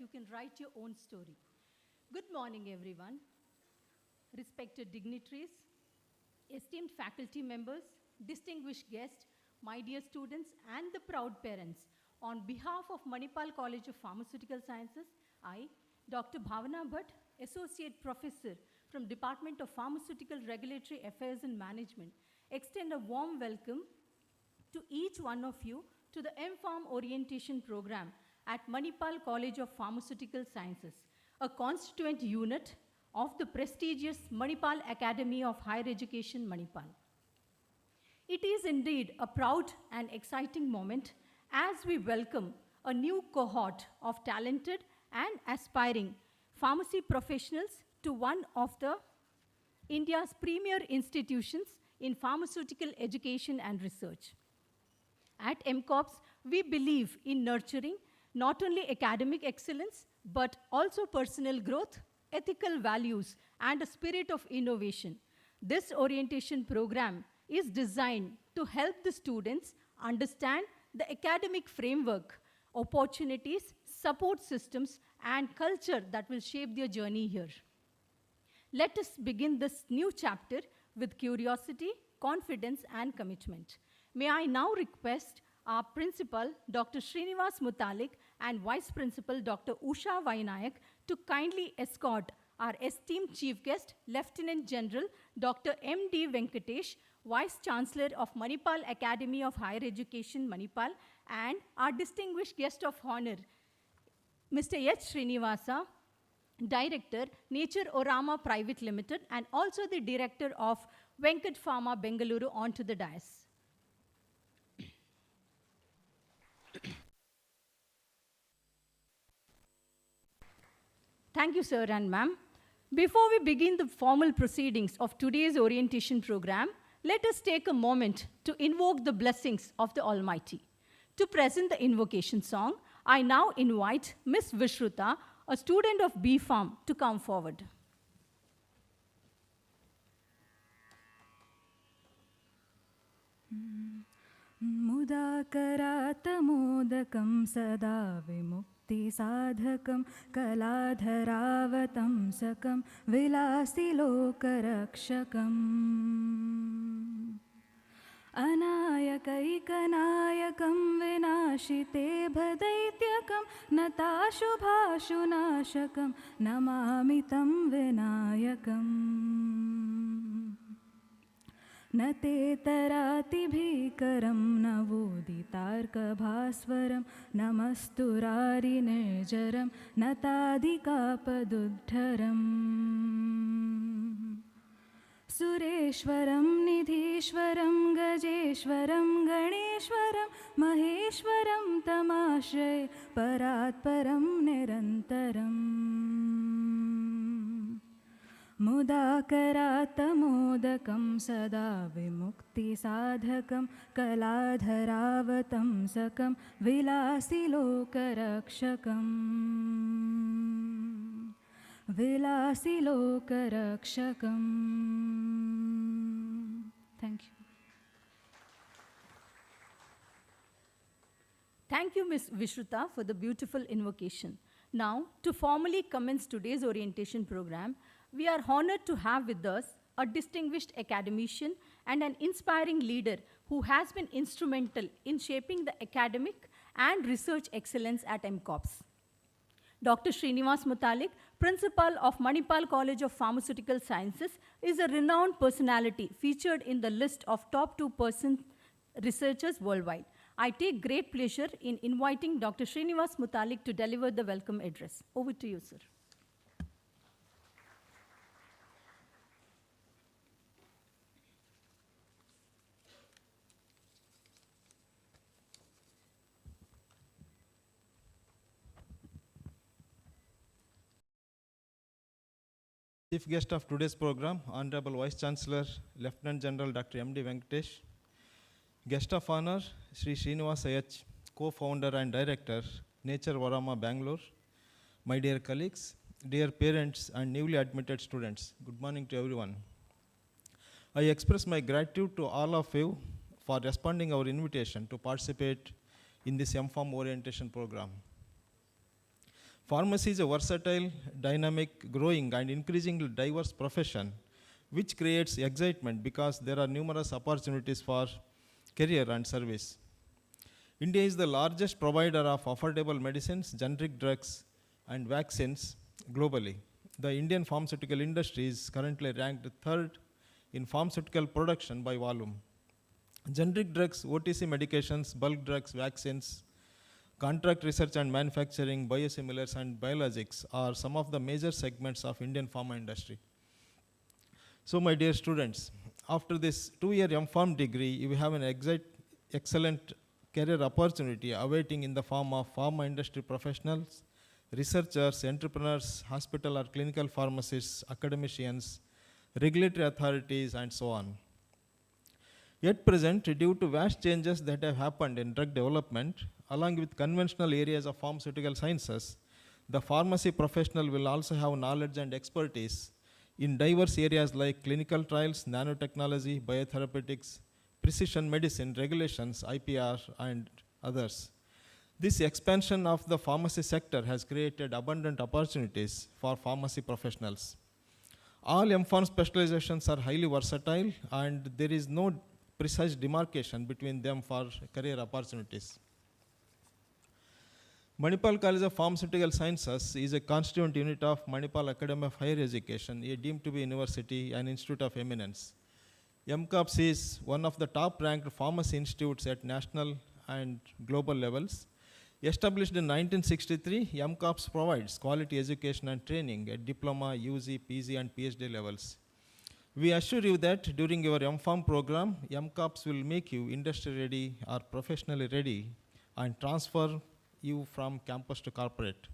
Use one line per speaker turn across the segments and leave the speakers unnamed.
you can write your own story. Good morning, everyone. Respected dignitaries, esteemed faculty members, distinguished guests, my dear students, and the proud parents. On behalf of Manipal College of Pharmaceutical Sciences, I, Dr. Bhavana Bhatt, Associate Professor from Department of Pharmaceutical Regulatory Affairs and Management, extend a warm welcome to each one of you to the MPharm Orientation Program at Manipal College of Pharmaceutical Sciences, a constituent unit of the prestigious Manipal Academy of Higher Education, Manipal. It is indeed a proud and exciting moment as we welcome a new cohort of talented and aspiring pharmacy professionals to one of the India's premier institutions in pharmaceutical education and research. At MCOPS, we believe in nurturing not only academic excellence, but also personal growth, ethical values, and a spirit of innovation. This orientation program is designed to help the students understand the academic framework, opportunities, support systems, and culture that will shape their journey here. Let us begin this new chapter with curiosity, confidence, and commitment. May I now request our Principal, Dr. Srinivas Mutalik, and Vice Principal, Dr. Usha Vainayak, to kindly escort our esteemed Chief Guest, Lieutenant General Dr. M.D. Venkatesh, Vice Chancellor of Manipal Academy of Higher Education, Manipal, and our distinguished guest of honor, Mr. H. Srinivasa, Director, Nature Orama Private Limited, and also the Director of Venkat Pharma, Bengaluru, onto the dais. Thank you, sir and ma'am. Before we begin the formal proceedings of today's orientation program, let us take a moment to invoke the blessings of the Almighty. To present the invocation song, I now invite Ms. Vishruta, a student of B.Pharm, to come forward.
Mudakaratamodakam sada vimukti sadhakam kaladharavatam sakam vilasilokarakshakam anayakaikanayakam vinashite bhadaityakam natashubhashunashakam namamitam vinayakam न ते तरातिभीकरं नवोदितार्कभास्वरं नमस्तुरारिनिर्जरं नताधिकापदुद्धरम् सुरेश्वरं निधीश्वरं गजेश्वरं गणेश्वरं महेश्वरं तमाश्रये परात्परं निरन्तरम् मुदाकरातमोदकं सदा विमुक्तिसाधकं कलाधरावतं सकं विलासिलोकरक्षकम् विलासिलोकरक्षकम्. Thank you.
Thank you, Ms. Vishruta, for the beautiful invocation. Now, to formally commence today's orientation program, we are honored to have with us a distinguished academician and an inspiring leader who has been instrumental in shaping the academic and research excellence at MCOPS. Dr. Srinivas Mutalik, Principal of Manipal College of Pharmaceutical Sciences, is a renowned personality featured in the list of top 2% researchers worldwide. I take great pleasure in inviting Dr. Srinivas Mutalik to deliver the welcome address. Over to you, sir.
Chief guest of today's program, Honorable Vice Chancellor, Lieutenant General Dr. M.D. Venkatesh. Guest of honor, Sri Srinivasa H., co-founder and director, Nature Orama, Bangalore. My dear colleagues, dear parents and newly admitted students, good morning to everyone. I express my gratitude to all of you for responding our invitation to participate in this MPharm orientation program. Pharmacy is a versatile, dynamic, growing, and increasingly diverse profession, which creates excitement because there are numerous opportunities for career and service. India is the largest provider of affordable medicines, generic drugs, and vaccines globally. The Indian pharmaceutical industry is currently ranked third in pharmaceutical production by volume. Generic drugs, OTC medications, bulk drugs, vaccines, contract research and manufacturing, biosimilars, and biologics are some of the major segments of Indian pharma industry. So, my dear students, after this 2-year M.Pharm degree, you have an excellent career opportunity awaiting in the form of pharma industry professionals, researchers, entrepreneurs, hospital or clinical pharmacists, academicians, regulatory authorities, and so on. Yet present, due to vast changes that have happened in drug development, along with conventional areas of pharmaceutical sciences, the pharmacy professional will also have knowledge and expertise in diverse areas like clinical trials, nanotechnology, biotherapeutics, precision medicine, regulations, IPR, and others. This expansion of the pharmacy sector has created abundant opportunities for pharmacy professionals. All M.Pharm specializations are highly versatile, and there is no precise demarcation between them for career opportunities. Manipal College of Pharmaceutical Sciences is a constituent unit of Manipal Academy of Higher Education, a deemed to be university and institute of eminence. MCOPS is one of the top-ranked pharmacy institutes at national and global levels. Established in 1963, MCOPS provides quality education and training at diploma, UG, PG, and PhD levels. We assure you that during your M.Pharm program, MCOPS will make you industry-ready or professionally ready and transfer you from campus to corporate.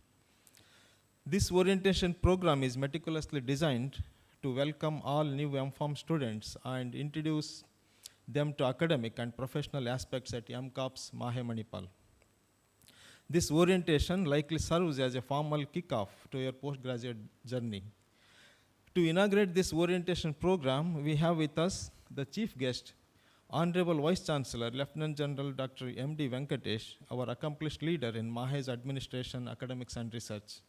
This orientation program is meticulously designed to welcome all new M.Pharm students and introduce them to academic and professional aspects at MCOPS MAHE Manipal. This orientation likely serves as a formal kickoff to your postgraduate journey. To inaugurate this orientation program, we have with us the chief guest, Honorable Vice Chancellor, Lieutenant General Dr. M.D. Venkatesh, our accomplished leader in MAHE's administration, academics, and research.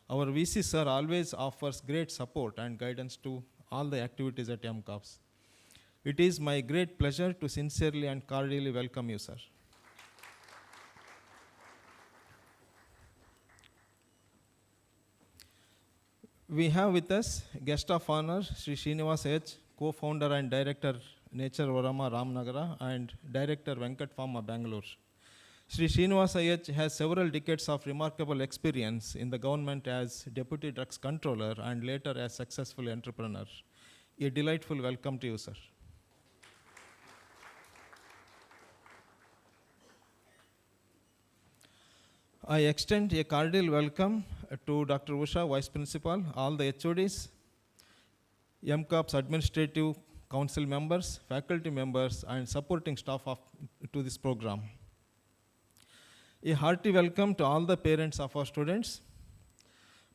Our VC sir always offers great support and guidance to all the activities at MCOPS. It is my great pleasure to sincerely and cordially welcome you, sir. We have with us guest of honor, Sri Srinivas H., co-founder and director, Nature Varama Ramnagara, and director, Venkat Pharma, Bangalore. Sri Srinivas H. has several decades of remarkable experience in the government as Deputy Drugs Controller and later as successful entrepreneur. A delightful welcome to you, sir. I extend a cordial welcome to Dr. Usha, Vice Principal, all the HODs, MCOPS Administrative Council members, faculty members, and supporting staff to this program. A hearty welcome to all the parents of our students.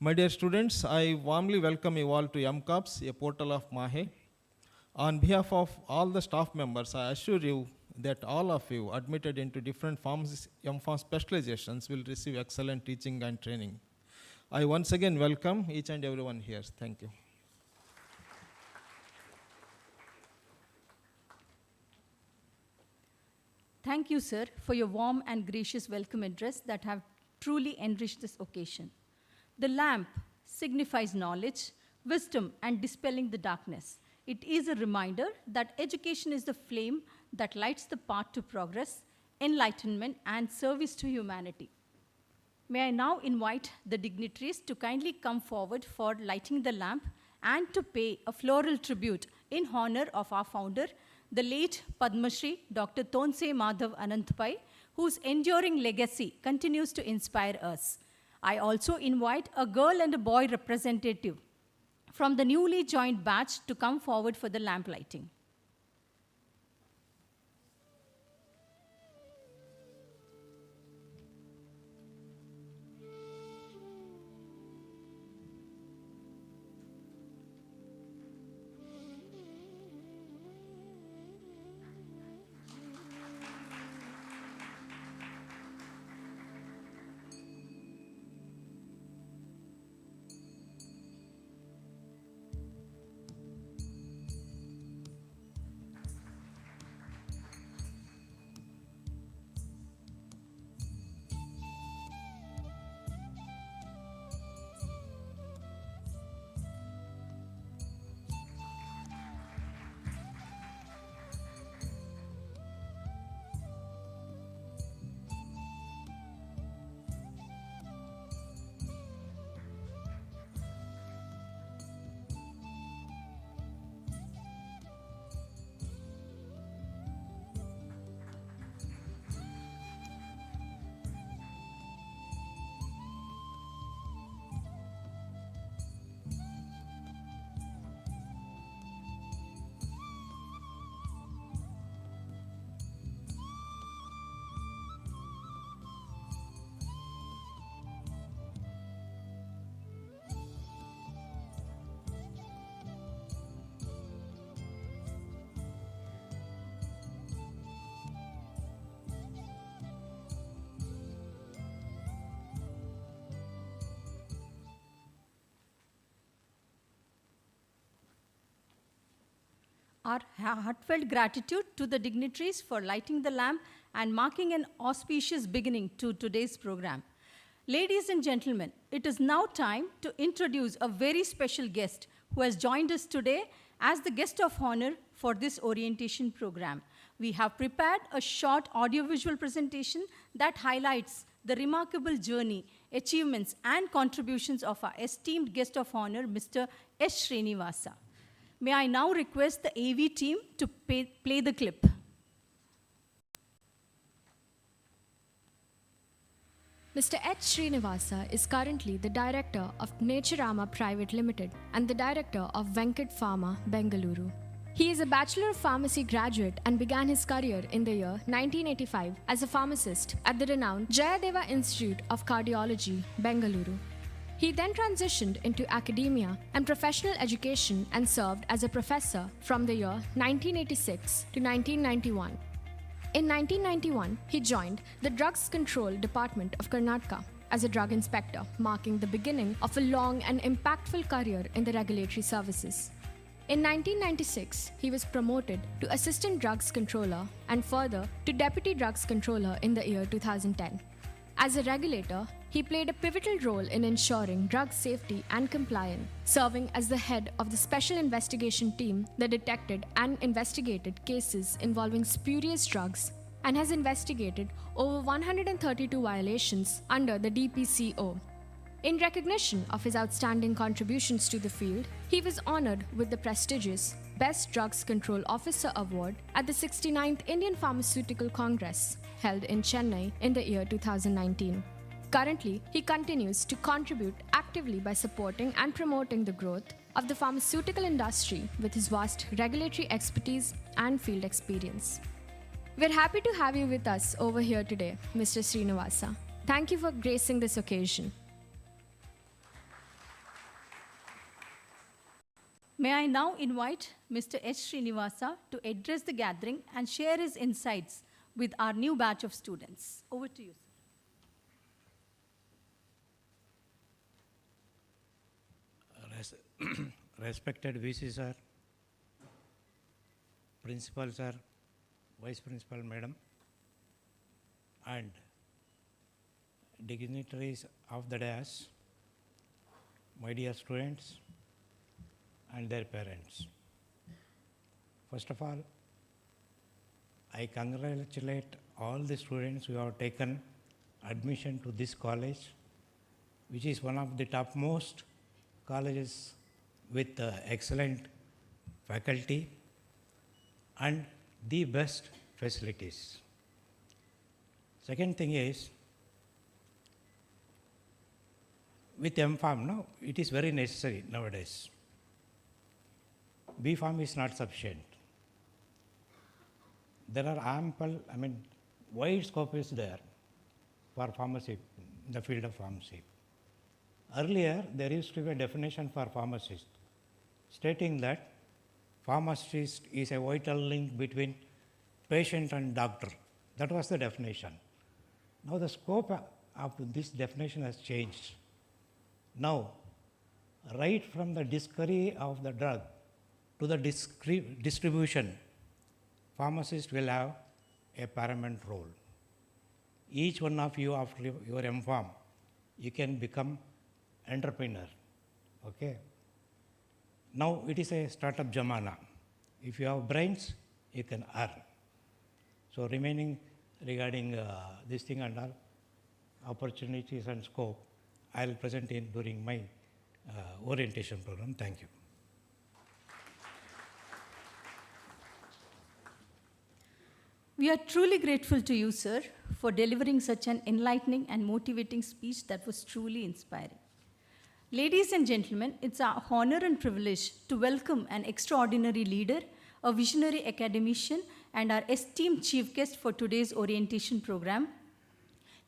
My dear students, I warmly welcome you all to MCOPS, a portal of MAHE. On behalf of all the staff members, I assure you that all of you admitted into different M.Pharm specializations will receive excellent teaching and training. I once again welcome each and everyone here. Thank you.
Thank you, sir, for your warm and gracious welcome address that have truly enriched this occasion. The lamp signifies knowledge, wisdom, and dispelling the darkness. It is a reminder that education is the flame that lights the path to progress, enlightenment, and service to humanity. May I now invite the dignitaries to kindly come forward for lighting the lamp and to pay a floral tribute in honor of our founder, the late Padma Shri Dr. Tonse Madhav Anantpai, whose enduring legacy continues to inspire us. I also invite a girl and a boy representative from the newly joined batch to come forward for the lamp lighting. our heartfelt gratitude to the dignitaries for lighting the lamp and marking an auspicious beginning to today's program. Ladies and gentlemen, it is now time to introduce a very special guest who has joined us today as the guest of honor for this orientation program. We have prepared a short audiovisual presentation that highlights the remarkable journey, achievements, and contributions of our esteemed guest of honor, Mr. S. Srinivasa. May I now request the AV team to play the clip.
Mr. H. Srinivasa is currently the Director of Naturama Private Limited and the Director of Venkat Pharma, Bengaluru. He is a Bachelor of Pharmacy graduate and began his career in the year 1985 as a pharmacist at the renowned Jayadeva Institute of Cardiology, Bengaluru. He then transitioned into academia and professional education and served as a professor from the year 1986 to 1991. In 1991, he joined the Drugs Control Department of Karnataka as a drug inspector, marking the beginning of a long and impactful career in the regulatory services. In 1996, he was promoted to Assistant Drugs Controller and further to Deputy Drugs Controller in the year 2010. As a regulator, he played a pivotal role in ensuring drug safety and compliance, serving as the head of the Special Investigation Team that detected and investigated cases involving spurious drugs and has investigated over 132 violations under the DPCO. In recognition of his outstanding contributions to the field, he was honored with the prestigious Best Drugs Control Officer Award at the 69th Indian Pharmaceutical Congress, held in Chennai in the year 2019. Currently, he continues to contribute actively by supporting and promoting the growth of the pharmaceutical industry with his vast regulatory expertise and field experience. We're happy to have you with us over here today, Mr. Srinivasa. Thank you for gracing this occasion.
May I now invite Mr. H. Srinivasa to address the gathering and share his insights with our new batch of students. Over to you,
sir. Respected VC sir, Principal sir, Vice Principal madam, and dignitaries of the dais, my dear students and their parents. First of all, I congratulate all the students who have taken admission to this college, which is one of the topmost colleges with excellent faculty and the best facilities. Second thing is, with M.Pharm, no, it is very necessary nowadays. B.Pharm is not sufficient. There are ample, wide scope is there for pharmacy, in the field of pharmacy. Earlier, there used to be a definition for pharmacist, stating that pharmacist is a vital link between patient and doctor. That was the definition. Now the scope of this definition has changed. Now, right from the discovery of the drug to the distribution, pharmacist will have a paramount role. Each one of you, after your M.Pharm, you can become entrepreneur. Okay. Now it is a startup jamana. If you have brains, you can earn. So remaining regarding this thing and all opportunities and scope, I will present in during my orientation program. Thank you.
We are truly grateful to you, sir, for delivering such an enlightening and motivating speech that was truly inspiring. Ladies and gentlemen, it's our honor and privilege to welcome an extraordinary leader, a visionary academician, and our esteemed chief guest for today's orientation program,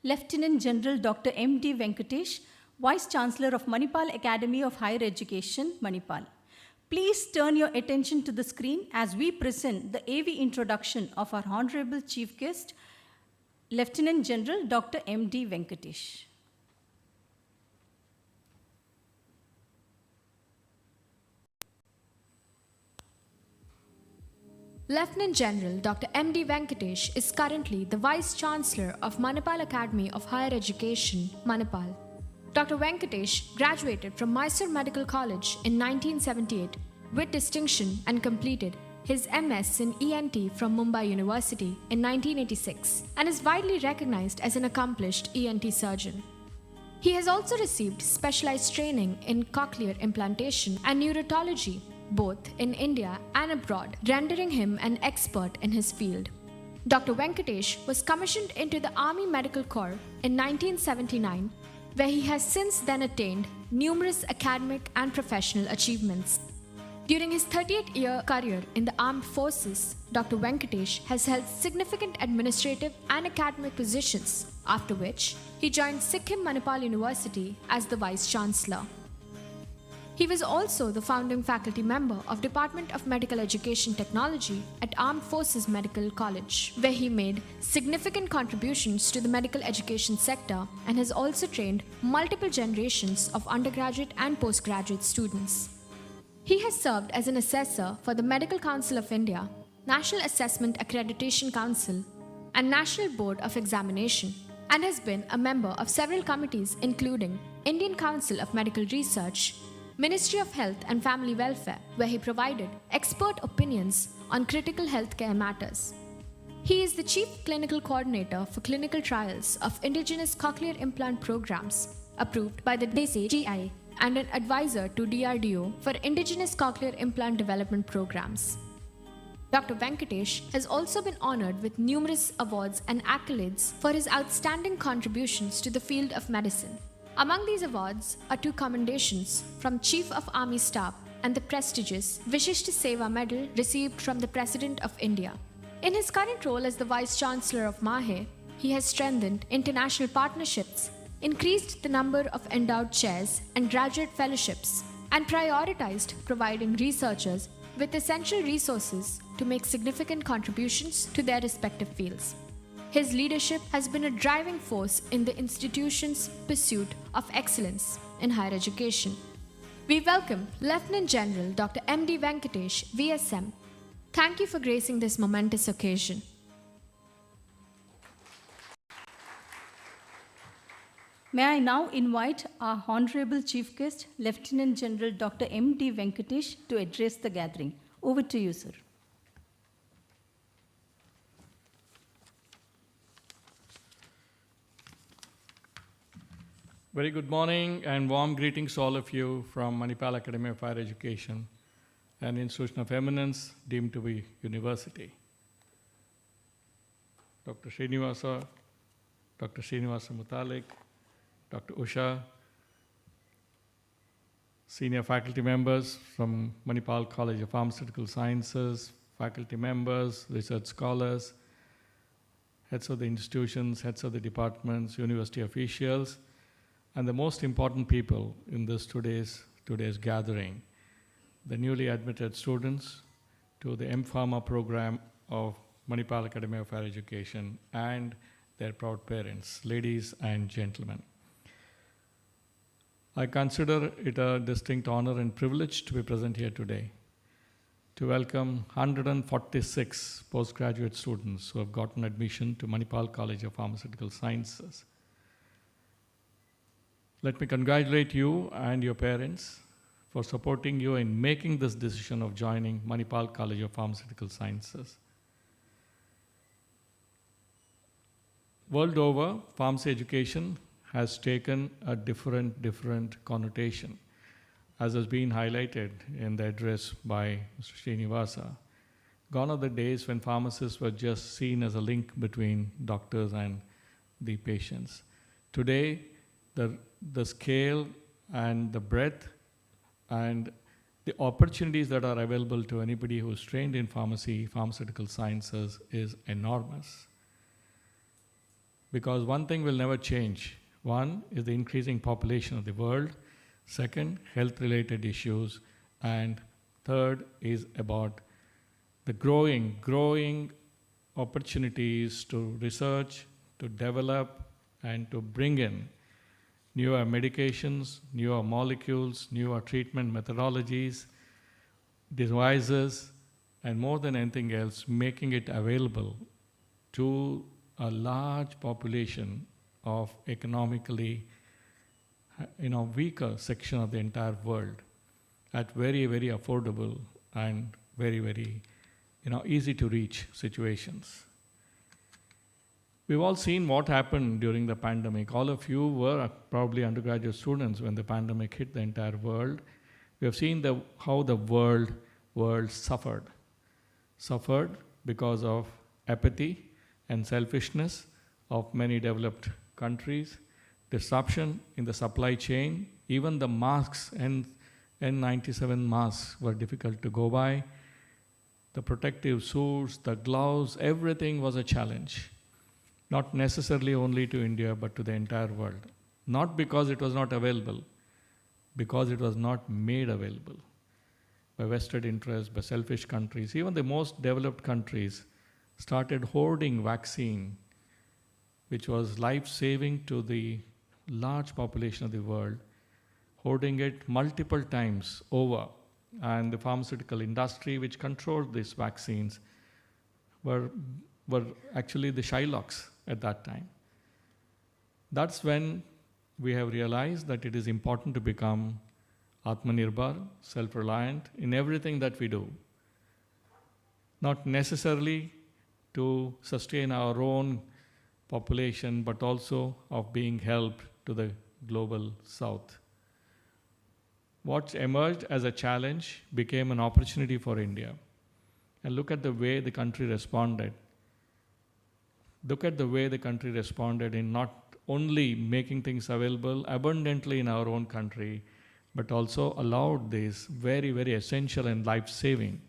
Lieutenant General Dr. M.D. Venkatesh, Vice Chancellor of Manipal Academy of Higher Education, Manipal. Please turn your attention to the screen as we present the AV introduction of our Honorable Chief Guest, Lieutenant General Dr. M.D. Venkatesh.
Lieutenant General Dr. M.D. Venkatesh is currently the Vice Chancellor of Manipal Academy of Higher Education, Manipal. Dr. Venkatesh graduated from Mysore Medical College in 1978 with distinction and completed his MS in ENT from Mumbai University in 1986 and is widely recognized as an accomplished ENT surgeon. He has also received specialized training in cochlear implantation and neurotology, both in India and abroad, rendering him an expert in his field. Dr. Venkatesh was commissioned into the Army Medical Corps in 1979, where he has since then attained numerous academic and professional achievements. During his 38-year career in the armed forces, Dr. Venkatesh has held significant administrative and academic positions, after which he joined Sikkim Manipal University as the Vice Chancellor. He was also the founding faculty member of Department of Medical Education Technology at Armed Forces Medical College, where he made significant contributions to the medical education sector and has also trained multiple generations of undergraduate and postgraduate students. He has served as an assessor for the Medical Council of India, National Assessment Accreditation Council, and National Board of Examination, and has been a member of several committees including Indian Council of Medical Research, Ministry of Health and Family Welfare, where he provided expert opinions on critical healthcare matters. He is the Chief Clinical Coordinator for clinical trials of indigenous cochlear implant programs approved by the DCGI and an advisor to DRDO for indigenous cochlear implant development programs. Dr. Venkatesh has also been honored with numerous awards and accolades for his outstanding contributions to the field of medicine. Among these awards are 2 commendations from Chief of Army Staff and the prestigious Vishishta Seva Medal received from the President of India. In his current role as the Vice Chancellor of MAHE, he has strengthened international partnerships, increased the number of endowed chairs and graduate fellowships, and prioritized providing researchers with essential resources to make significant contributions to their respective fields. His leadership has been a driving force in the institution's pursuit of excellence in higher education. We welcome Lieutenant General Dr. M.D. Venkatesh, VSM. Thank you for gracing this momentous occasion.
May I now invite our Honorable Chief Guest, Lieutenant General Dr. M.D. Venkatesh, to address the gathering. Over to you, sir.
Very good morning and warm greetings to all of you from Manipal Academy of Higher Education, an institution of eminence deemed to be university. Dr. Srinivasa Mutalik, Dr. Usha, senior faculty members from Manipal College of Pharmaceutical Sciences, faculty members, research scholars, heads of the institutions, heads of the departments, university officials, and the most important people in this today's gathering, the newly admitted students to the M.Pharma program of Manipal Academy of Higher Education and their proud parents, ladies and gentlemen. I consider it a distinct honor and privilege to be present here today to welcome 146 postgraduate students who have gotten admission to Manipal College of Pharmaceutical Sciences. Let me congratulate you and your parents for supporting you in making this decision of joining Manipal College of Pharmaceutical Sciences. World over, pharmacy education has taken a different connotation, as has been highlighted in the address by Mr. Srinivasa. Gone are the days when pharmacists were just seen as a link between doctors and the patients. Today, the scale and the breadth and the opportunities that are available to anybody who's trained in pharmacy, pharmaceutical sciences is enormous. Because one thing will never change. One is the increasing population of the world. Second, health-related issues. And third is about the growing opportunities to research, to develop, and to bring in newer medications, newer molecules, newer treatment methodologies, devices, and more than anything else, making it available to a large population of economically weaker section of the entire world at very, very affordable and very, very easy to reach situations. We've all seen what happened during the pandemic. All of you were probably undergraduate students when the pandemic hit the entire world. We have seen how the world suffered. Suffered because of apathy and selfishness of many developed countries, disruption in the supply chain, even the masks and N97 masks were difficult to go by. The protective suits, the gloves, everything was a challenge. Not necessarily only to India, but to the entire world. Not because it was not available, because it was not made available by vested interests, by selfish countries. Even the most developed countries started hoarding vaccine, which was life-saving to the large population of the world, hoarding it multiple times over. And the pharmaceutical industry, which controlled these vaccines, were actually the Shylocks at that time. That's when we have realized that it is important to become Atmanirbhar, self-reliant in everything that we do. Not necessarily to sustain our own population, but also of being help to the global south. What emerged as a challenge became an opportunity for India. And look at the way the country responded. Look at the way the country responded in not only making things available abundantly in our own country, but also allowed these very, very essential and life-saving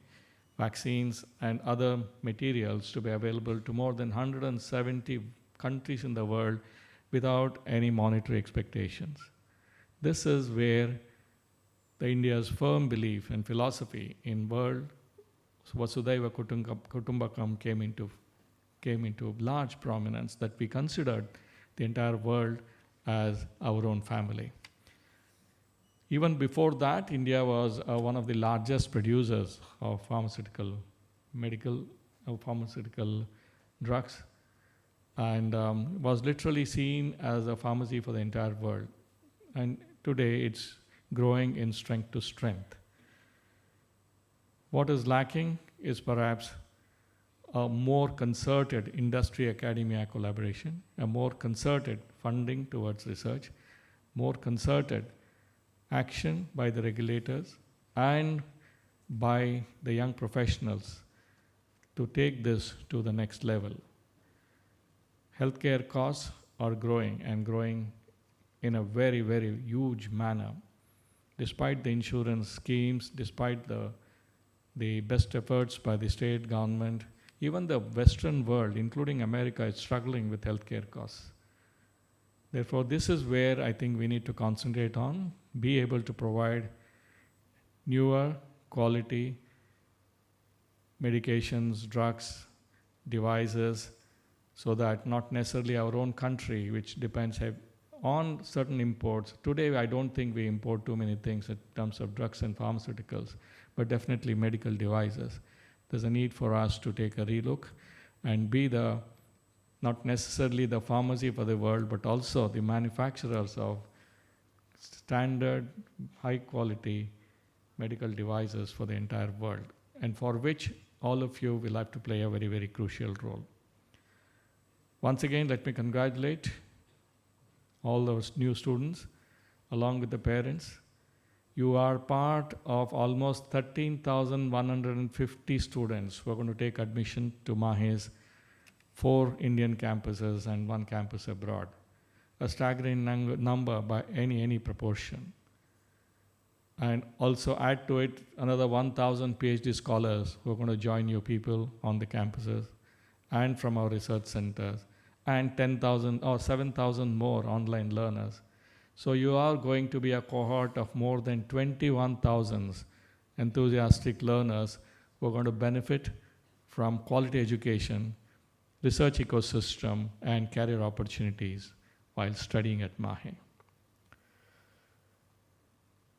vaccines and other materials to be available to more than 170 countries in the world without any monetary expectations. This is where India's firm belief and philosophy in world Vasudhaiva Kutumbakam came into large prominence, that we considered the entire world as our own family. Even before that, India was one of the largest producers of pharmaceutical drugs, and was literally seen as a pharmacy for the entire world. And today it's growing in strength to strength. What is lacking is perhaps a more concerted industry-academia collaboration, a more concerted funding towards research, more concerted action by the regulators and by the young professionals to take this to the next level. Healthcare costs are growing, and growing in a very, very huge manner. Despite the insurance schemes, despite the best efforts by the state government, even the Western world, including America, is struggling with healthcare costs. Therefore, this is where I think we need to concentrate on, be able to provide newer quality medications, drugs, devices, so that not necessarily our own country, which depends on certain imports. Today, I don't think we import too many things in terms of drugs and pharmaceuticals, but definitely medical devices. There's a need for us to take a relook and be not necessarily the pharmacy for the world, but also the manufacturers of standard, high-quality medical devices for the entire world, and for which all of you will have to play a very, very crucial role. Once again, let me congratulate all those new students, along with the parents. You are part of almost 13,150 students who are going to take admission to MAHE's 4 Indian campuses and 1 campus abroad. A staggering number by any proportion. And also add to it another 1,000 PhD scholars who are going to join you people on the campuses and from our research centers, and 10,000 or 7,000 more online learners. So you are going to be a cohort of more than 21,000 enthusiastic learners who are going to benefit from quality education, research ecosystem, and career opportunities while studying at MAHE.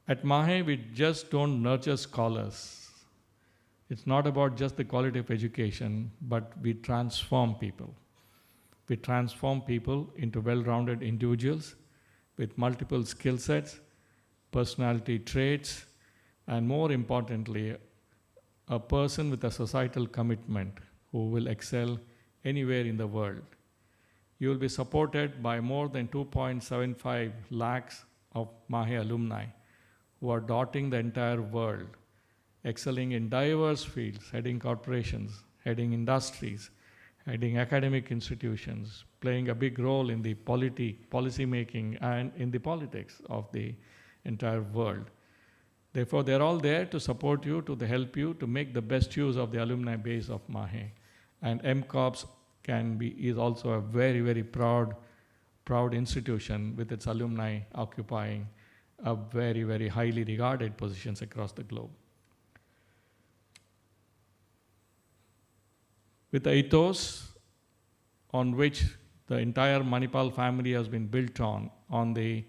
At MAHE, we just don't nurture scholars. It's not about just the quality of education, but we transform people. We transform people into well-rounded individuals with multiple skill sets, personality traits, and more importantly, a person with a societal commitment who will excel anywhere in the world. You will be supported by more than 2.75 lakhs of MAHE alumni who are dotting the entire world, excelling in diverse fields, heading corporations, heading industries, heading academic institutions, playing a big role in the policy making and in the politics of the entire world. Therefore, they're all there to support you, to help you to make the best use of the alumni base of MAHE. And MCOPS is also a very, very proud institution with its alumni occupying a very, very highly regarded positions across the globe. With the ethos on which the entire Manipal family has been built on the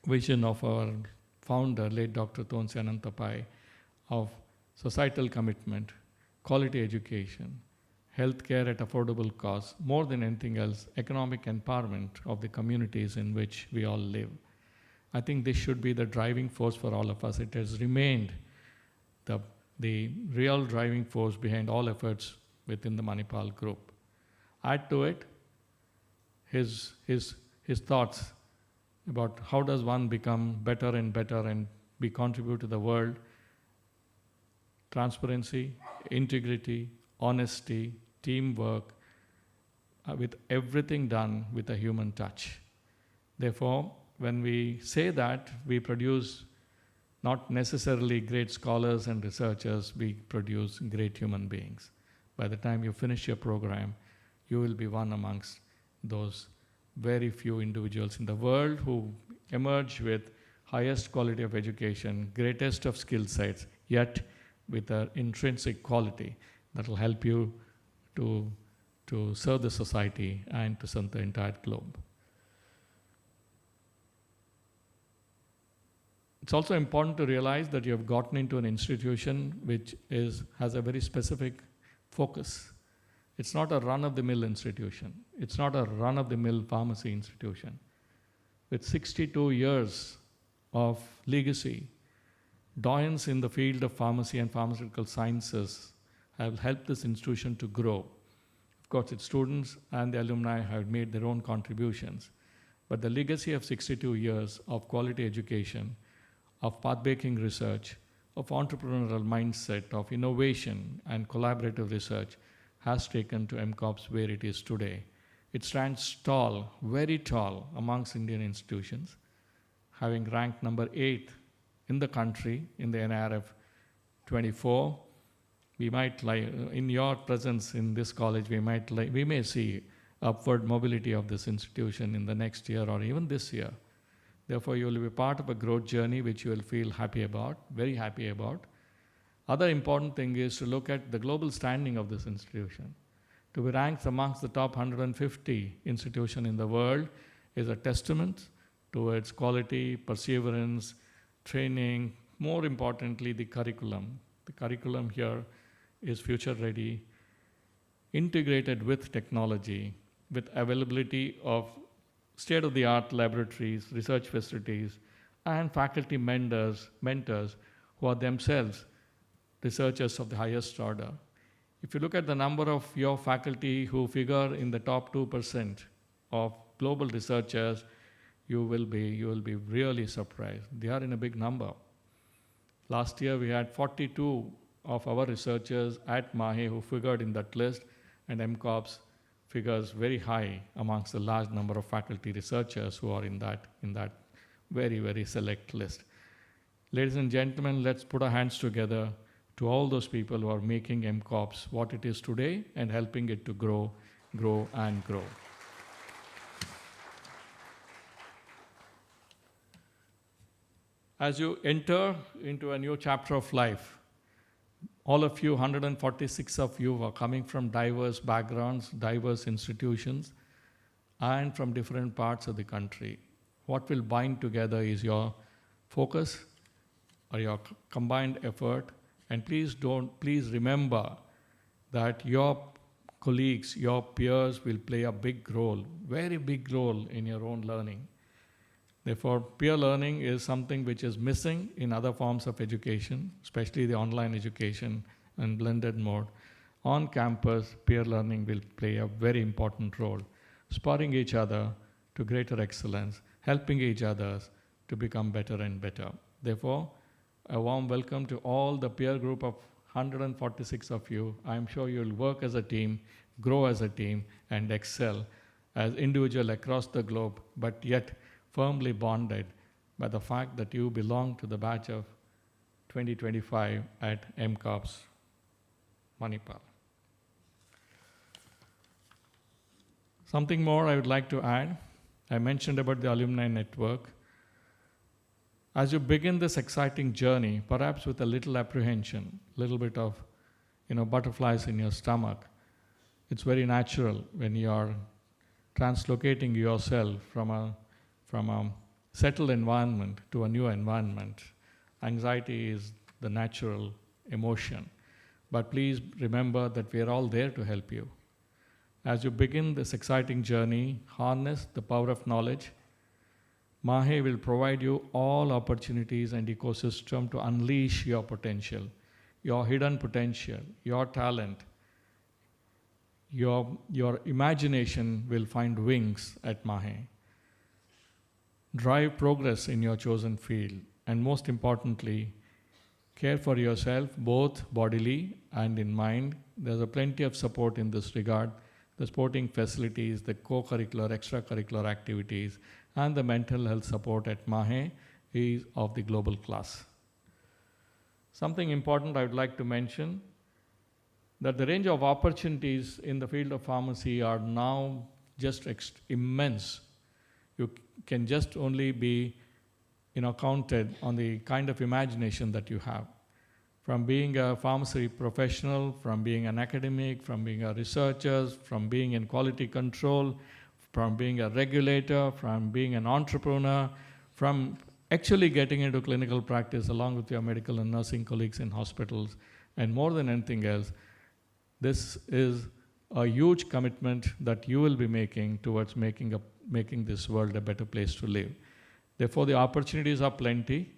vision of our founder, late Dr. Tonsi Anantapai, of societal commitment, quality education, healthcare at affordable cost, more than anything else, economic empowerment of the communities in which we all live. I think this should be the driving force for all of us. It has remained the real driving force behind all efforts within the Manipal group. Add to it his thoughts about how does one become better and better and contribute to the world. Transparency, integrity, honesty, teamwork, with everything done with a human touch. Therefore, when we say that, we produce not necessarily great scholars and researchers, we produce great human beings. By the time you finish your program, you will be one amongst those very few individuals in the world who emerge with highest quality of education, greatest of skill sets, yet with an intrinsic quality that will help you to serve the society and to serve the entire globe. It's also important to realize that you have gotten into an institution which has a very specific focus. It's not a run-of-the-mill institution. It's not a run-of-the-mill pharmacy institution. With 62 years of legacy, doyens in the field of pharmacy and pharmaceutical sciences have helped this institution to grow. Of course, its students and the alumni have made their own contributions, but the legacy of 62 years of quality education, of path-breaking research, of entrepreneurial mindset, of innovation and collaborative research has taken to MCOPS where it is today. It stands tall, very tall amongst Indian institutions, having ranked number 8 in the country in the NRF 24. We might, in your presence in this college, we may see upward mobility of this institution in the next year or even this year. Therefore, you will be part of a growth journey which you will feel happy about, very happy about. Other important thing is to look at the global standing of this institution. To be ranked amongst the top 150 institutions in the world is a testament towards quality, perseverance, training, more importantly, the curriculum. The curriculum here is future ready, integrated with technology, with availability of state-of-the-art laboratories, research facilities, and faculty mentors who are themselves researchers of the highest order. If you look at the number of your faculty who figure in the top 2% of global researchers, you will be really surprised. They are in a big number. Last year, we had 42 of our researchers at MAHE who figured in that list, and MCOPS figures very high amongst the large number of faculty researchers who are in that very, very select list. Ladies and gentlemen, let's put our hands together to all those people who are making MCOPS what it is today and helping it to grow, and grow. As you enter into a new chapter of life, all of you, 146 of you, are coming from diverse backgrounds, diverse institutions, and from different parts of the country. What will bind together is your focus or your combined effort And please remember that your colleagues, your peers will play a big role, very big role in your own learning. Therefore, peer learning is something which is missing in other forms of education, especially the online education and blended mode. On campus, peer learning will play a very important role, spurring each other to greater excellence, helping each other to become better and better. Therefore, a warm welcome to all the peer group of 146 of you. I am sure you will work as a team, grow as a team, and excel as individuals across the globe, but yet firmly bonded by the fact that you belong to the batch of 2025 at MCOPS, Manipal. Something more I would like to add. I mentioned about the alumni network. As you begin this exciting journey, perhaps with a little apprehension, a little bit of butterflies in your stomach, it's very natural when you are translocating yourself from a settled environment to a new environment. Anxiety is the natural emotion. But please remember that we are all there to help you. As you begin this exciting journey, harness the power of knowledge. MAHE will provide you all opportunities and ecosystem to unleash your potential, your hidden potential, your talent. Your imagination will find wings at MAHE. Drive progress in your chosen field, and most importantly, care for yourself both bodily and in mind. There's a plenty of support in this regard. The sporting facilities, the co-curricular, extracurricular activities, and the mental health support at MAHE is of the global class. Something important I would like to mention, that the range of opportunities in the field of pharmacy are now just immense. You can just only be counted on the kind of imagination that you have. From being a pharmacy professional, from being an academic, from being a researcher, from being in quality control, from being a regulator, from being an entrepreneur, from actually getting into clinical practice along with your medical and nursing colleagues in hospitals, and more than anything else, this is a huge commitment that you will be making towards making this world a better place to live. Therefore, the opportunities are plenty.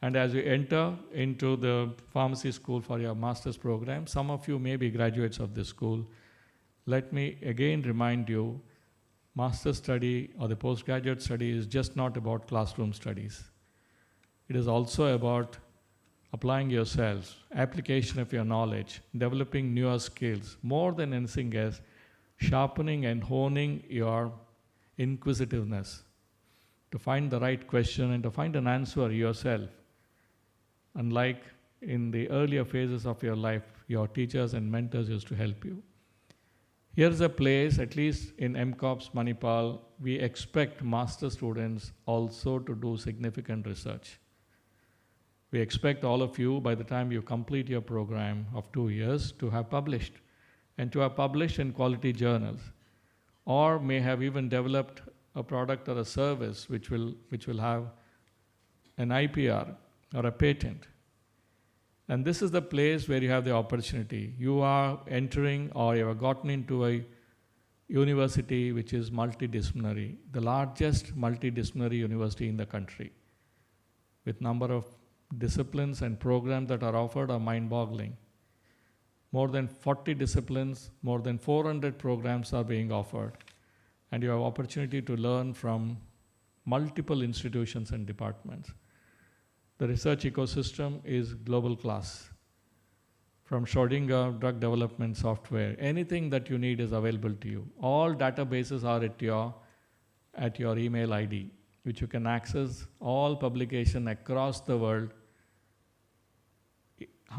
And as you enter into the pharmacy school for your master's program, some of you may be graduates of this school. Let me again remind you, master's study or the postgraduate study is just not about classroom studies. It is also about applying yourselves, application of your knowledge, developing newer skills, more than anything else, sharpening and honing your inquisitiveness to find the right question and to find an answer yourself. Unlike in the earlier phases of your life, your teachers and mentors used to help you. Here's a place, at least in MCOPS Manipal, we expect master students also to do significant research. We expect all of you, by the time you complete your program of 2 years, to have published, and to have published in quality journals, or may have even developed a product or a service which will have an IPR or a patent. And this is the place where you have the opportunity. You are entering, or you have gotten into a university which is multidisciplinary, the largest multidisciplinary university in the country, with number of disciplines and programs that are offered are mind-boggling. More than 40 disciplines, more than 400 programs are being offered, and you have opportunity to learn from multiple institutions and departments. The research ecosystem is global class. From Schrödinger drug development software, anything that you need is available to you. All databases are at your email ID, which you can access all publication across the world,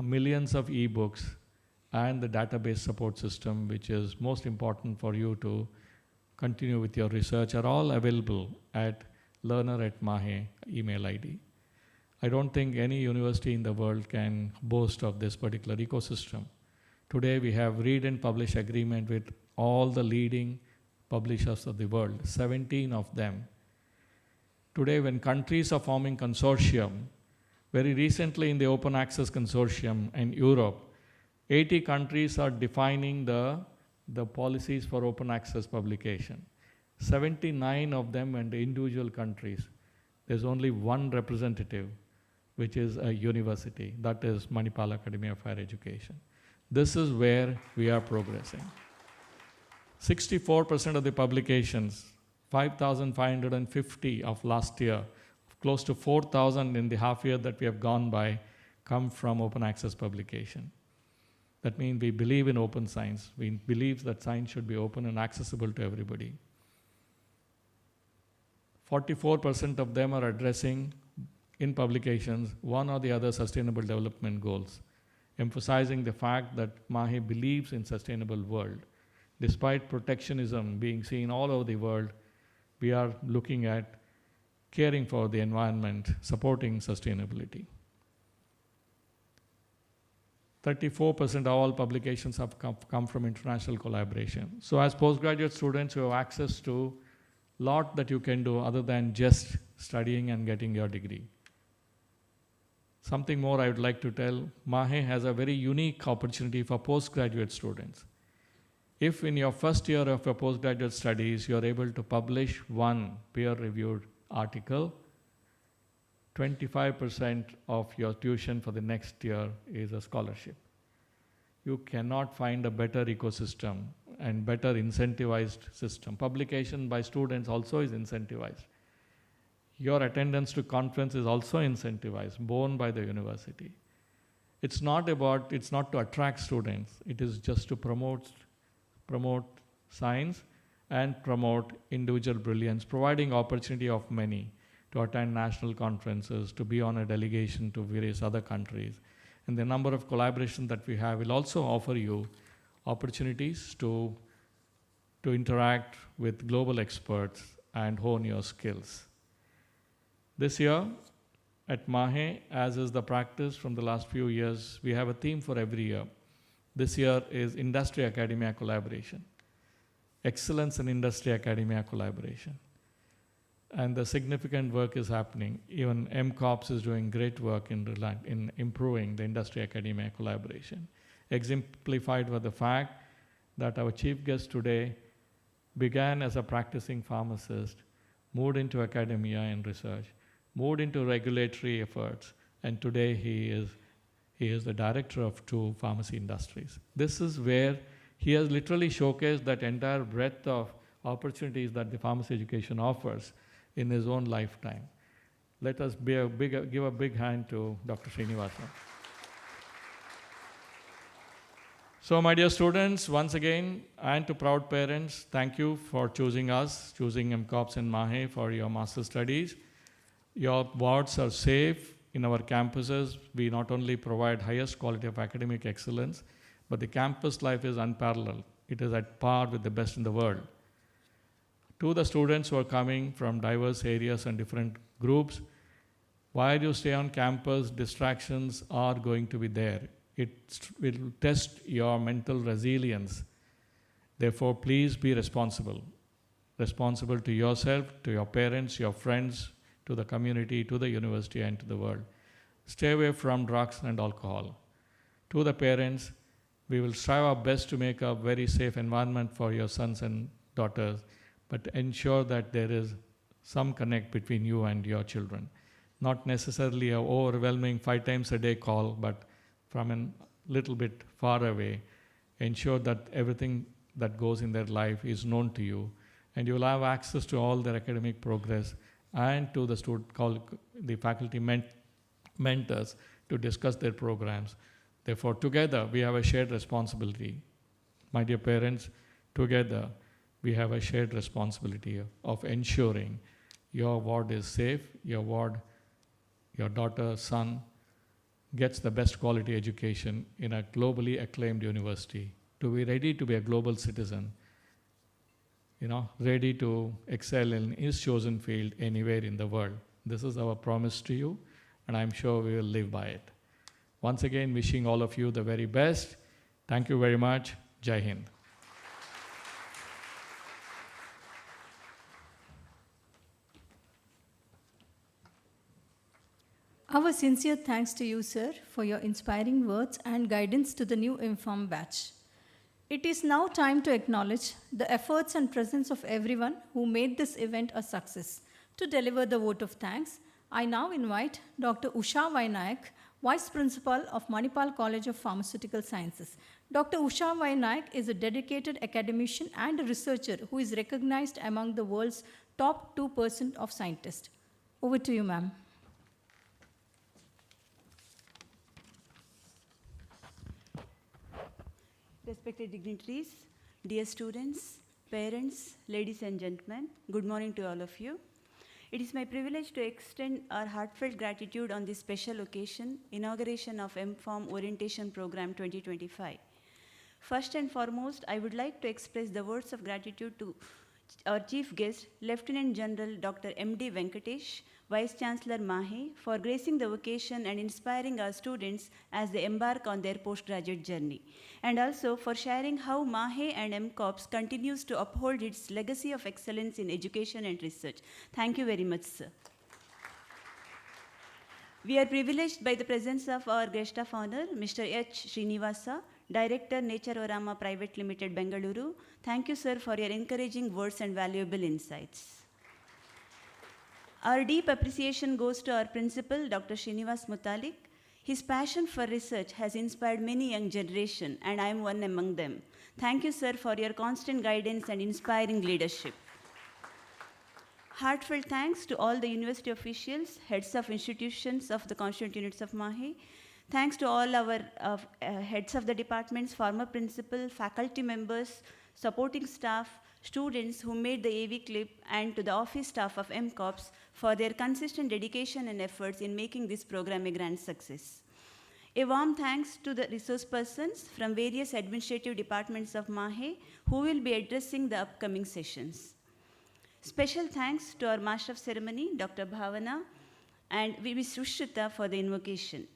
millions of ebooks, and the database support system, which is most important for you to continue with your research, are all available at learner@mahe email ID. I don't think any university in the world can boast of this particular ecosystem. Today we have read and publish agreement with all the leading publishers of the world, 17 of them. Today when countries are forming consortium, Very recently in the Open Access Consortium in Europe, 80 countries are defining the policies for open access publication. 79 of them in the individual countries. There's only one representative, which is a university, that is Manipal Academy of Higher Education. This is where we are progressing. 64% of the publications, 5,550 of last year, close to 4,000 in the half year that we have gone by, come from open access publication. That means we believe in open science. We believe that science should be open and accessible to everybody. 44% of them are addressing in publications one or the other sustainable development goals, emphasizing the fact that MAHE believes in sustainable world. Despite protectionism being seen all over the world, we are looking at caring for the environment, supporting sustainability. 34% of all publications have come from international collaboration. So as postgraduate students, you have access to a lot that you can do other than just studying and getting your degree. Something more I would like to tell, MAHE has a very unique opportunity for postgraduate students. If in your first year of your postgraduate studies, you are able to publish one peer-reviewed article, 25% of your tuition for the next year is a scholarship. You cannot find a better ecosystem and better incentivized system. Publication by students also is incentivized. Your attendance to conference is also incentivized, borne by the university. It's not to attract students, it is just to promote science and promote individual brilliance, providing opportunity of many to attend national conferences, to be on a delegation to various other countries. And the number of collaborations that we have will also offer you opportunities to interact with global experts and hone your skills. This year at MAHE, as is the practice from the last few years, we have a theme for every year. This year is Industry-Academia Collaboration. Excellence in Industry-Academia Collaboration. And the significant work is happening. Even MCOPS is doing great work in improving the industry-academia collaboration. Exemplified by the fact that our chief guest today began as a practicing pharmacist, moved into academia and research, moved into regulatory efforts, and today he is the director of 2 pharmacy industries. This is where he has literally showcased that entire breadth of opportunities that the pharmacy education offers in his own lifetime. Let us give a big hand to Dr. Srinivasa. So my dear students, once again, and to proud parents, thank you for choosing us, choosing MCOPS and MAHE for your master's studies. Your wards are safe in our campuses. We not only provide highest quality of academic excellence, but the campus life is unparalleled. It is at par with the best in the world. To the students who are coming from diverse areas and different groups, while you stay on campus, distractions are going to be there. It will test your mental resilience. Therefore, please be responsible. Responsible to yourself, to your parents, your friends, to the community, to the university, and to the world. Stay away from drugs and alcohol. To the parents, we will strive our best to make a very safe environment for your sons and daughters, but ensure that there is some connect between you and your children. Not necessarily an overwhelming 5 times a day call, but from a little bit far away. Ensure that everything that goes in their life is known to you, and you will have access to all their academic progress and to the faculty mentors to discuss their programs. Therefore, together we have a shared responsibility. My dear parents, together we have a shared responsibility of ensuring your ward is safe, your ward, your daughter, son, gets the best quality education in a globally acclaimed university, to be ready to be a global citizen, ready to excel in his chosen field anywhere in the world. This is our promise to you, and I'm sure we will live by it. Once again, wishing all of you the very best. Thank you very much. Jai Hind.
Our sincere thanks to you, sir, for your inspiring words and guidance to the new Inform batch. It is now time to acknowledge the efforts and presence of everyone who made this event a success. To deliver the vote of thanks, I now invite Dr. Usha Vainayak, Vice Principal of Manipal College of Pharmaceutical Sciences. Dr. Usha Vainayak is a dedicated academician and a researcher who is recognized among the world's top 2% of scientists. Over to you, ma'am.
Respected dignitaries, dear students, parents, ladies and gentlemen, good morning to all of you. It is my privilege to extend our heartfelt gratitude on this special occasion, inauguration of MFORM Orientation Program 2025. First and foremost, I would like to express the words of gratitude to our chief guest, Lieutenant General Dr. M.D. Venkatesh, Vice Chancellor MAHE, for gracing the occasion and inspiring our students as they embark on their postgraduate journey, and also for sharing how MAHE and MCOPS continues to uphold its legacy of excellence in education and research. Thank you very much, sir. We are privileged by the presence of our guest of honor, Mr. H. Srinivasa, Director, Nature Private Limited, Bengaluru. Thank you, sir, for your encouraging words and valuable insights. Our deep appreciation goes to our principal, Dr. Srinivas Mutalik. His passion for research has inspired many young generation, and I am one among them. Thank you, sir, for your constant guidance and inspiring leadership. Heartfelt thanks to all the university officials, heads of institutions of the constituent units of MAHE. Thanks to all our heads of the departments, former principal, faculty members, supporting staff, students who made the AV clip, and to the office staff of MCOPS for their consistent dedication and efforts in making this program a grand success. A warm thanks to the resource persons from various administrative departments of MAHE who will be addressing the upcoming sessions. Special thanks to our Master of Ceremony, Dr. Bhavana, and V.V. Sushruta for the invocation.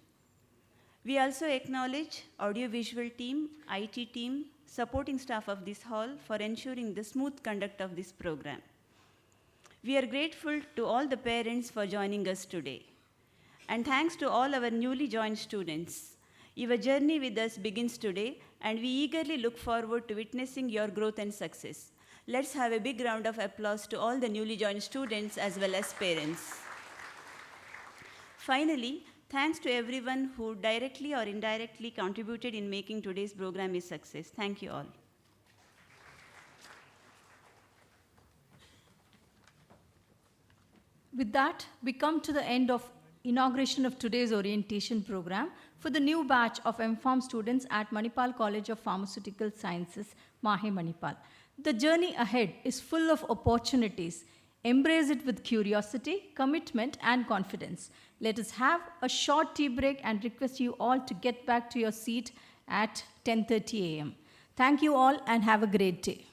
We also acknowledge audiovisual team, IT team, supporting staff of this hall for ensuring the smooth conduct of this program. We are grateful to all the parents for joining us today. And thanks to all our newly joined students. Your journey with us begins today, and we eagerly look forward to witnessing your growth and success. Let's have a big round of applause to all the newly joined students as well as parents. Finally, thanks to everyone who directly or indirectly contributed in making today's program a success. Thank you all.
With that, we come to the end of inauguration of today's orientation program for the new batch of MPharm students at Manipal College of Pharmaceutical Sciences, MAHE Manipal. The journey ahead is full of opportunities. Embrace it with curiosity, commitment, and confidence. Let us have a short tea break and request you all to get back to your seat at 10:30 a.m. Thank you all and have a great day.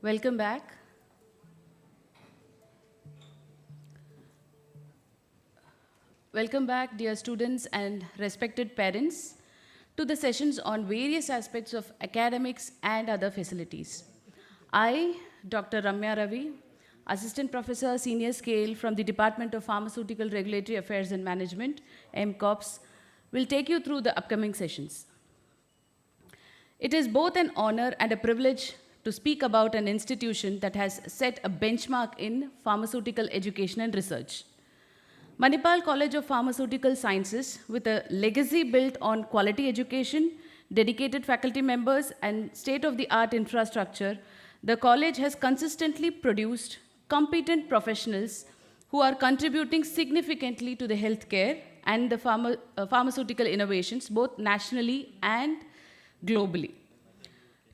Welcome back. Welcome back, dear students and respected parents, to the sessions on various aspects of academics and other facilities. I, Dr. Ramya Ravi, Assistant Professor, Senior Scale from the Department of Pharmaceutical Regulatory Affairs and Management, MCOPS, will take you through the upcoming sessions. It is both an honor and a privilege to speak about an institution that has set a benchmark in pharmaceutical education and research. Manipal College of Pharmaceutical Sciences, with a legacy built on quality education, dedicated faculty members, and state-of-the-art infrastructure, the college has consistently produced competent professionals who are contributing significantly to the healthcare and the pharmaceutical innovations, both nationally and globally.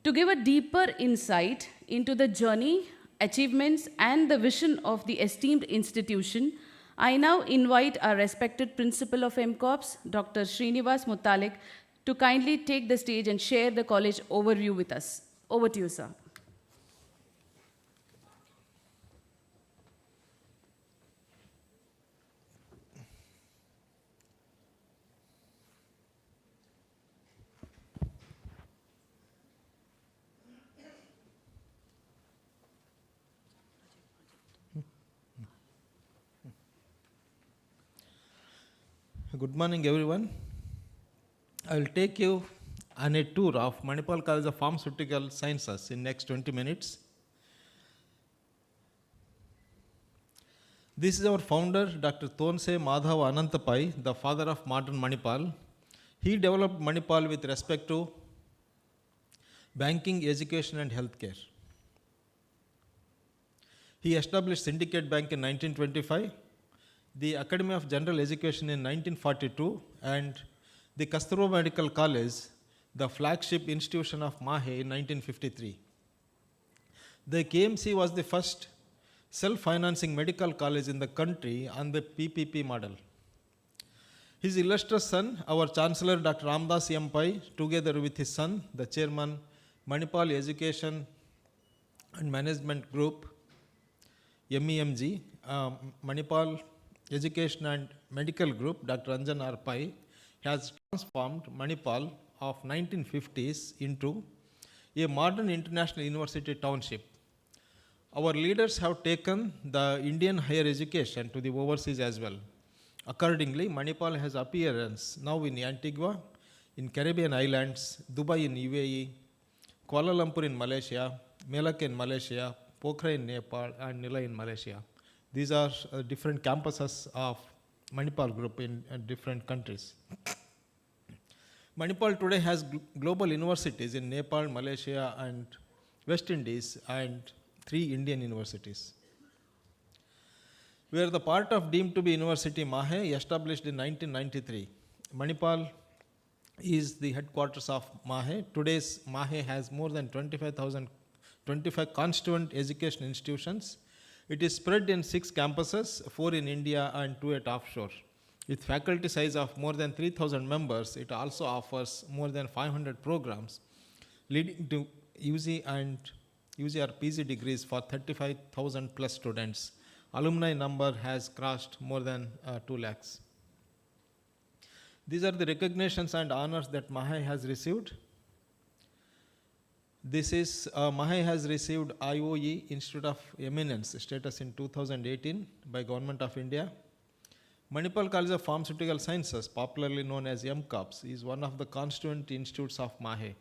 To give a deeper insight into the journey, achievements, and the vision of the esteemed institution, I now invite our respected principal of MCOPS, Dr. Srinivas Muttalik, to kindly take the stage and share the college overview with us. Over to you, sir.
Good morning, everyone. I will take you on a tour of Manipal College of Pharmaceutical Sciences in next 20 minutes. This is our founder, Dr. Tonse Madhava Anantapai, the father of modern Manipal. He developed Manipal with respect to banking, education, and healthcare. He established Syndicate Bank in 1925, the Academy of General Education in 1942, and the Kasturba Medical College, the flagship institution of MAHE, in 1953. The KMC was the first self-financing medical college in the country on the PPP model. His illustrious son, our Chancellor Dr. Ramdas M. Pai, together with his son, the Chairman, Manipal Education and Management Group, MEMG, Manipal Education and Medical Group, Dr. Anjan R. Pai, has transformed Manipal of 1950s into a modern international university township. Our leaders have taken the Indian higher education to the overseas as well. Accordingly, Manipal has appearance now in Antigua, in Caribbean islands, Dubai in UAE, Kuala Lumpur in Malaysia, Melaka in Malaysia, Pokhara in Nepal, and Nilai in Malaysia. These are different campuses of Manipal Group in different countries. Manipal today has global universities in Nepal, Malaysia, and West Indies, and 3 Indian universities. We are the part of deemed to be University MAHE, established in 1993. Manipal is the headquarters of MAHE. Today's MAHE has more than 25 constituent education institutions. It is spread in 6 campuses, 4 in India and 2 at offshore. With faculty size of more than 3,000 members, it also offers more than 500 programs, leading to UG or PG degrees for 35,000 plus students. Alumni number has crossed more than 2 lakhs. These are the recognitions and honors that MAHE has received. This is, MAHE has received IOE, Institute of Eminence status in 2018 by Government of India. Manipal College of Pharmaceutical Sciences, popularly known as MCOPS, is one of the constituent institutes of MAHE.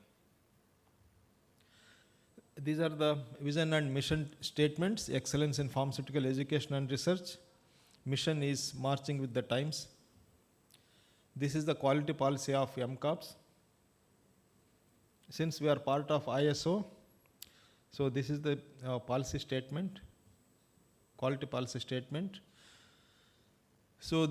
These are the vision and mission statements: excellence in pharmaceutical education and research. Mission is marching with the times. This is the quality policy of MCOPS. Since we are part of ISO, so this is the policy statement, quality policy statement. So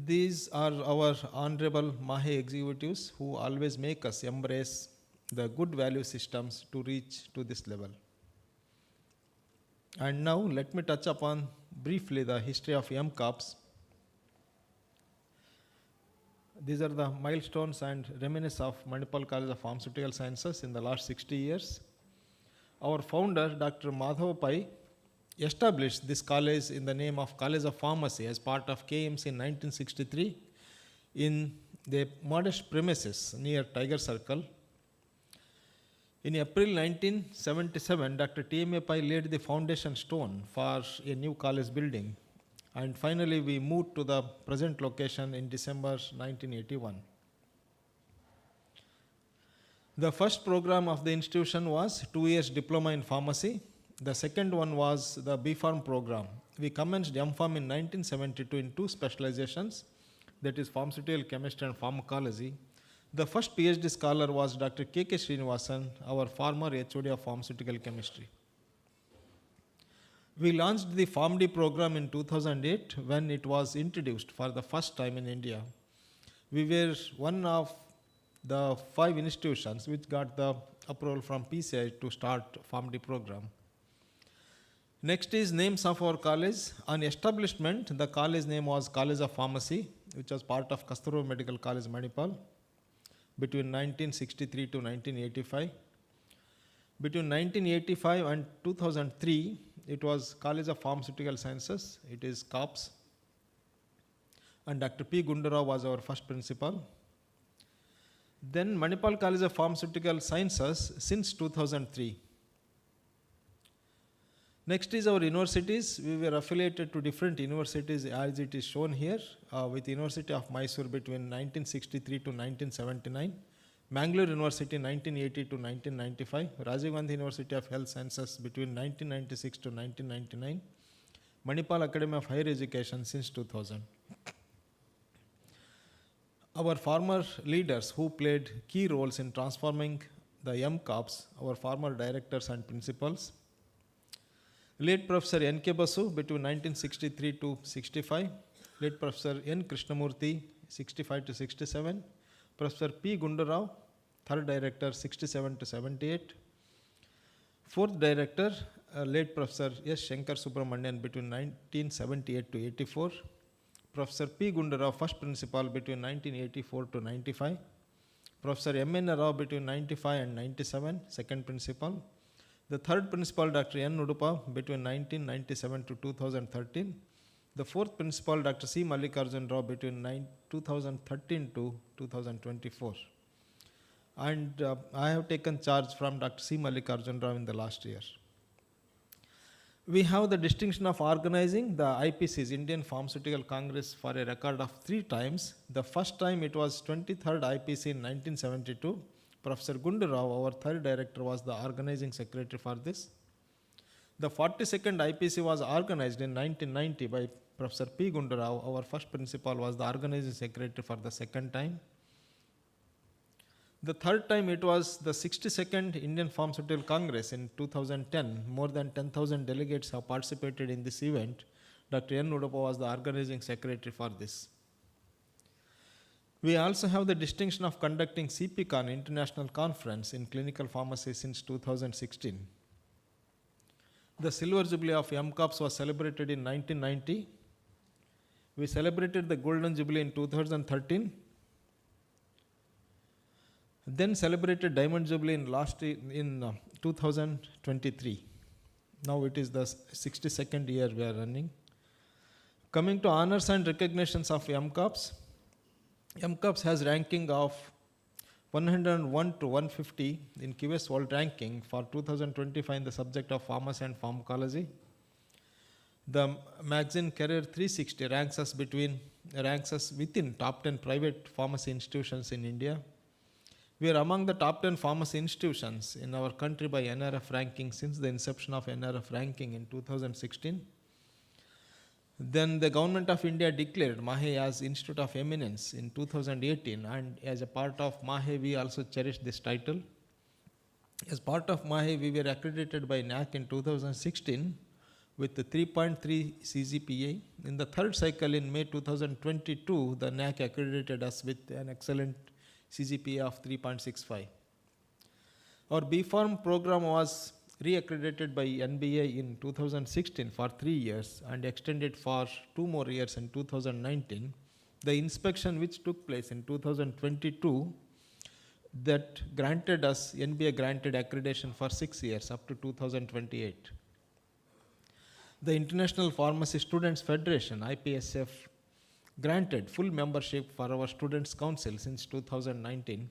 these are our honorable MAHE executives who always make us embrace the good value systems to reach to this level. And now let me touch upon briefly the history of MCOPS. These are the milestones and reminiscences of Manipal College of Pharmaceutical Sciences in the last 60 years. Our founder, Dr. Madhav Pai, established this college in the name of College of Pharmacy as part of KMC in 1963 in the modest premises near Tiger Circle. In April 1977, Dr. T.M.A. Pai laid the foundation stone for a new college building, and finally we moved to the present location in December 1981. The first program of the institution was 2 years diploma in pharmacy. The second one was the B.Pharm program. We commenced M.Pharm in 1972 in 2 specializations, that is pharmaceutical chemistry and pharmacology. The first PhD scholar was Dr. K.K. Srinivasan, our former HOD of pharmaceutical chemistry. We launched the PharmD program in 2008 when it was introduced for the first time in India. We were one of the 5 institutions which got the approval from PCI to start PharmD program. Next is names of our college. On establishment, the college name was College of Pharmacy, which was part of Kasturba Medical College, Manipal, between 1963 to 1985. Between 1985 and 2003, it was College of Pharmaceutical Sciences, it is MCOPS, and Dr. P. Gundurao was our first principal. Then Manipal College of Pharmaceutical Sciences since 2003. Next is our universities. We were affiliated to different universities as it is shown here, with University of Mysore between 1963 to 1979, Mangalore University 1980 to 1995, Rajiv Gandhi University of Health Sciences between 1996 to 1999, Manipal Academy of Higher Education since 2000. Our former leaders who played key roles in transforming the MCOPS, our former directors and principals: late Professor N.K. Basu between 1963 to 65, late Professor N. Krishnamurthy 65 to 67, Professor P. Gundurao, third director 67 to 78, fourth director late Professor S. Shankar Subramanian between 1978 to 84, Professor P. Gundurao, first principal between 1984 to 95, Professor M.N. Rao between 95 and 97, second principal, the third principal Dr. N. Udupa between 1997 to 2013, the fourth principal Dr. C. Mallikarjun Rao between 2013 to 2024. And I have taken charge from Dr. C. Mallikarjun Rao in the last year. We have the distinction of organizing the IPC's Indian Pharmaceutical Congress for a record of 3 times. The first time it was 23rd IPC in 1972. Professor Gundurao, our third director, was the organizing secretary for this. The 42nd IPC was organized in 1990 by Professor P. Gundurao. Our first principal was the organizing secretary for the second time. The third time it was the 62nd Indian Pharmaceutical Congress in 2010. More than 10,000 delegates have participated in this event. Dr. N. Udupa was the organizing secretary for this. We also have the distinction of conducting CPCon International Conference in Clinical Pharmacy since 2016. The Silver Jubilee of MCOPS was celebrated in 1990. We celebrated the Golden Jubilee in 2013. Then celebrated Diamond Jubilee in 2023. Now it is the 62nd year we are running. Coming to honors and recognitions of MCOPS. MCOPS has ranking of 101 to 150 in QS World Ranking for 2025 in the subject of pharmacy and pharmacology. The magazine Career 360 ranks us within top 10 private pharmacy institutions in India. We are among the top 10 pharmacy institutions in our country by NRF ranking since the inception of NRF ranking in 2016. Then the Government of India declared MAHE as Institute of Eminence in 2018, and as a part of MAHE we also cherish this title. As part of MAHE we were accredited by NAC in 2016 with the 3.3 CGPA. In the third cycle in May 2022, the NAC accredited us with an excellent CGPA of 3.65. Our B.Pharm program was re-accredited by NBA in 2016 for 3 years and extended for 2 more years in 2019. The inspection which took place in 2022 that granted us, NBA granted accreditation for 6 years up to 2028. The International Pharmacy Students Federation, IPSF, granted full membership for our Students' Council since 2019.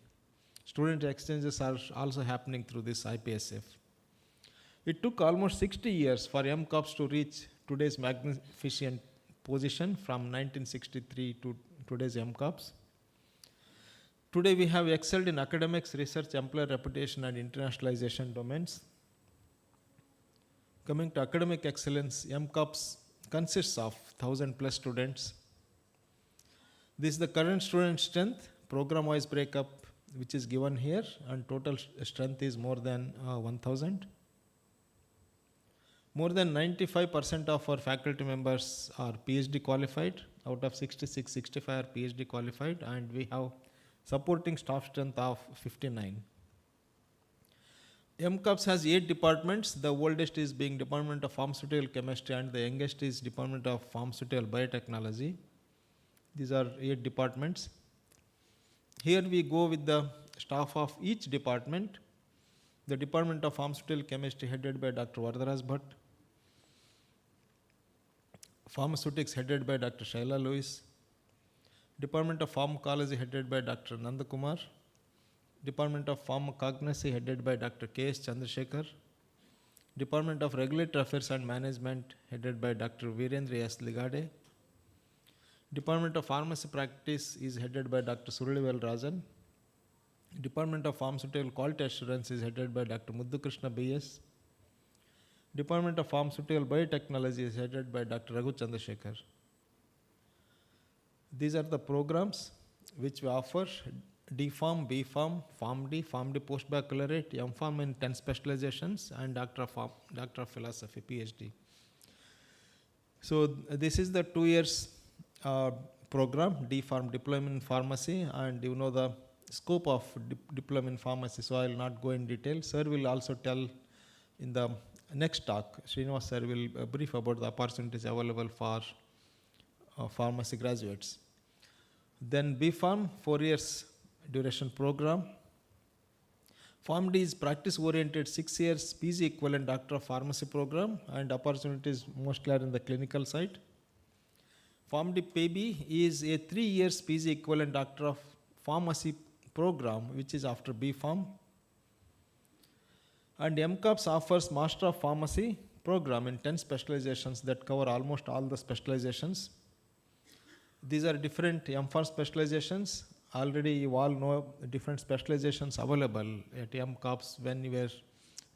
Student exchanges are also happening through this IPSF. It took almost 60 years for MCOPS to reach today's magnificent position from 1963 to today's MCOPS. Today we have excelled in academics, research, employer reputation and internationalization domains. Coming to academic excellence, MCOPS consists of 1,000 plus students. This is the current student strength, program-wise breakup, which is given here, and total strength is more than 1,000. More than 95% of our faculty members are PhD qualified. Out of 66, 65 are PhD qualified, and we have supporting staff strength of 59. MCOPS has 8 departments. The oldest is being Department of Pharmaceutical Chemistry and the youngest is Department of Pharmaceutical Biotechnology. These are 8 departments. Here we go with the staff of each department. The Department of Pharmaceutical Chemistry headed by Dr. Varadaraj Bhatt. Pharmaceutics headed by Dr. Shaila Lewis. Department of Pharmacology headed by Dr. Nandakumar. Department of Pharmacognosy headed by Dr. K.S. Chandrasekhar. Department of Regulatory Affairs and Management headed by Dr. Virendra S. Ligade. Department of Pharmacy Practice is headed by Dr. Suralivel Rajan. Department of Pharmaceutical Quality Assurance is headed by Dr. Muddukrishna B.S. Department of Pharmaceutical Biotechnology is headed by Dr. Raghu Chandrasekhar. These are the programs which we offer: D.Pharm, B.Pharm, PharmD, PharmD Postbaccalaureate, M.Pharm in 10 specializations, and Doctor of Philosophy, PhD. So this is the 2 years program, D.Pharm, Diploma in Pharmacy, and you know the scope of Diploma in Pharmacy, so I will not go in detail. Sir will also tell in the next talk. Srinivas sir will brief about the opportunities available for pharmacy graduates. Then B.Pharm, 4 years duration program. PharmD is practice-oriented 6 years PG equivalent Doctor of Pharmacy program, and opportunities mostly are in the clinical side. PharmD PB is a 3 years PG equivalent Doctor of Pharmacy program, which is after B.Pharm. And MCOPS offers Master of Pharmacy program in 10 specializations that cover almost all the specializations. These are different MPharm specializations. Already you all know different specializations available at MCOPS when you were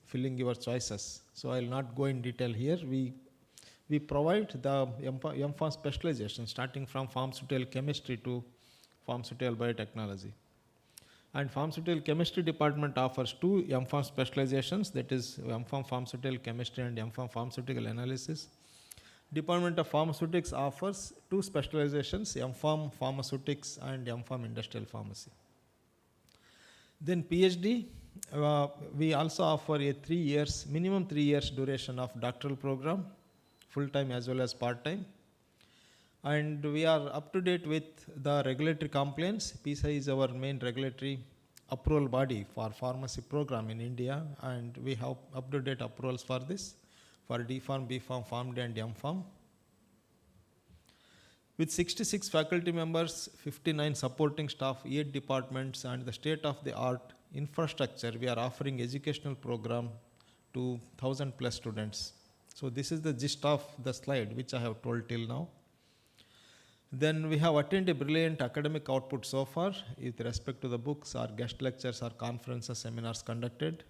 filling your choices. So I will not go in detail here. We provide the MPharm specialization starting from pharmaceutical chemistry to pharmaceutical biotechnology. And pharmaceutical chemistry department offers 2 MPharm specializations, that is MPharm pharmaceutical chemistry and MPharm pharmaceutical analysis. Department of Pharmaceutics offers 2 specializations, MPharm Pharmaceutics and MPharm Industrial Pharmacy. Then PhD, we also offer a 3 years, minimum 3 years duration of doctoral program, full-time as well as part-time. And we are up to date with the regulatory compliance. PSI is our main regulatory approval body for pharmacy program in India, and we have up-to-date approvals for this, for D.Pharm, B.Pharm, PharmD and M.Pharm. With 66 faculty members, 59 supporting staff, 8 departments and the state-of-the-art infrastructure, we are offering educational program to 1,000 plus students. So this is the gist of the slide which I have told till now. Then we have attained a brilliant academic output so far with respect to the books or guest lectures or conferences, seminars conducted.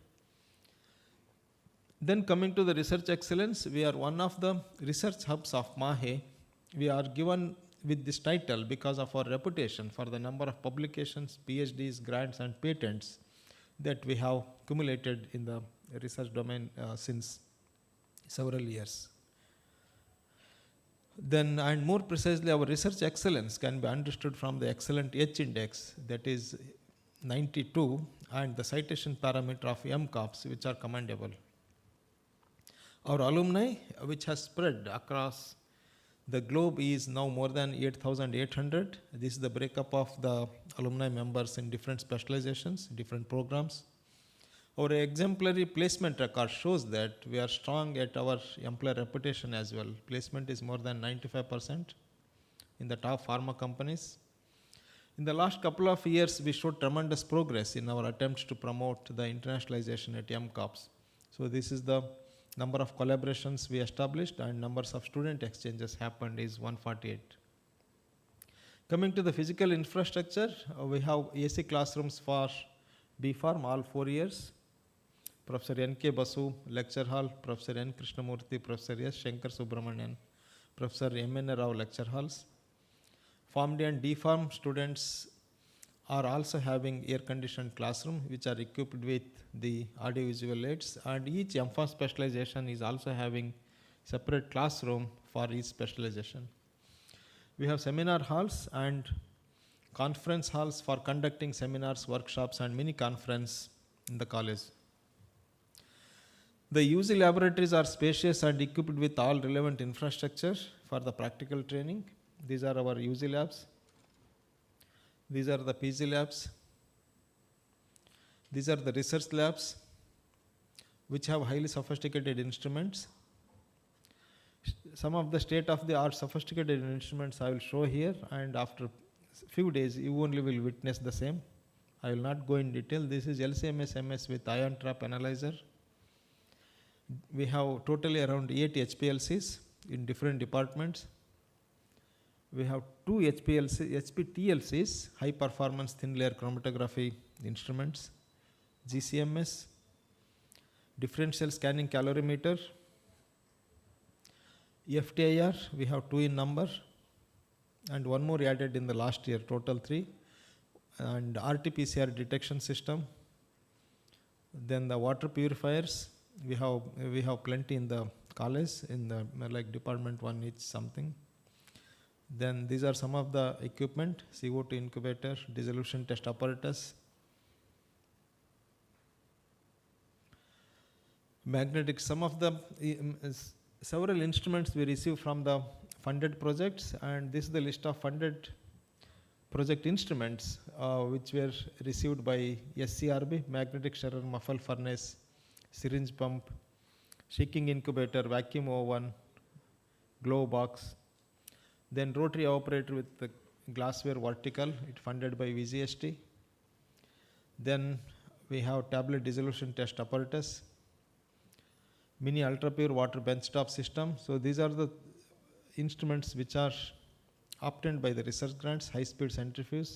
Then coming to the research excellence, we are one of the research hubs of MAHE. We are given with this title because of our reputation for the number of publications, PhDs, grants and patents that we have accumulated in the research domain since several years. Then, and more precisely, our research excellence can be understood from the excellent H index, that is 92, and the citation parameter of MCOPS, which are commendable. Our alumni, which has spread across The globe is now more than 8,800. This is the breakup of the alumni members in different specializations, different programs. Our exemplary placement record shows that we are strong at our employer reputation as well. Placement is more than 95% in the top pharma companies. In the last couple of years, we showed tremendous progress in our attempts to promote the internationalization at MCOPS. So this is the number of collaborations we established, and numbers of student exchanges happened is 148. Coming to the physical infrastructure, we have AC classrooms for B Pharm all 4 years. Professor N.K. Basu, Lecture Hall, Professor N. Krishnamurthy, Professor S. Shankar Subramanian, Professor M.N. Rao Lecture Halls. Pharm D and D Pharm students are also having air-conditioned classroom which are equipped with the audiovisual aids, and each MPharm specialization is also having separate classroom for each specialization. We have seminar halls and conference halls for conducting seminars, workshops, and mini conference in the college. The UG laboratories are spacious and equipped with all relevant infrastructure for the practical training. These are our UG labs. These are the PG labs. These are the research labs, which have highly sophisticated instruments. Some of the state-of-the-art sophisticated instruments I will show here, and after few days you only will witness the same. I will not go in detail. This is LCMS MS with ion trap analyzer. We have totally around 8 HPLCs in different departments. We have 2 HPTLCs, high performance thin layer chromatography instruments, GCMS, differential scanning calorimeter, FTIR, we have 2 in number, and 1 more added in the last year, total 3, and RT-PCR detection system. Then the water purifiers, we have plenty in the college, in the like department 1 each something. Then these are some of the equipment: CO2 incubator, dissolution test apparatus, magnetic. Some of the several instruments we receive from the funded projects, and this is the list of funded project instruments which were received by SCRB: magnetic stirrer, muffle furnace, syringe pump, shaking incubator, vacuum oven, glow box. Then rotary evaporator with the glassware vertical, it funded by VGST. Then we have tablet dissolution test apparatus, mini ultra pure water benchtop system. So these are the instruments which are obtained by the research grants, high speed centrifuge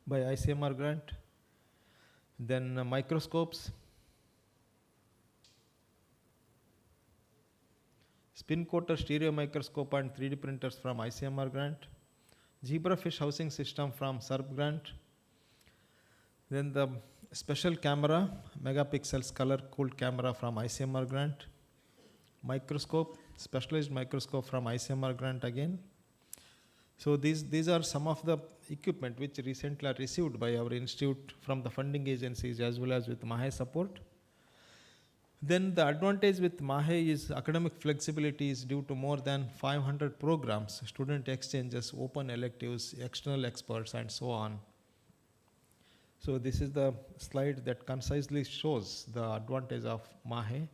by ICMR grant. Then microscopes, spin coater, stereo microscope, and 3D printers from ICMR grant. Zebrafish housing system from SERB grant. Then the special camera, megapixels color cooled camera from ICMR grant. Microscope, specialized microscope from ICMR grant again. So these are some of the equipment which recently are received by our institute from the funding agencies as well as with MAHE support. Then the advantage with MAHE is academic flexibility is due to more than 500 programs, student exchanges, open electives, external experts, and so on. So this is the slide that concisely shows the advantage of MAHE.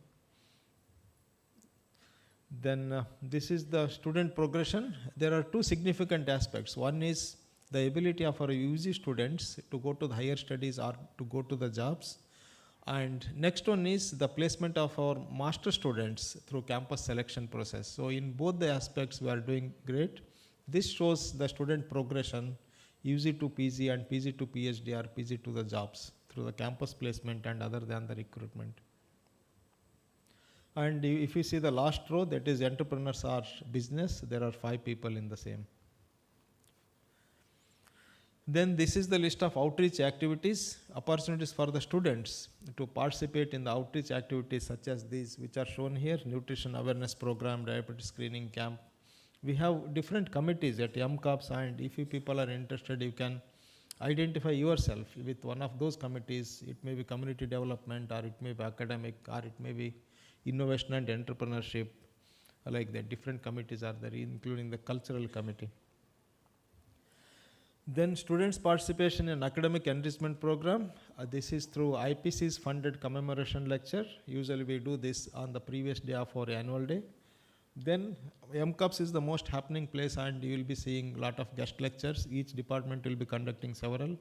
Then this is the student progression. There are 2 significant aspects. One is the ability of our UG students to go to the higher studies or to go to the jobs. And next one is the placement of our master students through campus selection process. So in both the aspects we are doing great. This shows the student progression, UG to PG and PG to PhD or PG to the jobs through the campus placement and other than the recruitment. And if you see the last row, that is entrepreneurs or business, there are 5 people in the same. Then this is the list of outreach activities, opportunities for the students to participate in the outreach activities such as these which are shown here: nutrition awareness program, diabetes screening camp. We have different committees at MCOPS, and if you people are interested, you can identify yourself with one of those committees. It may be community development, or it may be academic, or it may be innovation and entrepreneurship, like that. Different committees are there, including the cultural committee. Then students' participation in academic enrichment program. This is through IPC's funded commemoration lecture. Usually we do this on the previous day of our annual day. Then MCOPS is the most happening place, and you will be seeing a lot of guest lectures. Each department will be conducting several.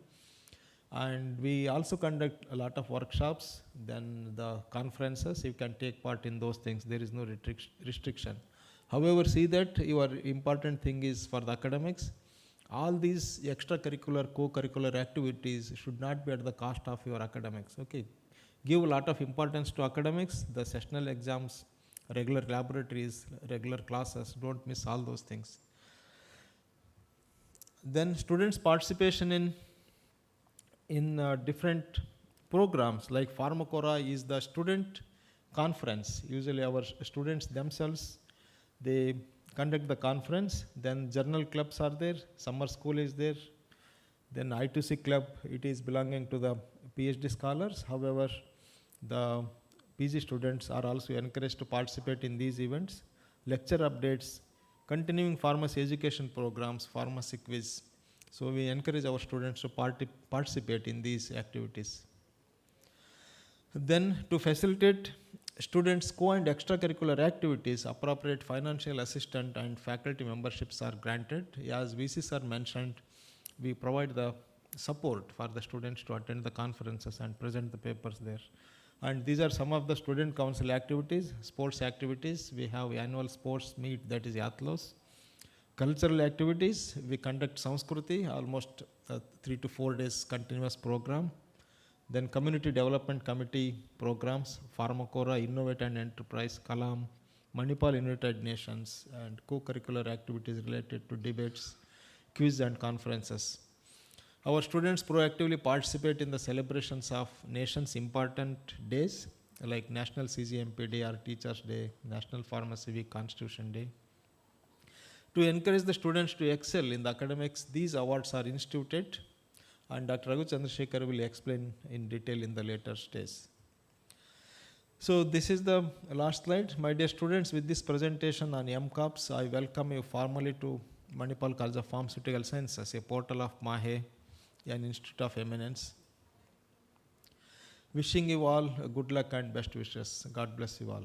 And we also conduct a lot of workshops. Then the conferences, you can take part in those things. There is no restriction. However, see that your important thing is for the academics. All these extracurricular, co-curricular activities should not be at the cost of your academics. Okay, give a lot of importance to academics, the sessional exams, regular laboratories, regular classes. Don't miss all those things. Then students' participation in different programs, like Pharmacora is the student conference. Usually our students themselves, they conduct the conference. Then journal clubs are there, summer school is there. Then I2C club, it is belonging to the PhD scholars. However, the PG students are also encouraged to participate in these events. Lecture updates, continuing pharmacy education programs, pharmacy quiz. So we encourage our students to participate in these activities. Then to facilitate students' co and extracurricular activities, appropriate financial assistance and faculty memberships are granted. As VC sir mentioned, we provide the support for the students to attend the conferences and present the papers there. And these are some of the student council activities, sports activities. We have annual sports meet, that is Yatlos. Cultural activities, we conduct Sanskruti, almost 3 to 4 days continuous program. Then community development committee programs, Pharmacora, Innovate and Enterprise, Kalam, Manipal United Nations, and co-curricular activities related to debates, quiz and conferences. Our students proactively participate in the celebrations of nation's important days, like National CGMP Day or Teachers Day, National Pharmacy Week, Constitution Day. To encourage the students to excel in the academics, these awards are instituted, and Dr. Raghu Chandrasekhar will explain in detail in the later stage. So this is the last slide. My dear students, with this presentation on MCOPS, I welcome you formally to Manipal College of Pharmaceutical Sciences, a portal of MAHE, an institute of eminence. Wishing you all good luck and best wishes. God bless you all.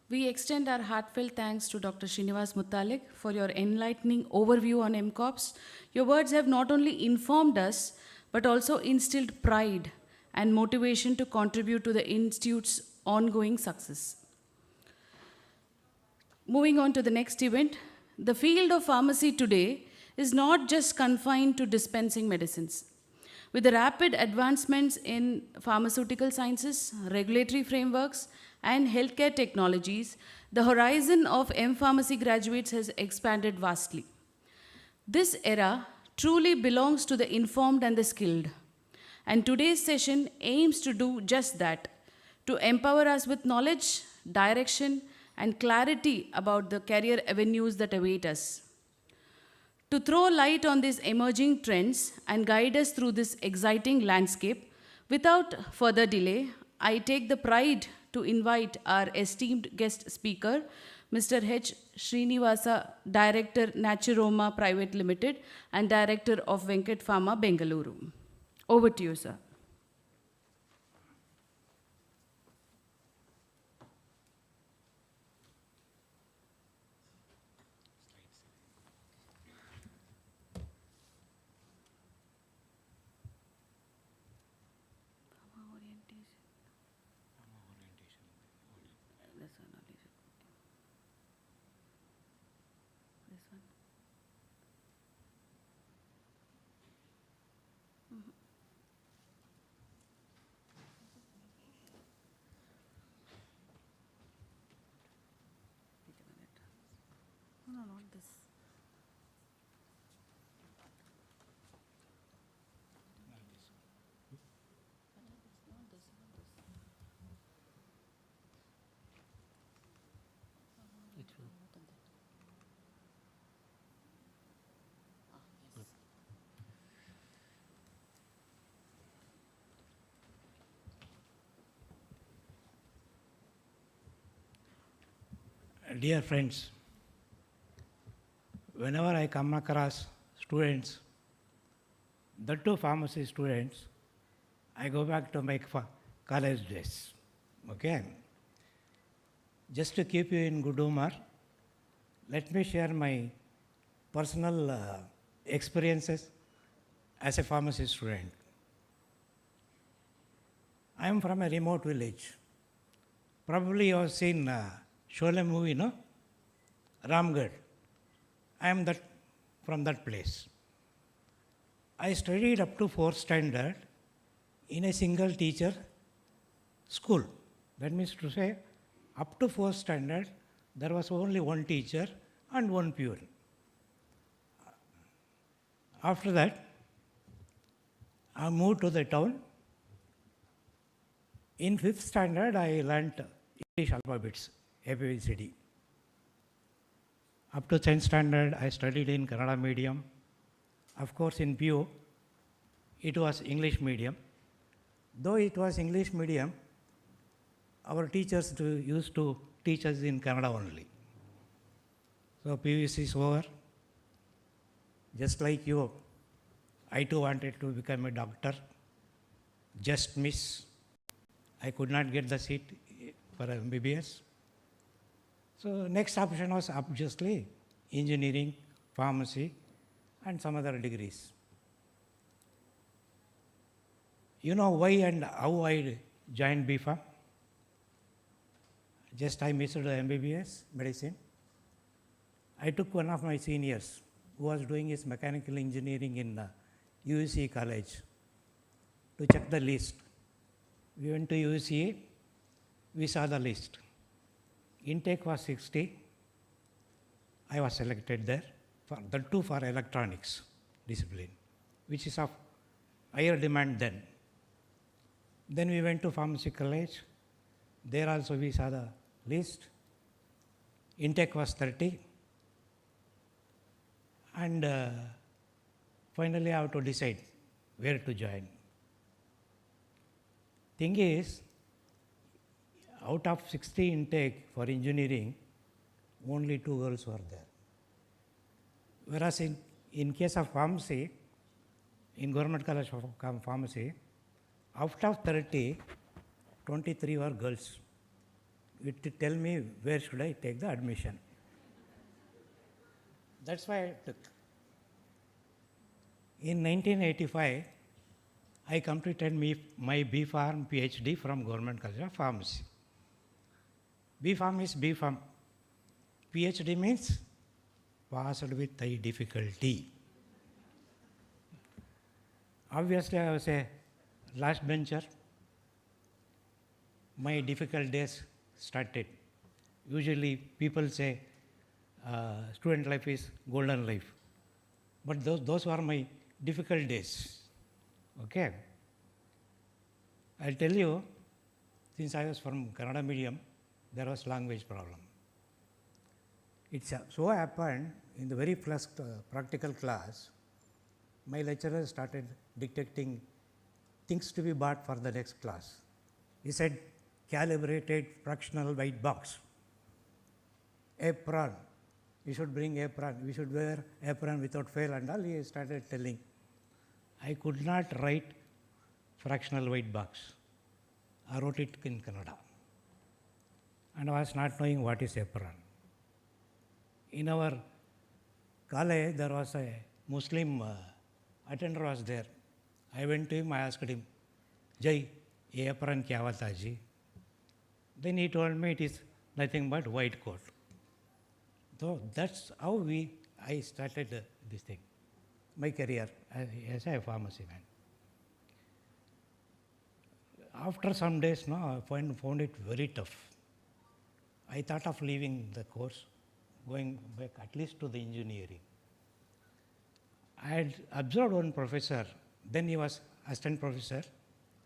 We extend our heartfelt thanks to Dr. Srinivas Muttalik for your enlightening overview on MCOPS. Your words have not only informed us, but also instilled pride and motivation to contribute to the Institute's ongoing success. Moving on to the next event, the field of pharmacy today is not just confined to dispensing medicines. With the rapid advancements in pharmaceutical sciences, regulatory frameworks, and healthcare technologies, the horizon of M-Pharmacy graduates has expanded vastly. This era truly belongs to the informed and the skilled. And today's session aims to do just that, to empower us with knowledge, direction, and clarity about the career avenues that await us. To throw light on these emerging trends and guide us through this exciting landscape, without further delay, I take the pride to invite our esteemed guest speaker, Mr. H. Srinivasa, Director, Naturoma Private Limited and Director of Venkat Pharma, Bengaluru. Over to you, sir.
Dear friends, whenever I come across students, the two pharmacy students, I go back to my college days. Okay? Just to keep you in good humor, let me share my personal experiences as a pharmacy student. I am from a remote village. Probably you have seen Sholay movie, no? Ramgarh. I am from that place. I studied up to 4th standard in a single teacher school. That means to say, up to 4th standard, there was only one teacher and one pupil. After that, I moved to the town. In 5th standard, I learnt English alphabets, ABCD. Up to 10th standard, I studied in Kannada medium. Of course, in PU, it was English medium. Though it was English medium, our teachers used to teach us in Kannada only. So PUC is over. Just like you, I too wanted to become a doctor. Just miss. I could not get the seat for MBBS. So next option was obviously engineering, pharmacy, and some other degrees. You know why and how I joined BPharm? Just I missed the MBBS, medicine. I took one of my seniors who was doing his mechanical engineering in UC college to check the list. We went to UCA, we saw the list. Intake was 60. I was selected there, for the two for electronics discipline, which is of higher demand then. Then we went to pharmacy college. There also we saw the list. Intake was 30. And finally I have to decide where to join. Thing is, out of 60 intake for engineering, only 2 girls were there. Whereas in case of pharmacy, in Government College of Pharmacy, out of 30, 23 were girls. It tell me where should I take the admission. That's why I took. In 1985, I completed my BPharm PhD from Government College of Pharmacy. BPharm is BPharm. PhD means passed with high difficulty. Obviously, I was a last bencher. My difficult days started. Usually, people say student life is golden life. But those were my difficult days. Okay? I'll tell you, since I was from Kannada medium, there was language problem. It so happened in the very first practical class, my lecturer started dictating things to be bought for the next class. He said, calibrated fractional white box, apron, you should bring apron, we should wear apron without fail and all. He started telling. I could not write fractional white box. I wrote it in Kannada. And I was not knowing what is apron. In our college, there was a Muslim attender was there. I went to him, I asked him, Jai, ye apron kya hota ji? Then he told me it is nothing but white coat. So that's how I started this thing, my career as a pharmacy man. After some days, I found it very tough. I thought of leaving the course, going back at least to the engineering. I had observed one professor, then he was assistant professor,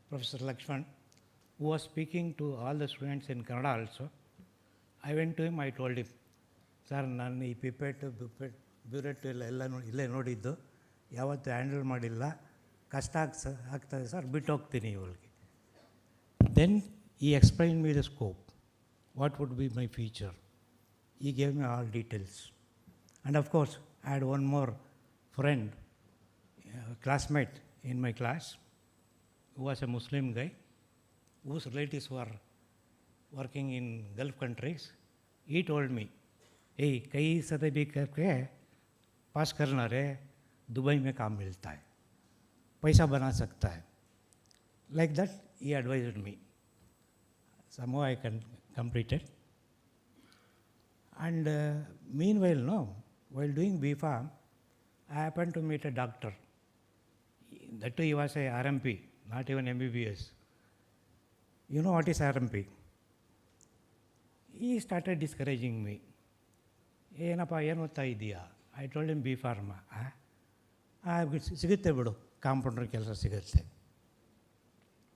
Professor Lakshman, who was speaking to all the students in Kannada also. I went to him, I told him, sir, ನಾನು ಈ pipette burette ಎಲ್ಲ ಇಲ್ಲೇ ನೋಡಿದ್ದು ಯಾವತ್ತೂ handle ಮಾಡಿಲ್ಲ, ಕಷ್ಟ ಆಗ್ತದೆ sir, ಬಿಟ್ಟು ಹೋಗ್ತೀನಿ ಇವಳಿಗೆ. Then he explained me the scope, what would be my future. He gave me all details. And of course, I had one more friend, classmate in my class, who was a Muslim guy, whose relatives were working in Gulf countries. He told me, hey, कई सदी भी करके पास करना रे, Dubai में काम मिलता है, पैसा बना सकता है. Like that, he advised me. Somehow I completed. And meanwhile, no, while doing B.Pharm, I happened to meet a doctor. That too, he was a RMP, not even MBBS. You know what is RMP? He started discouraging me. ಏನಪ್ಪ ಏನು ಓದ್ತಾ ಇದೆಯಾ? I told him B.Pharm. ಸಿಗುತ್ತೆ ಬಿಡು, compounder ಕೆಲಸ ಸಿಗುತ್ತೆ.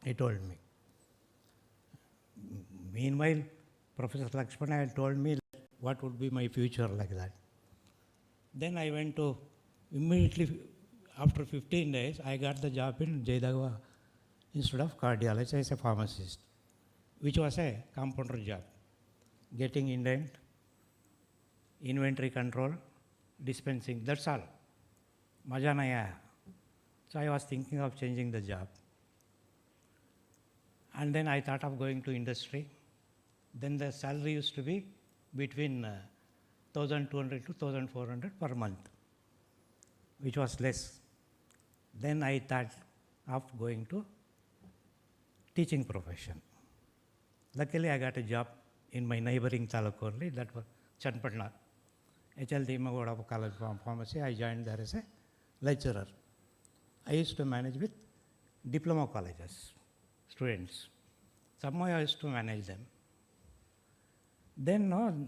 He told me. Meanwhile, Professor Lakshmana had told me what would be my future like that. Then I went to, immediately after 15 days, I got the job in Jaidagwa Institute of Cardiology as a pharmacist, which was a compounder job. Getting indent, inventory control, dispensing, that's all. Maja nahi aaya. So I was thinking of changing the job. And then I thought of going to industry. Then the salary used to be between 1,200 to 1,400 per month, which was less. Then I thought of going to teaching profession. Luckily, I got a job in my neighboring taluk only, that was Chanpatna. HLD Magoda College of Pharmacy. I joined there as a lecturer. I used to manage with diploma colleges, students. Somehow I used to manage them. Then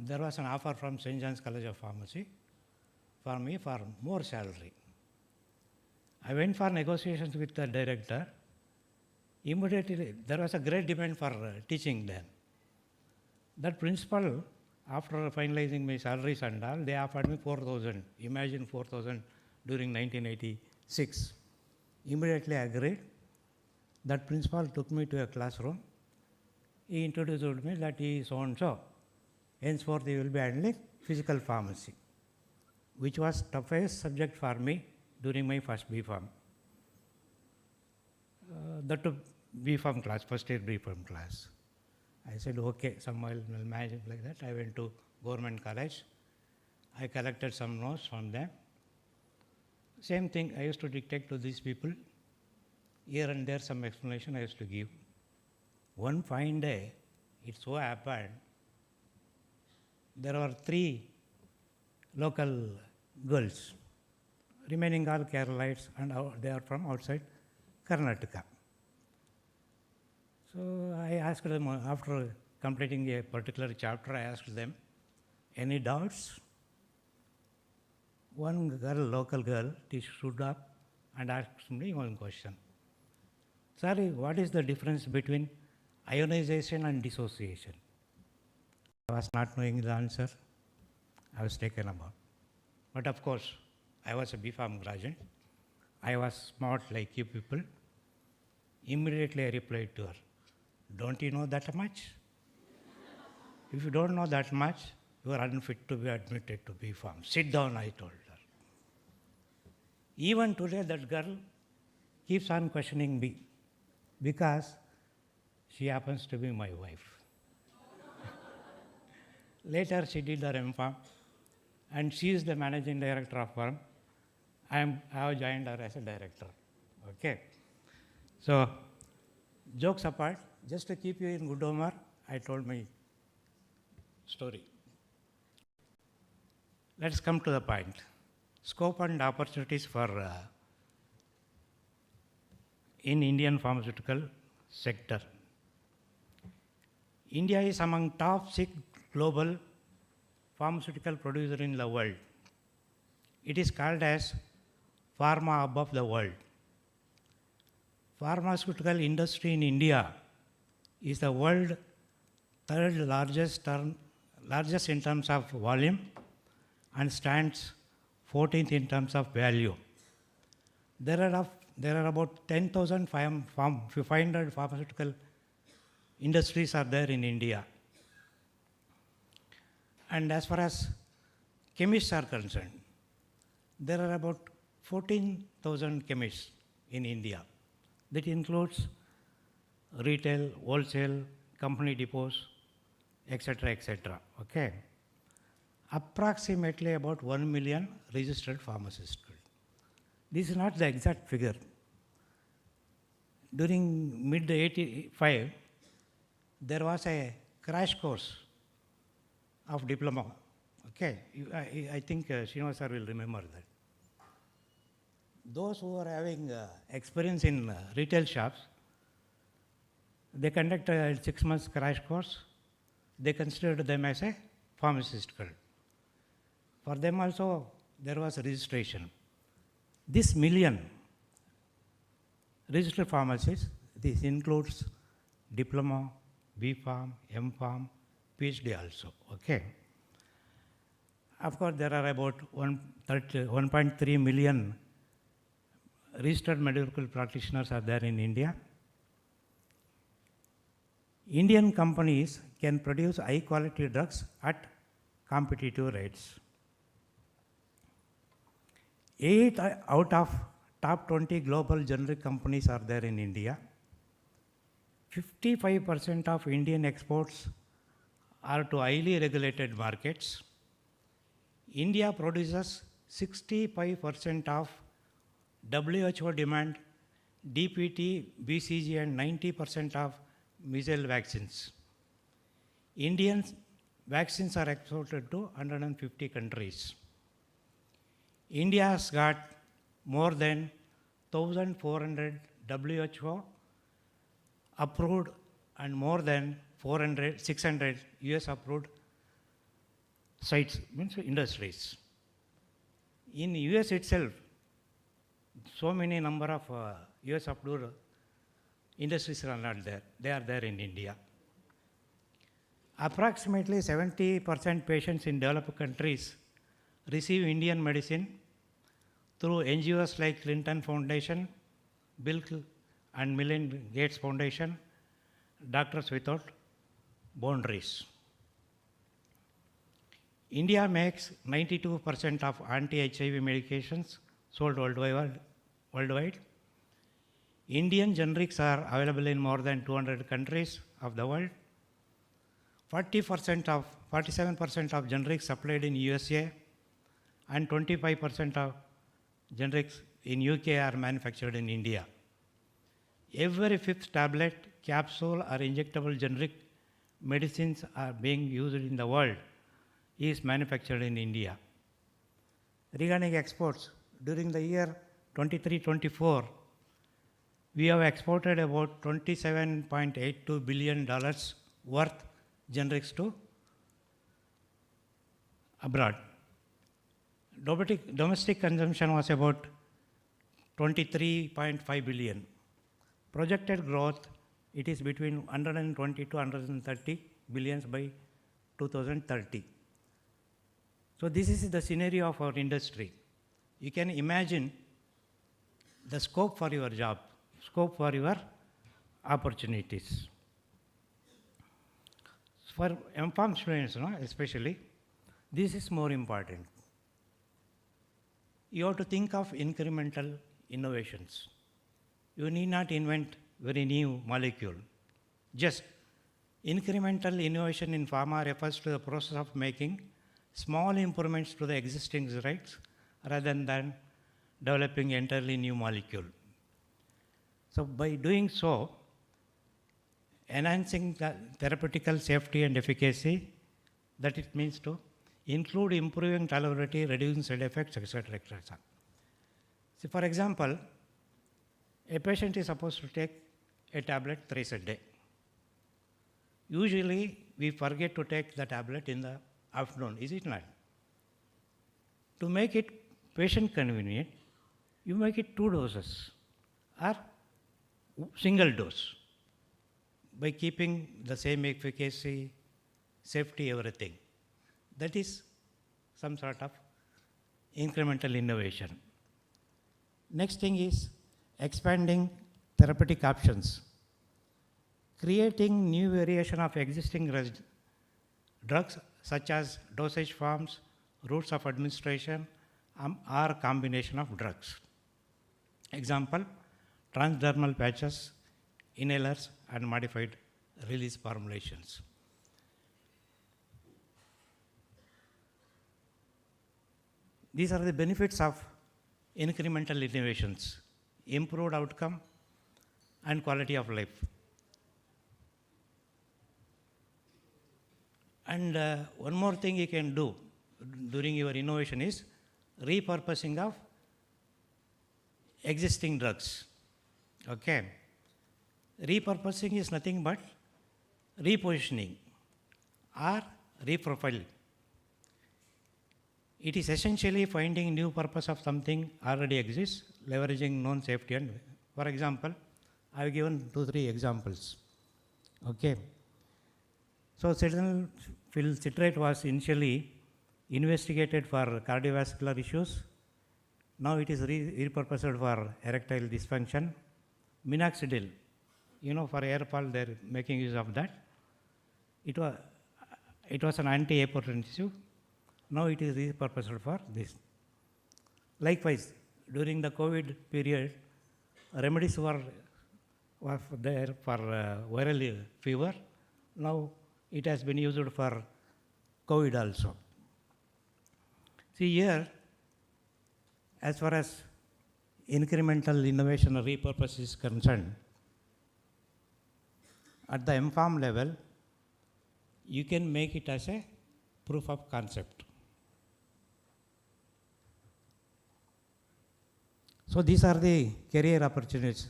there was an offer from St. John's College of Pharmacy for me for more salary. I went for negotiations with the director. Immediately, there was a great demand for teaching then. That principal, after finalizing my salaries and all, they offered me 4,000. Imagine 4,000 during 1986. Immediately I agreed. That principal took me to a classroom. He introduced me that he is so-and-so. Henceforth, he will be handling physical pharmacy, which was toughest subject for me during my first B.Pharm. That B.Pharm class, first year B.Pharm class. I said, okay, somehow I'll manage like that. I went to government college. I collected some notes from them. Same thing, I used to dictate to these people. Here and there, some explanation I used to give. One fine day, it so happened, there were 3 local girls, remaining all Keralites, and they are from outside Karnataka. So I asked them, after completing a particular chapter, I asked them, any doubts? One girl, local girl, she stood up and asked me one question. Sorry, what is the difference between ionization and dissociation? I was not knowing the answer. I was taken aback. But of course, I was a B.Pharm graduate. I was smart like you people. Immediately I replied to her, don't you know that much? If you don't know that much, you are unfit to be admitted to B.Pharm. Sit down, I told her. Even today, that girl keeps on questioning me because she happens to be my wife. Later, she did her M.Pharm, and she is the managing director of firm. I have joined her as a director. Okay. So, jokes apart, just to keep you in good humor, I told my story. Let's come to the point. Scope and opportunities for in Indian pharmaceutical sector. India is among top 6 global pharmaceutical producer in the world. It is called as pharma hub of the world. Pharmaceutical industry in India is the world 3rd largest in terms of volume and stands 14th in terms of value. There are about 10,500 pharmaceutical industries are there in India. And as far as chemists are concerned, there are about 14,000 chemists in India. That includes retail, wholesale, company depots, etc., etc. Okay. Approximately about 1 million registered pharmacists. This is not the exact figure. During mid-85, there was a crash course of diploma. Okay, I think Srinivas sir will remember that. Those who are having experience in retail shops, they conduct a 6 months crash course. They considered them as a pharmacist. For them also, there was a registration. This million registered pharmacists, this includes diploma, B.Pharm, M.Pharm, PhD also. Okay. Of course, there are about 1.3 million registered medical practitioners are there in India. Indian companies can produce high quality drugs at competitive rates. 8 out of top 20 global generic companies are there in India. 55% of Indian exports are to highly regulated markets. India produces 65% of WHO demand, DPT, BCG, and 90% of measles vaccines. Indian vaccines are exported to 150 countries. India has got more than 1,400 WHO approved and more than 600 US approved sites, means industries. In US itself, so many number of US approved industries are not there. They are there in India. Approximately 70% patients in developed countries receive Indian medicine through NGOs like Clinton Foundation, Bill and Melinda Gates Foundation, Doctors Without Boundaries. India makes 92% of anti-HIV medications sold worldwide. Indian generics are available in more than 200 countries of the world. 47% of generics supplied in USA and 25% of generics in UK are manufactured in India. Every fifth tablet, capsule or injectable generic medicines are being used in the world is manufactured in India. Regarding exports, during the year 23-24, we have exported about $27.82 billion worth generics to abroad. Domestic consumption was about 23.5 billion. Projected growth, it is between 120 to 130 billions by 2030. So this is the scenario of our industry. You can imagine the scope for your job, scope for your opportunities. For MPharm students, especially, this is more important. You have to think of incremental innovations. You need not invent very new molecule. Just incremental innovation in pharma refers to the process of making small improvements to the existing drugs rather than developing entirely new molecule. So by doing so, enhancing the therapeutical safety and efficacy, that it means to include improving tolerability, reducing side effects, etc., etc. So for example, a patient is supposed to take a tablet thrice a day. Usually, we forget to take the tablet in the afternoon, is it not? To make it patient convenient, you make it 2 doses or single dose by keeping the same efficacy, safety, everything. That is some sort of incremental innovation. Next thing is expanding therapeutic options. Creating new variation of existing drugs such as dosage forms, routes of administration, or combination of drugs. Example, transdermal patches, inhalers, and modified release formulations. These are the benefits of incremental innovations, improved outcome and quality of life. And one more thing you can do during your innovation is repurposing of existing drugs. Okay. Repurposing is nothing but repositioning or reprofiling. It is essentially finding new purpose of something already exists, leveraging known safety. And for example, I have given 2-3 examples. Okay. So sildenafil citrate was initially investigated for cardiovascular issues. Now it is repurposed for erectile dysfunction. Minoxidil, for hair fall, they are making use of that. It was an anti-hypertensive. Now it is repurposed for this. Likewise, during the COVID period, remedies were there for viral fever. Now it has been used for COVID also. See here, as far as incremental innovation or repurpose is concerned, at the MFARM level, you can make it as a proof of concept. So these are the career opportunities.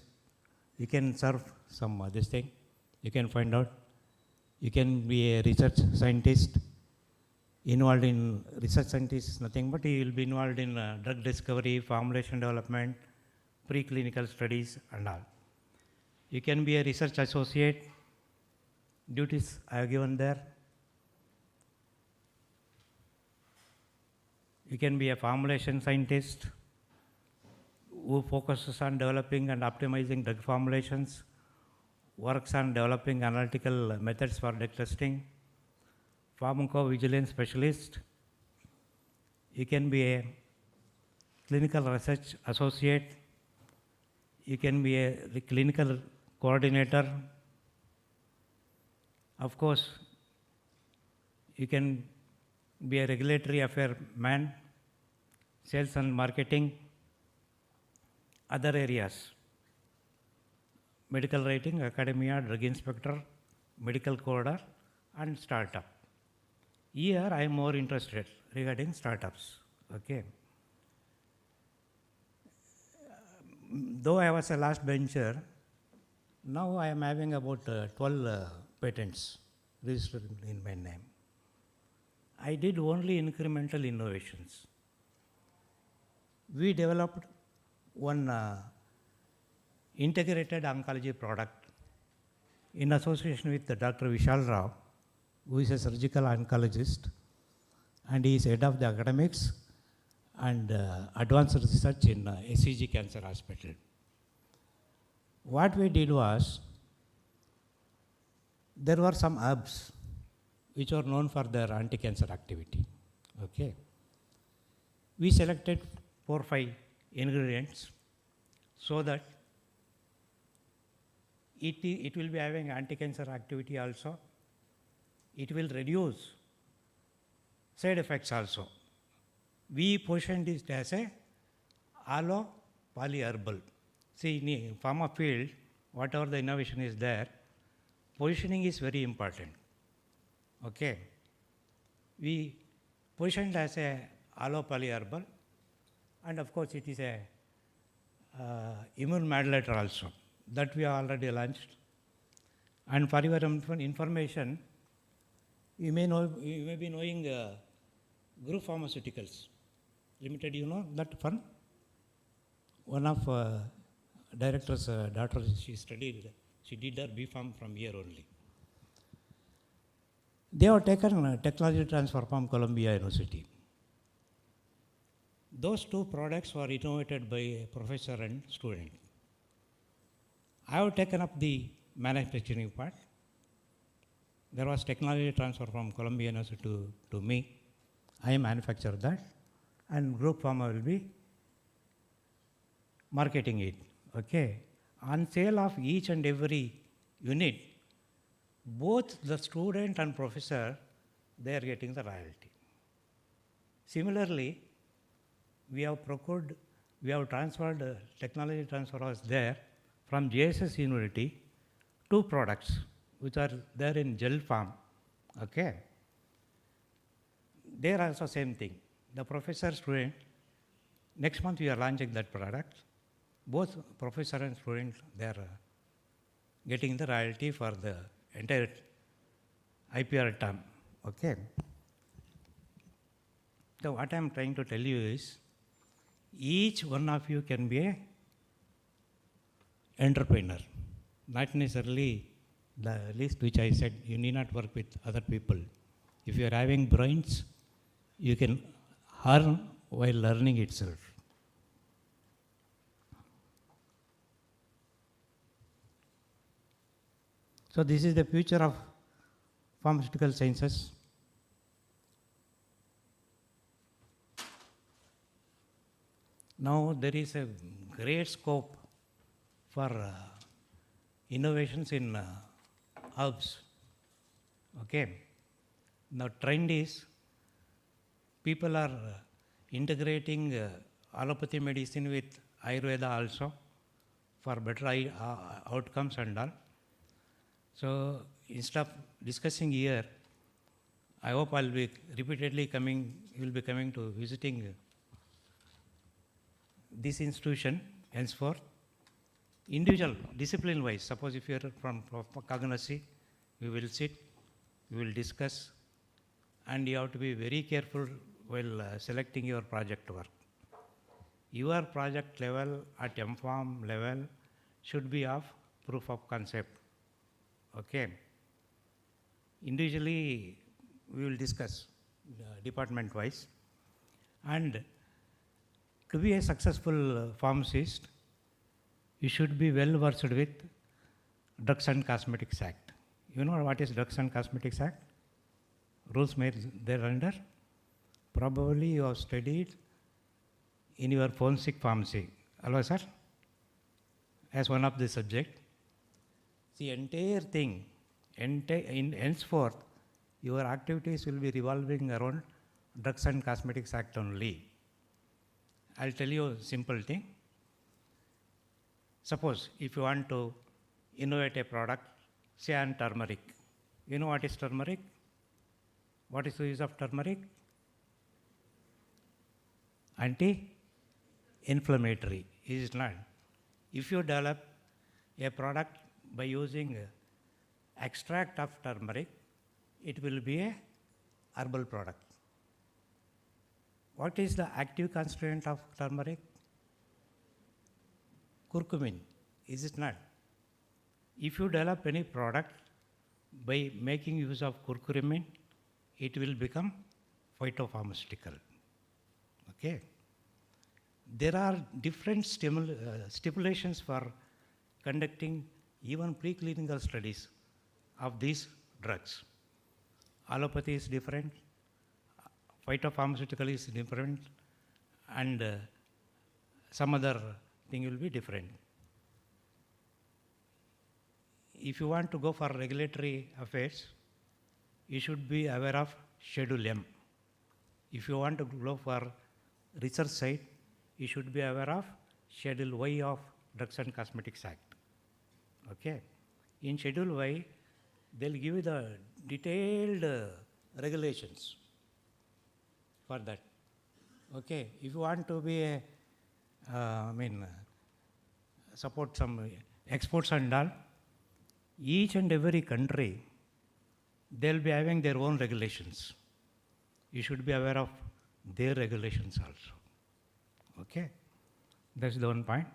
You can serve some this thing. You can find out. You can be a research scientist. Involved in research scientist is nothing but you will be involved in drug discovery, formulation development, preclinical studies and all. You can be a research associate. Duties I have given there. You can be a formulation scientist who focuses on developing and optimizing drug formulations, works on developing analytical methods for drug testing, pharmacovigilance specialist. You can be a clinical research associate. You can be a clinical coordinator. Of course, you can be a regulatory affair man, sales and marketing, other areas, medical writing, academia, drug inspector, medical coder, and startup. Here I am more interested regarding startups. Okay. Though I was a last bencher, now I am having about 12 patents registered in my name. I did only incremental innovations. We developed one integrated oncology product in association with Dr. Vishal Rao, who is a surgical oncologist, and he is head of the academics and advanced research in SCG Cancer Hospital. What we did was, there were some herbs which are known for their anti-cancer activity. Okay. We selected 4 or 5 ingredients so that it will be having anti-cancer activity also. It will reduce side effects also. We positioned it as a aloe polyherbal. See, in pharma field, whatever the innovation is there, positioning is very important. Okay. We positioned as a aloe polyherbal, and of course it is a immune modulator also. That we have already launched. And for your information, you may be knowing Group Pharmaceuticals Limited. You know that firm? One of director's daughter, she did her B.Pharm from here only. They have taken technology transfer from Columbia University. Those 2 products were innovated by a professor and student. I have taken up the manufacturing part. there was technology transfer from Columbia University to me. I manufacture that, and Group Pharma will be marketing it. Okay. On sale of each and every unit, both the student and professor, they are getting the royalty. Similarly, we have transferred, technology transfer was there from JSS University, 2 products which are there in gel form. Okay. There also same thing. The professor student, next month we are launching that product. Both professor and student, they are getting the royalty for the entire IPR term. Okay. So what I am trying to tell you is, each one of you can be an entrepreneur. Not necessarily the list which I said, you need not work with other people. If you are having brains, you can earn while learning itself. So this is the future of pharmaceutical sciences. Now there is a great scope for innovations in herbs. Okay. Now trend is people are integrating allopathy medicine with Ayurveda also for better outcomes and all. So instead of discussing here, I hope I'll be repeatedly coming, you will be coming to visiting this institution henceforth. Individual, discipline-wise, suppose if you are from cognosy, we will sit, we will discuss, and you have to be very careful while selecting your project work. Your project level at MPharm level should be of proof of concept. Okay. Individually, we will discuss department-wise. And to be a successful pharmacist, you should be well versed with Drugs and Cosmetics Act. You know what is Drugs and Cosmetics Act? Rules made thereunder. Probably you have studied in your forensic pharmacy. Hello, sir? As one of the subject. The entire thing, henceforth, your activities will be revolving around Drugs and Cosmetics Act only. I'll tell you a simple thing. Suppose if you want to innovate a product, say on turmeric. You know what is turmeric? What is the use of turmeric? Anti-inflammatory, is it not? If you develop a product by using extract of turmeric, it will be a herbal product. What is the active constituent of turmeric? Curcumin, is it not? If you develop any product by making use of curcumin, it will become phytopharmaceutical. Okay. There are different stipulations for conducting even preclinical studies of these drugs. Allopathy is different, phytopharmaceutical is different, and some other thing will be different. If you want to go for regulatory affairs, you should be aware of Schedule M. If you want to go for research side, you should be aware of Schedule Y of Drugs and Cosmetics Act. Okay. In Schedule Y, they'll give you the detailed regulations for that. Okay. If you want to be support some exports and all, each and every country, they'll be having their own regulations. You should be aware of their regulations also. Okay. That's the one point.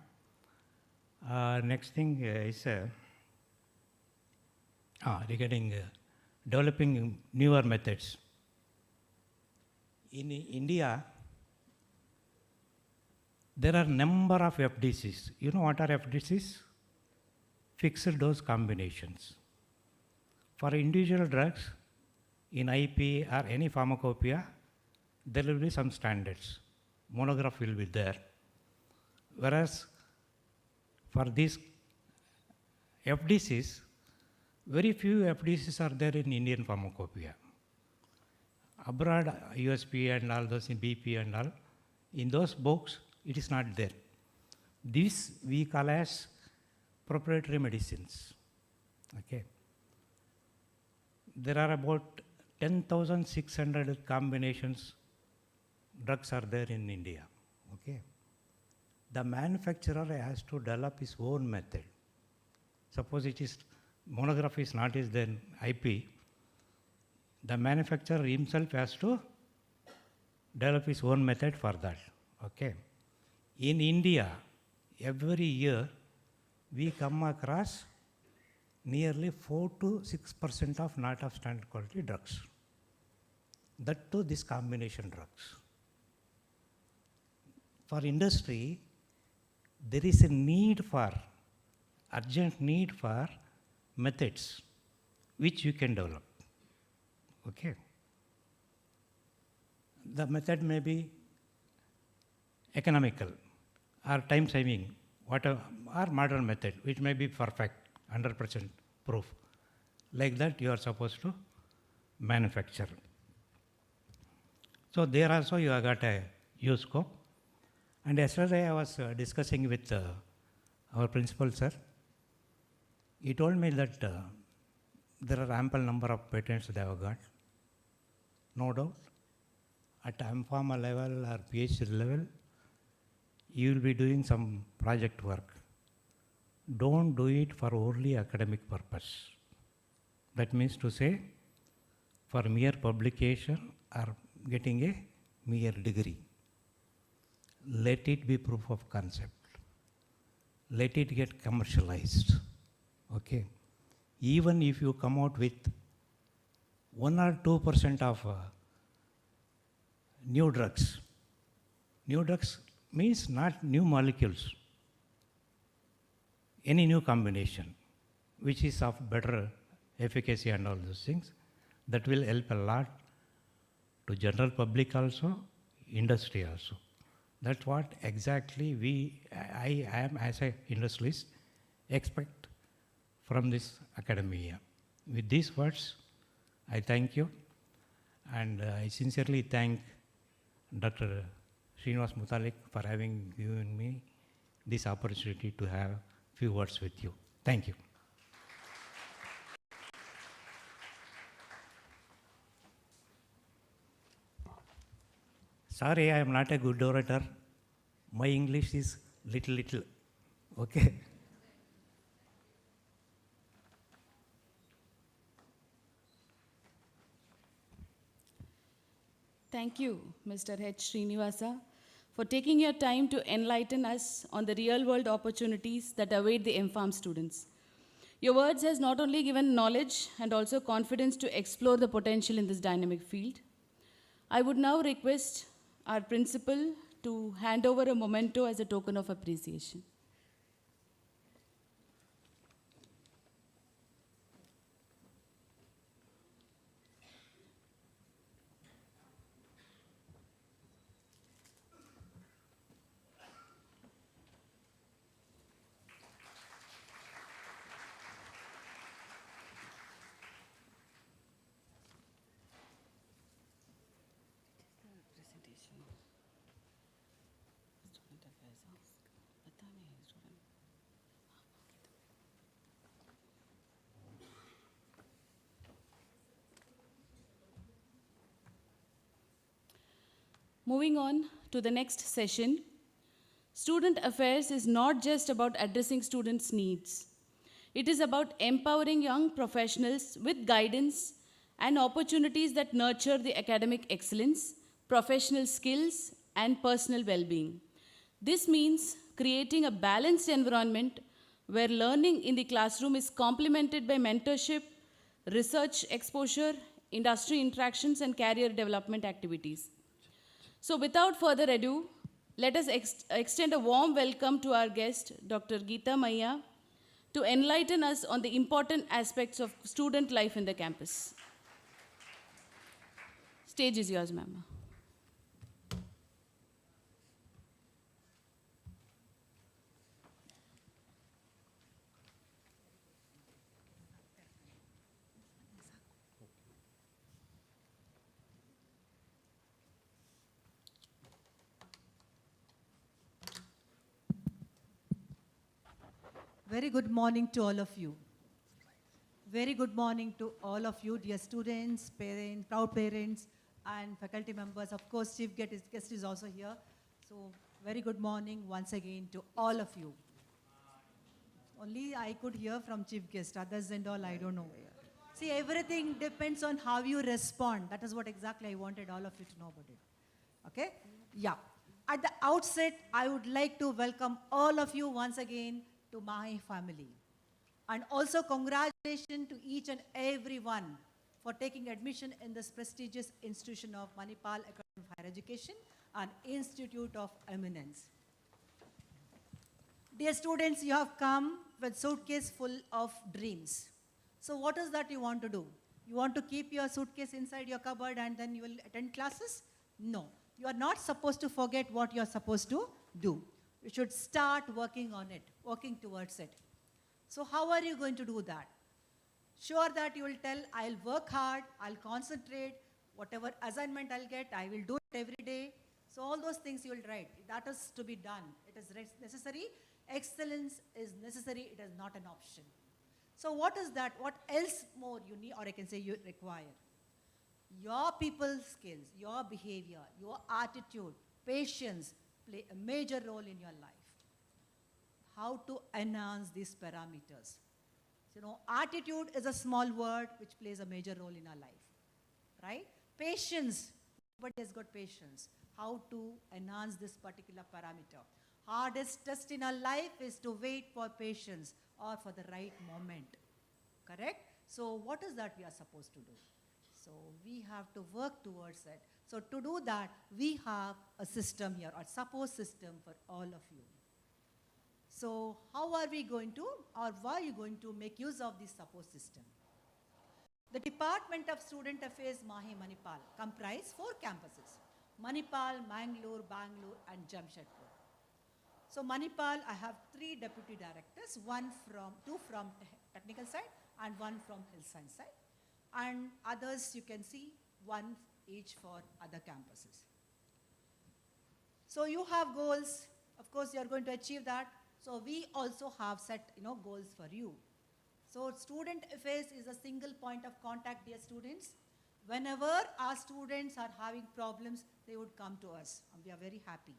Next thing is regarding developing newer methods. In India, there are number of FDCs. You know what are FDCs? Fixed dose combinations. For individual drugs, in IP or any pharmacopoeia, there will be some standards. Monograph will be there. Whereas for these FDCs, very few FDCs are there in Indian pharmacopoeia. Abroad, USP and all those in BP and all, in those books, it is not there. This we call as proprietary medicines. Okay. There are about 10,600 combinations drugs are there in India. Okay. The manufacturer has to develop his own method. Suppose it is monograph is not his then IP, the manufacturer himself has to develop his own method for that. Okay. In India, every year we come across nearly 4 to 6% of not of standard quality drugs. That too, these combination drugs. For industry, there is a need for, urgent need for methods which you can develop. Okay. The method may be economical or time saving, whatever, or modern method, which may be perfect, 100% proof. Like that, you are supposed to manufacture. So there also you have got a use scope. And yesterday I was discussing with our principal sir. He told me that there are ample number of patents they have got. No doubt. At M.Pharma level or PhD level, you will be doing some project work. Don't do it for only academic purpose. That means to say, for mere publication or getting a mere degree. Let it be proof of concept. Let it get commercialized. Okay. Even if you come out with 1 or 2% of new drugs means not new molecules, any new combination, which is of better efficacy and all those things, that will help a lot to general public also, industry also. That's what exactly I am as an industrialist expect from this academia. With these words, I thank you, and I sincerely thank Dr. Srinivas Mutalik for having given me this opportunity to have few words with you. Thank you. Sorry, I am not a good orator. My English is little. Okay.
Thank you, Mr. H. Srinivasa, for taking your time to enlighten us on the real-world opportunities that await the MPharm students. Your words has not only given knowledge and also confidence to explore the potential in this dynamic field. I would now request our principal to hand over a memento as a token of appreciation. Moving on to the next session, student affairs is not just about addressing students' needs. It is about empowering young professionals with guidance and opportunities that nurture the academic excellence, professional skills, and personal well-being. This means creating a balanced environment where learning in the classroom is complemented by mentorship, research exposure, industry interactions, and career development activities. So without further ado, let us extend a warm welcome to our guest, Dr. Geeta Maiya, to enlighten us on the important aspects of student life in the campus. Stage is yours, ma'am.
Very good morning to all of you. Very good morning to all of you, dear students, parents, proud parents, and faculty members. Of course, chief guest is also here. So, very good morning once again to all of you. Only I could hear from chief guest, others and all, I don't know. See, everything depends on how you respond. That is what exactly I wanted all of you to know about it. Okay? Yeah. At the outset, I would like to welcome all of you once again to MAHE family. And also congratulations to each and everyone for taking admission in this prestigious institution of Manipal Academy of Higher Education, an institute of eminence. Dear students, you have come with suitcase full of dreams. So what is that you want to do? You want to keep your suitcase inside your cupboard and then you will attend classes? No. You are not supposed to forget what you are supposed to do. You should start working on it, working towards it. So how are you going to do that? Sure that you will tell, I'll work hard, I'll concentrate, whatever assignment I'll get, I will do it every day. So all those things you will write. That is to be done. It is necessary. Excellence is necessary. It is not an option. So what is that? What else more you need, or I can say you require? Your people skills, your behavior, your attitude, patience play a major role in your life. How to enhance these parameters. So, you know, attitude is a small word which plays a major role in our life, right? Patience, everybody has got patience. How to enhance this particular parameter. Hardest test in our life is to wait for patience or for the right moment, correct? So what is that we are supposed to do? So we have to work towards it. So to do that, we have a system here, a support system for all of you. So how are we going to, or why are you going to make use of this support system? The Department of Student Affairs MAHE Manipal comprise 4 campuses: Manipal, Mangalore, Bangalore, and Jamshedpur. So Manipal, I have 3 deputy directors, 2 from technical side and 1 from health science side. And others you can see, 1 each for other campuses. So you have goals, of course you are going to achieve that. So we also have set goals for you. So student affairs is a single point of contact, dear students. Whenever our students are having problems, they would come to us, and we are very happy.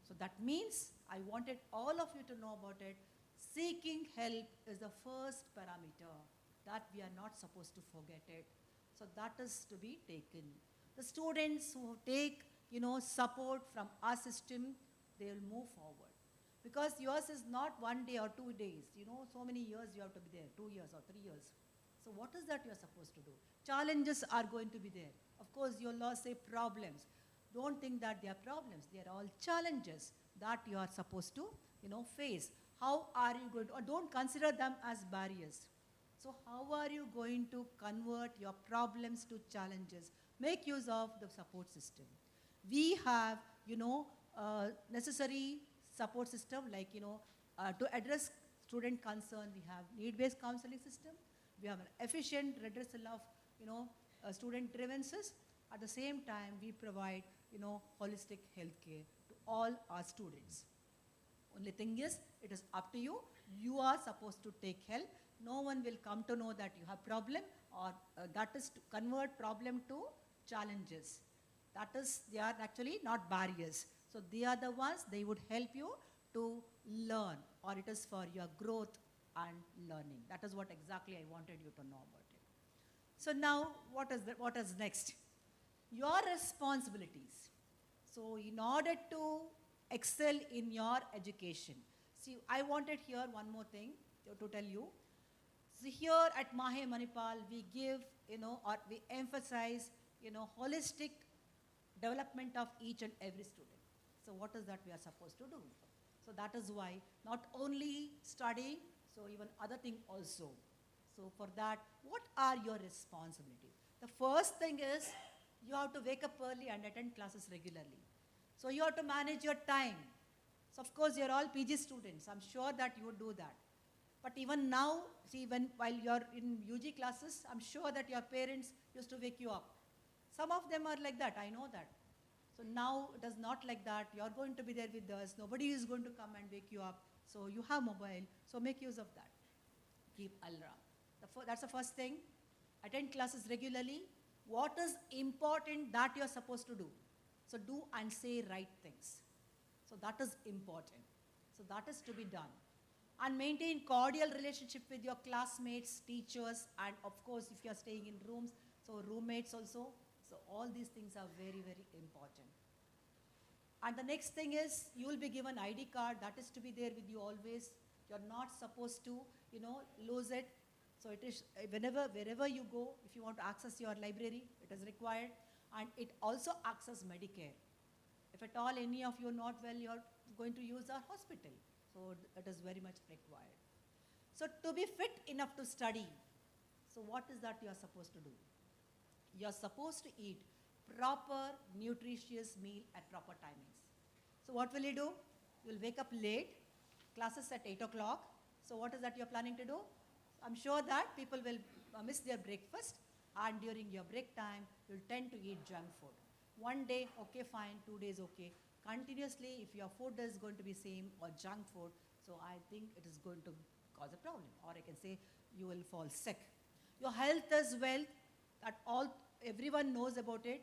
So that means I wanted all of you to know about it. Seeking help is the first parameter that we are not supposed to forget it. So that is to be taken. The students who take support from our system, they will move forward. Because yours is not 1 day or 2 days. So many years you have to be there, 2 years or 3 years. So what is that you are supposed to do? Challenges are going to be there. Of course, you'll all say problems. Don't think that they are problems. They are all challenges that you are supposed to, face. How are you going to, or don't consider them as barriers. So how are you going to convert your problems to challenges? Make use of the support system. We have, necessary support system like, to address student concern, we have need-based counseling system. We have an efficient redressal of, student grievances. At the same time, we provide, holistic health care to all our students. Only thing is, it is up to you. You are supposed to take help. No one will come to know that you have problem, or that is to convert problem to challenges. That is, they are actually not barriers. So they are the ones, they would help you to learn, or it is for your growth and learning. That is what exactly I wanted you to know about it. So now, what is next? Your responsibilities. So in order to excel in your education. See, I wanted here one more thing to tell you. So here at MAHE Manipal, we give, or we emphasize, holistic development of each and every student. So what is that we are supposed to do? So that is why not only studying, So even other thing also. So for that, what are your responsibilities? The first thing is you have to wake up early and attend classes regularly. So you have to manage your time. So of course you're all PG students. I'm sure that you would do that. But even now, see, while you're in UG classes, I'm sure that your parents used to wake you up. Some of them are like that, I know that. So now it is not like that. You're going to be there with us. Nobody is going to come and wake you up. So you have mobile, so make use of that. Keep alarm. That's the first thing. Attend classes regularly. What is important that you're supposed to do? So do and say right things. So that is important. So that is to be done. And maintain cordial relationship with your classmates, teachers, and of course if you're staying in rooms, so roommates also. So all these things are very, very important. And the next thing is you will be given ID card that is to be there with you always. You're not supposed to, lose it. So it is wherever you go, if you want to access your library, it is required. And it also access Medicare. If at all any of you are not well, you're going to use our hospital. So it is very much required. So to be fit enough to study, so what is that you are supposed to do? You are supposed to eat proper, nutritious meal at proper timings. So what will you do? You will wake up late, classes at 8 o'clock. So what is that you're planning to do? I'm sure that people will miss their breakfast, and during your break time, you'll tend to eat junk food. One day, okay, fine, 2 days, okay. Continuously, if your food is going to be same or junk food, so I think it is going to cause a problem, or I can say you will fall sick. Your health is wealth, that everyone knows about it,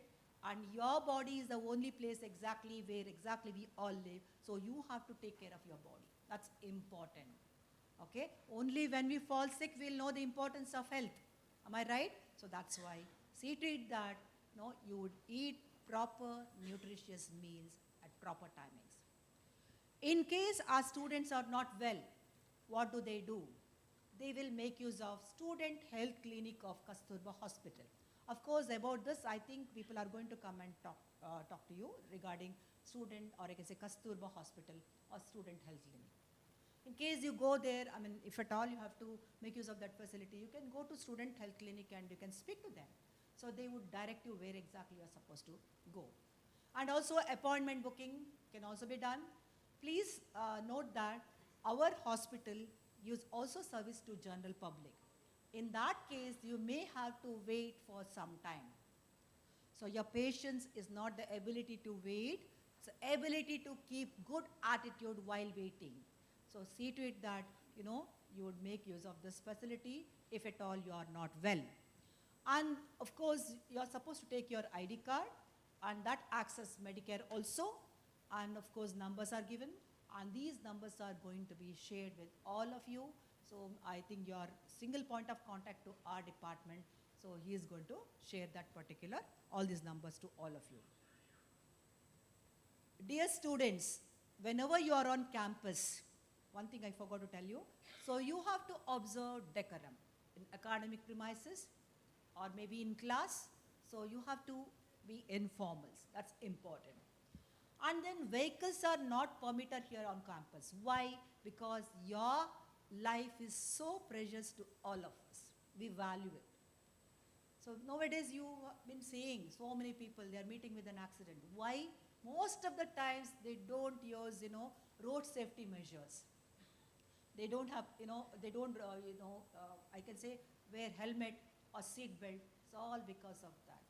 and your body is the only place exactly where we all live, so you have to take care of your body. That's important. Okay? Only when we fall sick, we'll know the importance of health. Am I right? So that's why, see to it that you would eat proper, nutritious meals at proper timings. In case our students are not well, what do? They will make use of Student Health Clinic of Kasturba Hospital. Of course, about this, I think people are going to come and talk to you regarding student, or I can say Kasturba Hospital or Student Health Clinic. In case you go there, if at all you have to make use of that facility, you can go to Student Health Clinic and you can speak to them. So they would direct you where exactly you are supposed to go. And also appointment booking can also be done. Please note that our hospital use also service to general public. In that case, you may have to wait for some time. So your patience is not the ability to wait, it's the ability to keep good attitude while waiting. So see to it that, you would make use of this facility if at all you are not well. And of course, you are supposed to take your ID card, and that access Medicare also. And of course, numbers are given, and these numbers are going to be shared with all of you. So I think your single point of contact to our department, so he is going to share that all these numbers to all of you. Dear students, whenever you are on campus, one thing I forgot to tell you, so you have to observe decorum in academic premises or maybe in class, so you have to be informals, that's important. And then vehicles are not permitted here on campus. Why? Because your life is so precious to all of us. We value it. So nowadays you have been seeing so many people, they are meeting with an accident. Why? Most of the times they don't use, road safety measures. They don't have, I can say wear helmet or seat belt. It's all because of that.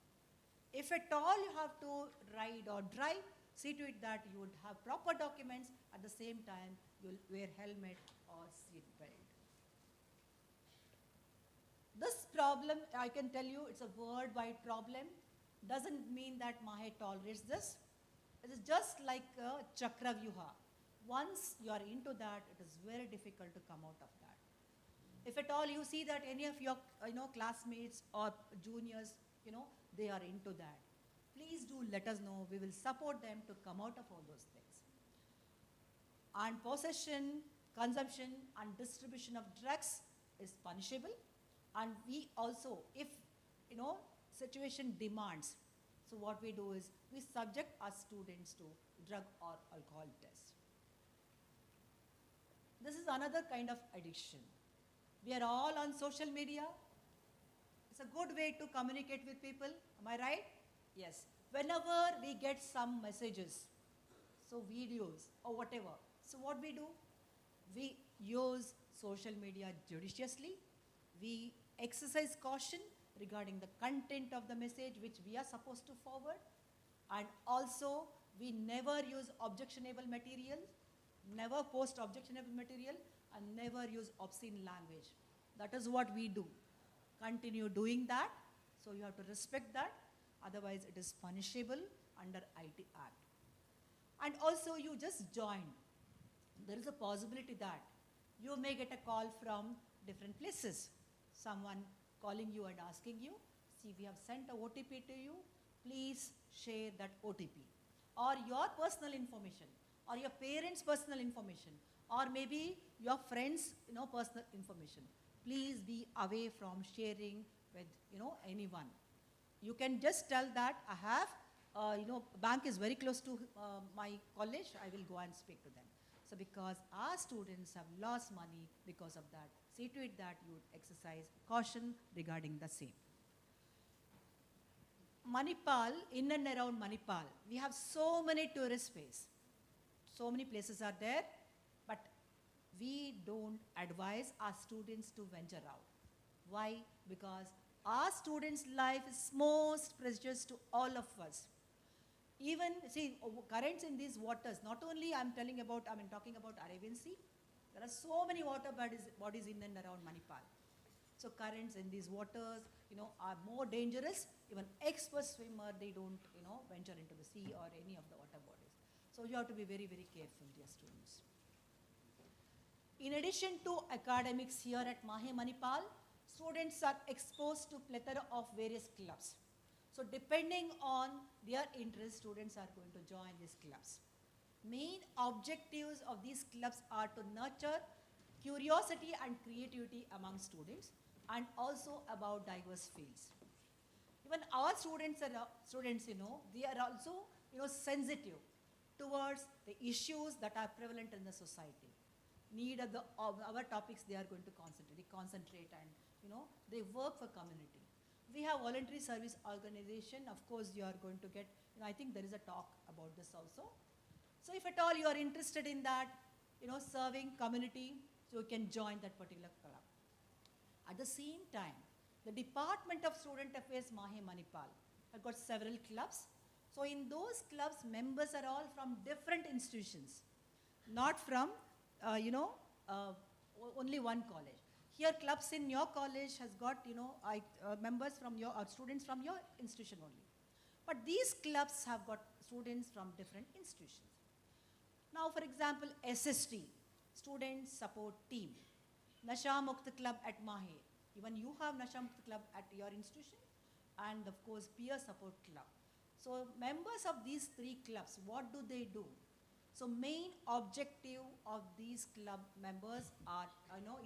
If at all you have to ride or drive, see to it that you would have proper documents. At the same time, you'll wear helmet or seat belt. This problem, I can tell you, it's a worldwide problem. Doesn't mean that MAHE tolerates this. It is just like a chakra vyuha. Once you are into that, it is very difficult to come out of that. If at all you see that any of your classmates or juniors, they are into that, please do let us know. We will support them to come out of all those things. And possession, consumption, and distribution of drugs is punishable. And we also, if situation demands, so what we do is we subject our students to drug or alcohol test. This is another kind of addiction. We are all on social media. It's a good way to communicate with people. Am I right? Yes. Whenever we get some messages, so videos or whatever, so what we do? We use social media judiciously. We exercise caution regarding the content of the message which we are supposed to forward. And also, we never use objectionable material, never post objectionable material, and never use obscene language. That is what we do. Continue doing that. So you have to respect that. Otherwise, it is punishable under IT Act. And also, you just join. There is a possibility that you may get a call from different places. Someone calling you and asking you, see, we have sent a OTP to you. Please share that OTP. Or your personal information, or your parents' personal information, or maybe your friends' personal information. Please be away from sharing with anyone. You can just tell that I have, bank is very close to my college. I will go and speak to them. So because our students have lost money because of that, see to it that you exercise caution regarding the same. Manipal, in and around Manipal, we have so many tourist spaces. So many places are there, but we don't advise our students to venture out. Why? Because our students' life is most precious to all of us. Even, see, currents in these waters, not only I'm talking about Arabian Sea, there are so many water bodies in and around Manipal. So currents in these waters, are more dangerous. Even expert swimmer, they don't, venture into the sea or any of the water bodies. So you have to be very, very careful, dear students. In addition to academics here at MAHE Manipal, students are exposed to plethora of various clubs. So depending on their interest, students are going to join these clubs. Main objectives of these clubs are to nurture curiosity and creativity among students, and also about diverse fields. Even our students, they are also, sensitive towards the issues that are prevalent in the society. Need of our topics they are going to concentrate and, they work for community. We have voluntary service organization. Of course, you are going to get, I think there is a talk about this also. So if at all you are interested in that, serving community, so you can join that particular club. At the same time, the Department of Student Affairs MAHE Manipal have got several clubs. So in those clubs, members are all from different institutions, not from, only one college. Here, clubs in your college has got, members from your, or students from your institution only. But these clubs have got students from different institutions. Now, for example, SST, Student Support Team. Nasha Mukta Club at MAHE. Even you have Nasha Mukta Club at your institution, and of course Peer Support Club. So members of these three clubs, what do they do? So main objective of these club members are,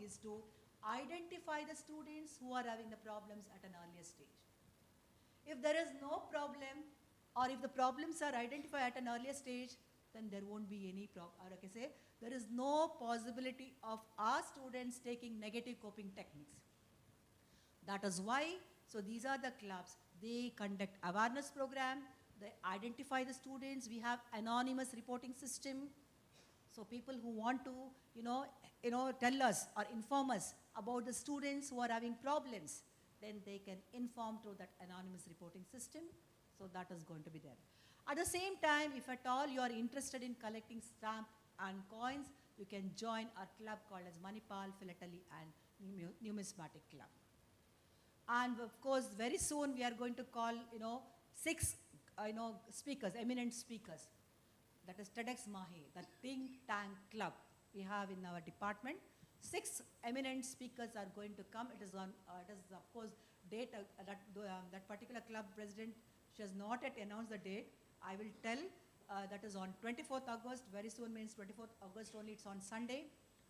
is to identify the students who are having the problems at an earlier stage. If there is no problem, or if the problems are identified at an earlier stage, then there won't be any problem. Or like I say, there is no possibility of our students taking negative coping techniques. That is why, so these are the clubs. They conduct awareness program. They identify the students. We have anonymous reporting system. So people who want to, tell us or inform us about the students who are having problems, then they can inform through that anonymous reporting system. So that is going to be there. At the same time, if at all you are interested in collecting stamp and coins, you can join our club called as Manipal, Philately and Numismatic Club. And of course, very soon we are going to call, 6, speakers, eminent speakers. That is TEDx MAHE, the think tank club we have in our department. 6 eminent speakers are going to come. It is on, of course, date, that particular club president, she has not yet announced the date. I will tell, that is on 24th August, very soon means 24th August only, it's on Sunday.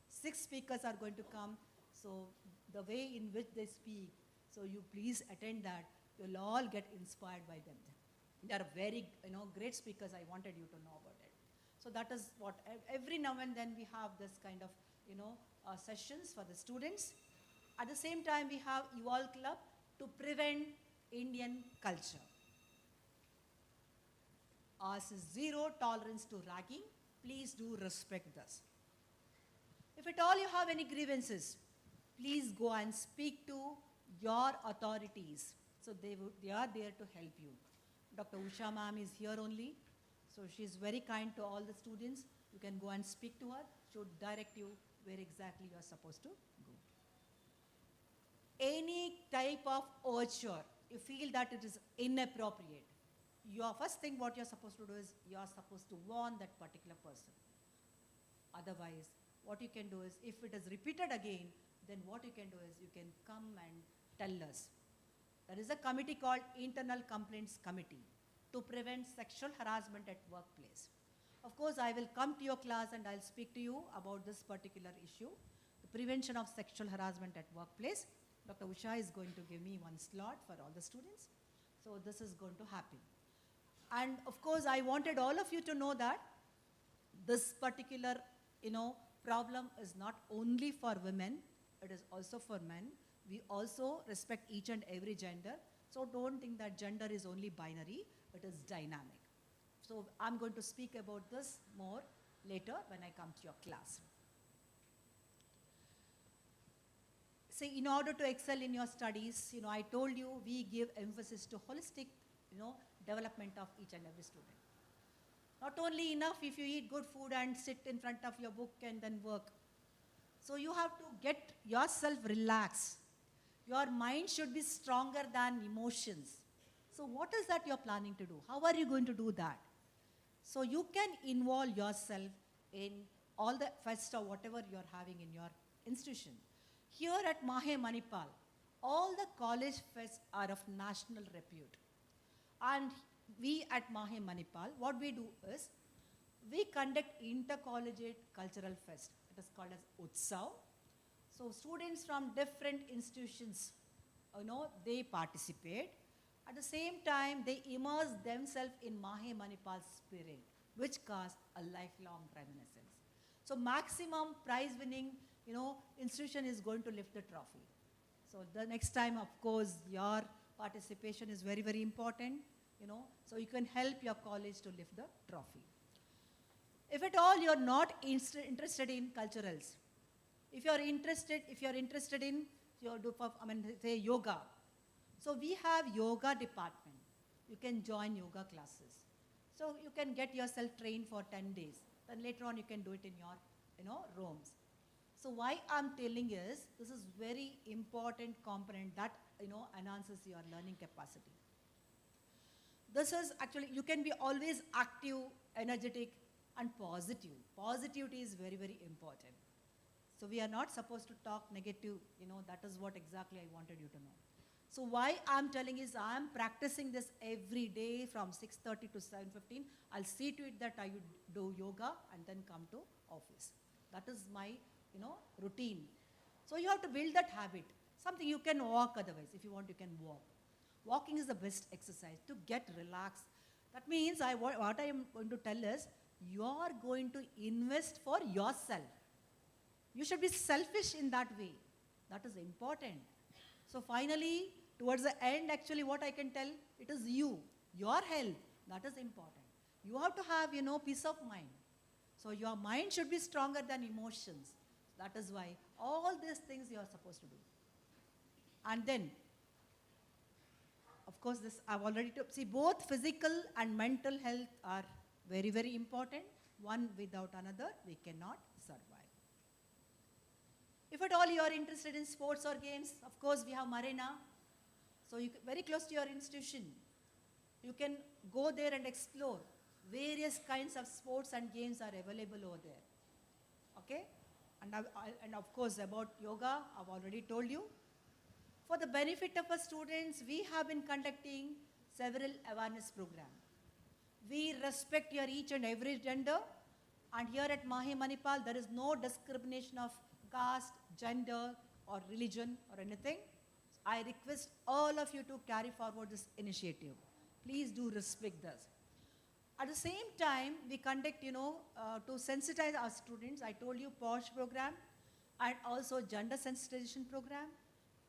6 speakers are going to come. So the way in which they speak, so you please attend that. You'll all get inspired by them. They are very, great speakers. I wanted you to know about it. So that is what, every now and then we have this kind of, sessions for the students. At the same time, we have Evolve Club to prevent Indian culture. Ours is zero tolerance to ragging. Please do respect this. If at all you have any grievances, please go and speak to your authorities. So they are there to help you. Dr. Usha ma'am is here only. So she is very kind to all the students. You can go and speak to her. She would direct you where exactly you are supposed to go. Any type of overture, you feel that it is inappropriate, your first thing what you're supposed to do is you're supposed to warn that particular person. Otherwise, what you can do is, if it is repeated again, then what you can do is you can come and tell us. There is a committee called Internal Complaints Committee to prevent sexual harassment at workplace. Of course, I will come to your class and I'll speak to you about this particular issue, the prevention of sexual harassment at workplace. Dr. Usha is going to give me one slot for all the students. So this is going to happen. And of course, I wanted all of you to know that this particular, problem is not only for women, it is also for men. We also respect each and every gender. So don't think that gender is only binary, it is dynamic. So I'm going to speak about this more later when I come to your class. See, in order to excel in your studies, I told you we give emphasis to holistic, development of each and every student. Not only enough if you eat good food and sit in front of your book and then work. So you have to get yourself relaxed. Your mind should be stronger than emotions. So what is that you're planning to do? How are you going to do that? So you can involve yourself in all the fests or whatever you're having in your institution. Here at MAHE Manipal, all the college fests are of national repute. And we at MAHE Manipal, what we do is, we conduct intercollegiate cultural fest. It is called as Utsav. So students from different institutions, they participate. At the same time, they immerse themselves in MAHE Manipal's spirit, which casts a lifelong reminiscence. So maximum prize winning, institution is going to lift the trophy. So the next time, of course, your participation is very, very important, so you can help your college to lift the trophy. If at all you're not interested in culturals, if you're interested in, say yoga, so we have yoga department. You can join yoga classes. So you can get yourself trained for 10 days. Then later on you can do it in your, rooms. So why I'm telling is, this is very important component that, enhances your learning capacity. This is actually, you can be always active, energetic, and positive. Positivity is very, very important. So we are not supposed to talk negative, that is what exactly I wanted you to know. So why I'm telling is, I'm practicing this every day from 6:30 to 7:15. I'll see to it that I do yoga and then come to office. That is my, routine. So you have to build that habit. Something you can walk otherwise. If you want, you can walk. Walking is the best exercise to get relaxed. That means what I am going to tell is, you are going to invest for yourself. You should be selfish in that way. That is important. So finally, towards the end, actually what I can tell, it is you, your health, that is important. You have to have, peace of mind. So your mind should be stronger than emotions. That is why all these things you are supposed to do. And then, of course, this I've already told. See, both physical and mental health are very, very important. One without another, we cannot survive. If at all you are interested in sports or games, of course, we have Marina. So very close to your institution. You can go there and explore. Various kinds of sports and games are available over there. Okay? And of course, about yoga, I've already told you. For the benefit of our students, we have been conducting several awareness programs. We respect your each and every gender. And here at MAHE Manipal, there is no discrimination of caste, gender, or religion, or anything. I request all of you to carry forward this initiative. Please do respect this. At the same time, we conduct, to sensitize our students, I told you POSH program. and also gender sensitization program,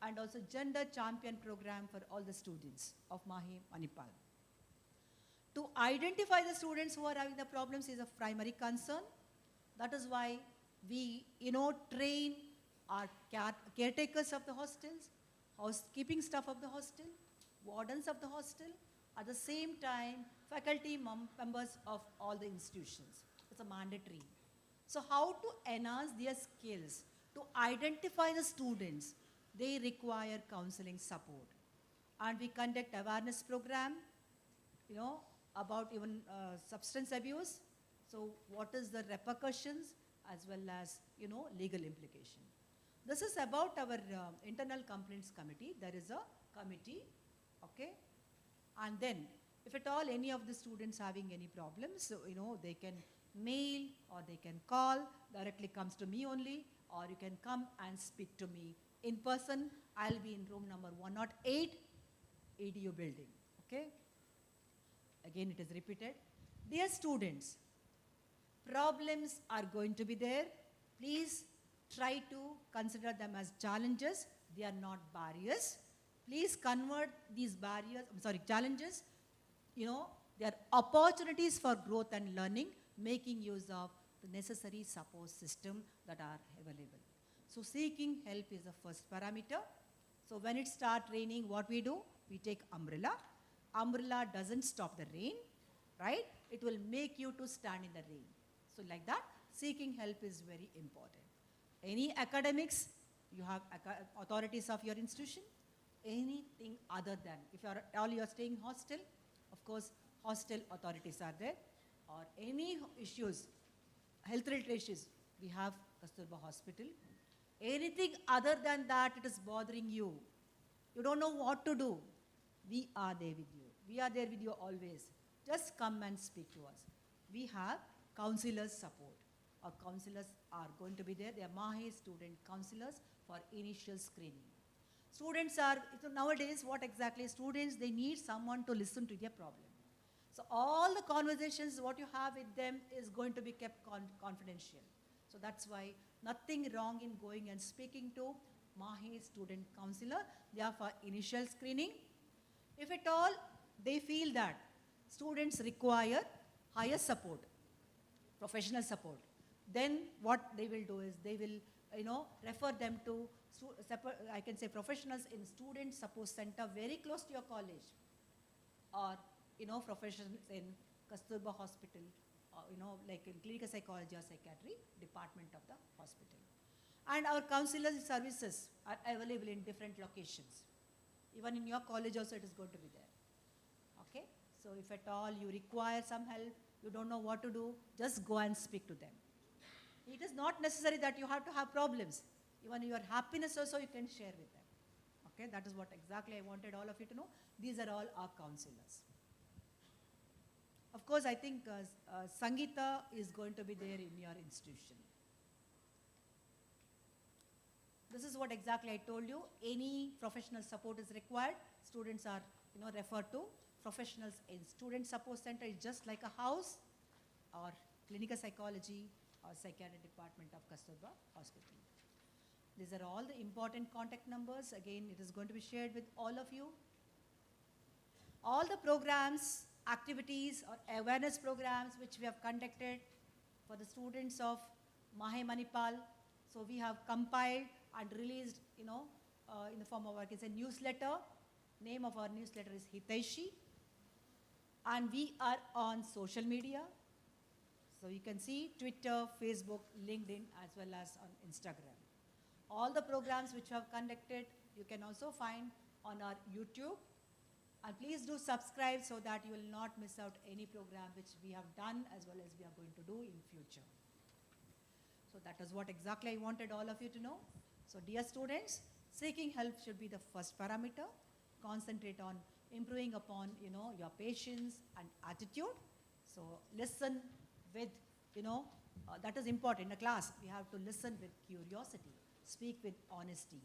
and also gender champion program for all the students of MAHE Manipal. To identify the students who are having the problems is of primary concern. That is why we, train our caretakers of the hostels, housekeeping staff of the hostel, wardens of the hostel, at the same time, faculty members of all the institutions. It's a mandatory. So how to enhance their skills, to identify the students, they require counseling support. And we conduct awareness program, about even substance abuse. So what is the repercussions as well as, legal implication. This is about our internal complaints committee. There is a committee, okay? And then, if at all any of the students having any problems, so, they can mail or they can call, directly comes to me only, or you can come and speak to me in person. I'll be in room number 108, EDU building, okay? Again, it is repeated. Dear students, problems are going to be there. Please try to consider them as challenges. They are not barriers. Please convert these challenges, they are opportunities for growth and learning, making use of the necessary support system that are available. So seeking help is the first parameter. So when it starts raining, what we do? We take umbrella. Umbrella doesn't stop the rain, right? It will make you to stand in the rain. So like that, seeking help is very important. Any academics, you have authorities of your institution. Anything other than, if you are staying hostel, of course, hostel authorities are there. Or any issues, health-related issues, we have Kasturba Hospital. Anything other than that, it is bothering you. You don't know what to do. We are there with you. We are there with you always. Just come and speak to us. We have counselors support. Our counselors are going to be there. They are MAHE student counselors for initial screening. Students are, nowadays, what exactly? Students, they need someone to listen to their problem. So all the conversations, what you have with them is going to be kept confidential. So that's why nothing wrong in going and speaking to MAHE student counselor. They are for initial screening. If at all they feel that students require higher support, professional support, then what they will do is they will, refer them to, I can say, professionals in student support center very close to your college, or, professionals in Kasturba Hospital, or, like in clinical psychology or psychiatry department of the hospital. And our counselors services are available in different locations. Even in your college also it is going to be there. Okay? So if at all you require some help, you don't know what to do, just go and speak to them. It is not necessary that you have to have problems. Even your happiness also you can share with them. Okay? That is what exactly I wanted all of you to know. These are all our counselors. Of course, I think Sangeeta is going to be there in your institution. This is what exactly I told you. Any professional support is required. Students are, referred to. Professionals in student support center is just like a house, or clinical psychology or psychiatry department of Kasturba Hospital. These are all the important contact numbers. Again, it is going to be shared with all of you. All the programs, activities or awareness programs which we have conducted for the students of MAHE Manipal. So we have compiled and released, in the form of, a newsletter. Name of our newsletter is Hitaishi. And we are on social media. So you can see Twitter, Facebook, LinkedIn, as well as on Instagram. All the programs which we have conducted, you can also find on our YouTube. And please do subscribe so that you will not miss out any program which we have done as well as we are going to do in future. So that is what exactly I wanted all of you to know. So dear students, seeking help should be the first parameter. Concentrate on improving upon, your patience and attitude. So listen with, that is important. In a class, we have to listen with curiosity, speak with honesty,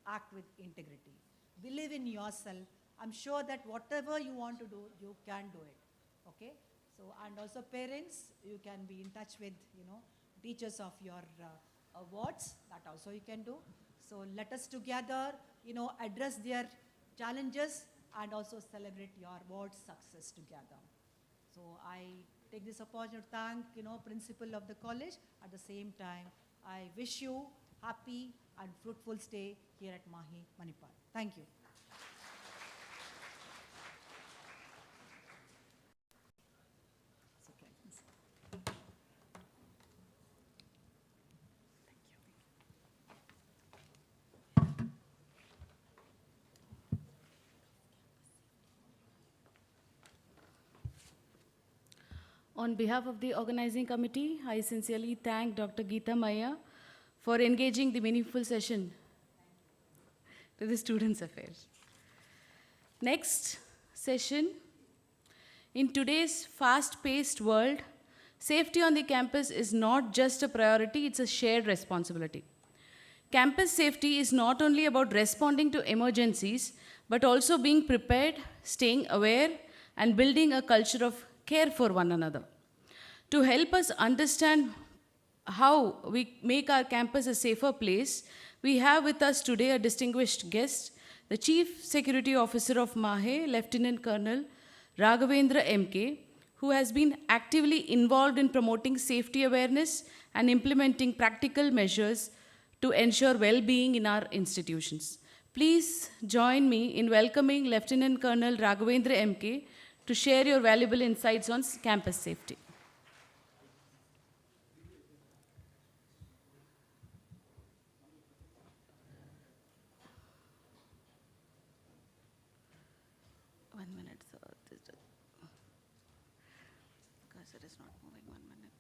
act with integrity. Believe in yourself. I'm sure that whatever you want to do, you can do it, okay? So, and also parents, you can be in touch with, teachers of your awards, that also you can do. So let us together, address their challenges and also celebrate your award success together. So I take this opportunity to thank, principal of the college. At the same time, I wish you happy and fruitful stay here at MAHE, Manipal. Thank you.
On behalf of the organizing committee, I sincerely thank Dr. Geeta Maya for engaging the meaningful session to the students' affairs. Next session. In today's fast-paced world, safety on the campus is not just a priority, it's a shared responsibility. Campus safety is not only about responding to emergencies, but also being prepared, staying aware, and building a culture of care for one another. To help us understand how we make our campus a safer place, we have with us today a distinguished guest, the Chief Security Officer of MAHE, Lieutenant Colonel Raghavendra MK, who has been actively involved in promoting safety awareness and implementing practical measures to ensure well-being in our institutions. Please join me in welcoming Lieutenant Colonel Raghavendra MK to share your valuable insights on campus safety.
Cursor is not moving. 1 minute.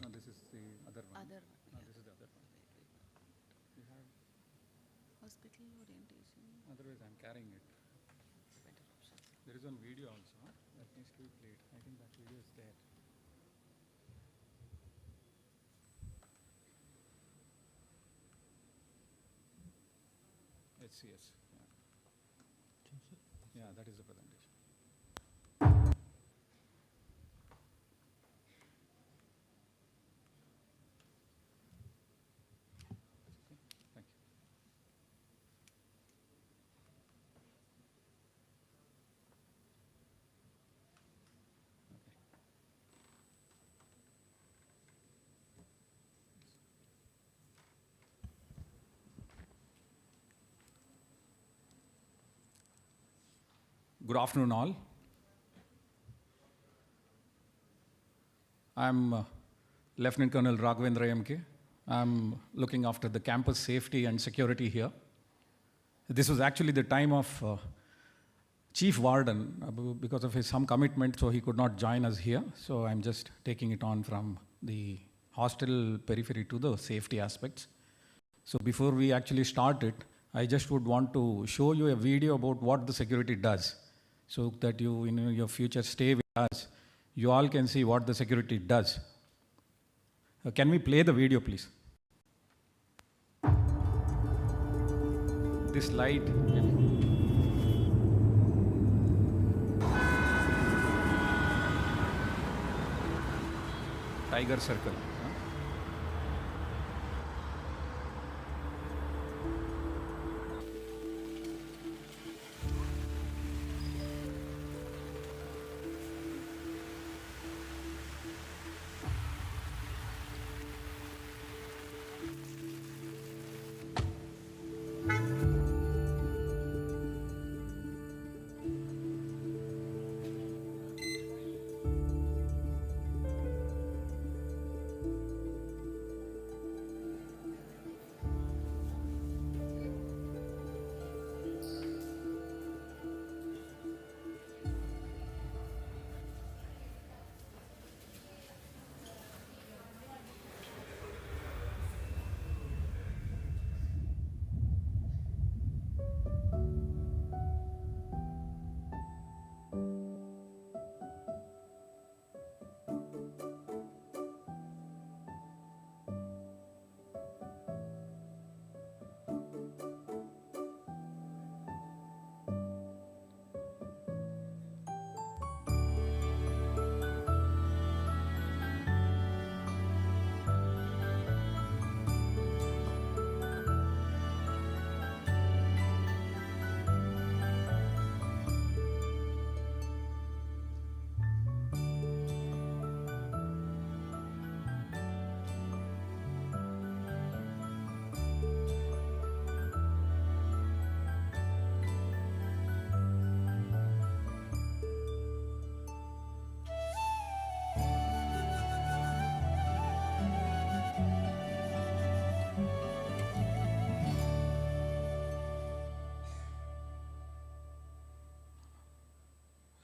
No, this is the other one.
Other one.
No, this is the other one. You have
Hospital orientation.
otherwise I'm carrying it.
Better options.
There is one video also that needs to be played. I think that video is there. HCS. Yeah. Yeah, that is the presentation. Thank you. Good afternoon, all. I'm Lieutenant Colonel Raghavendra MK. I'm looking after the campus safety and security here. This was actually the time of Chief Warden because of his some commitment, so he could not join us here. So I'm just taking it on from the hostel periphery to the safety aspects. So before we actually start it, I just would want to show you a video about what the security does, so that you, in your future stay with us, you all can see what the security does. Can we play the video, please? This light. Tiger circle.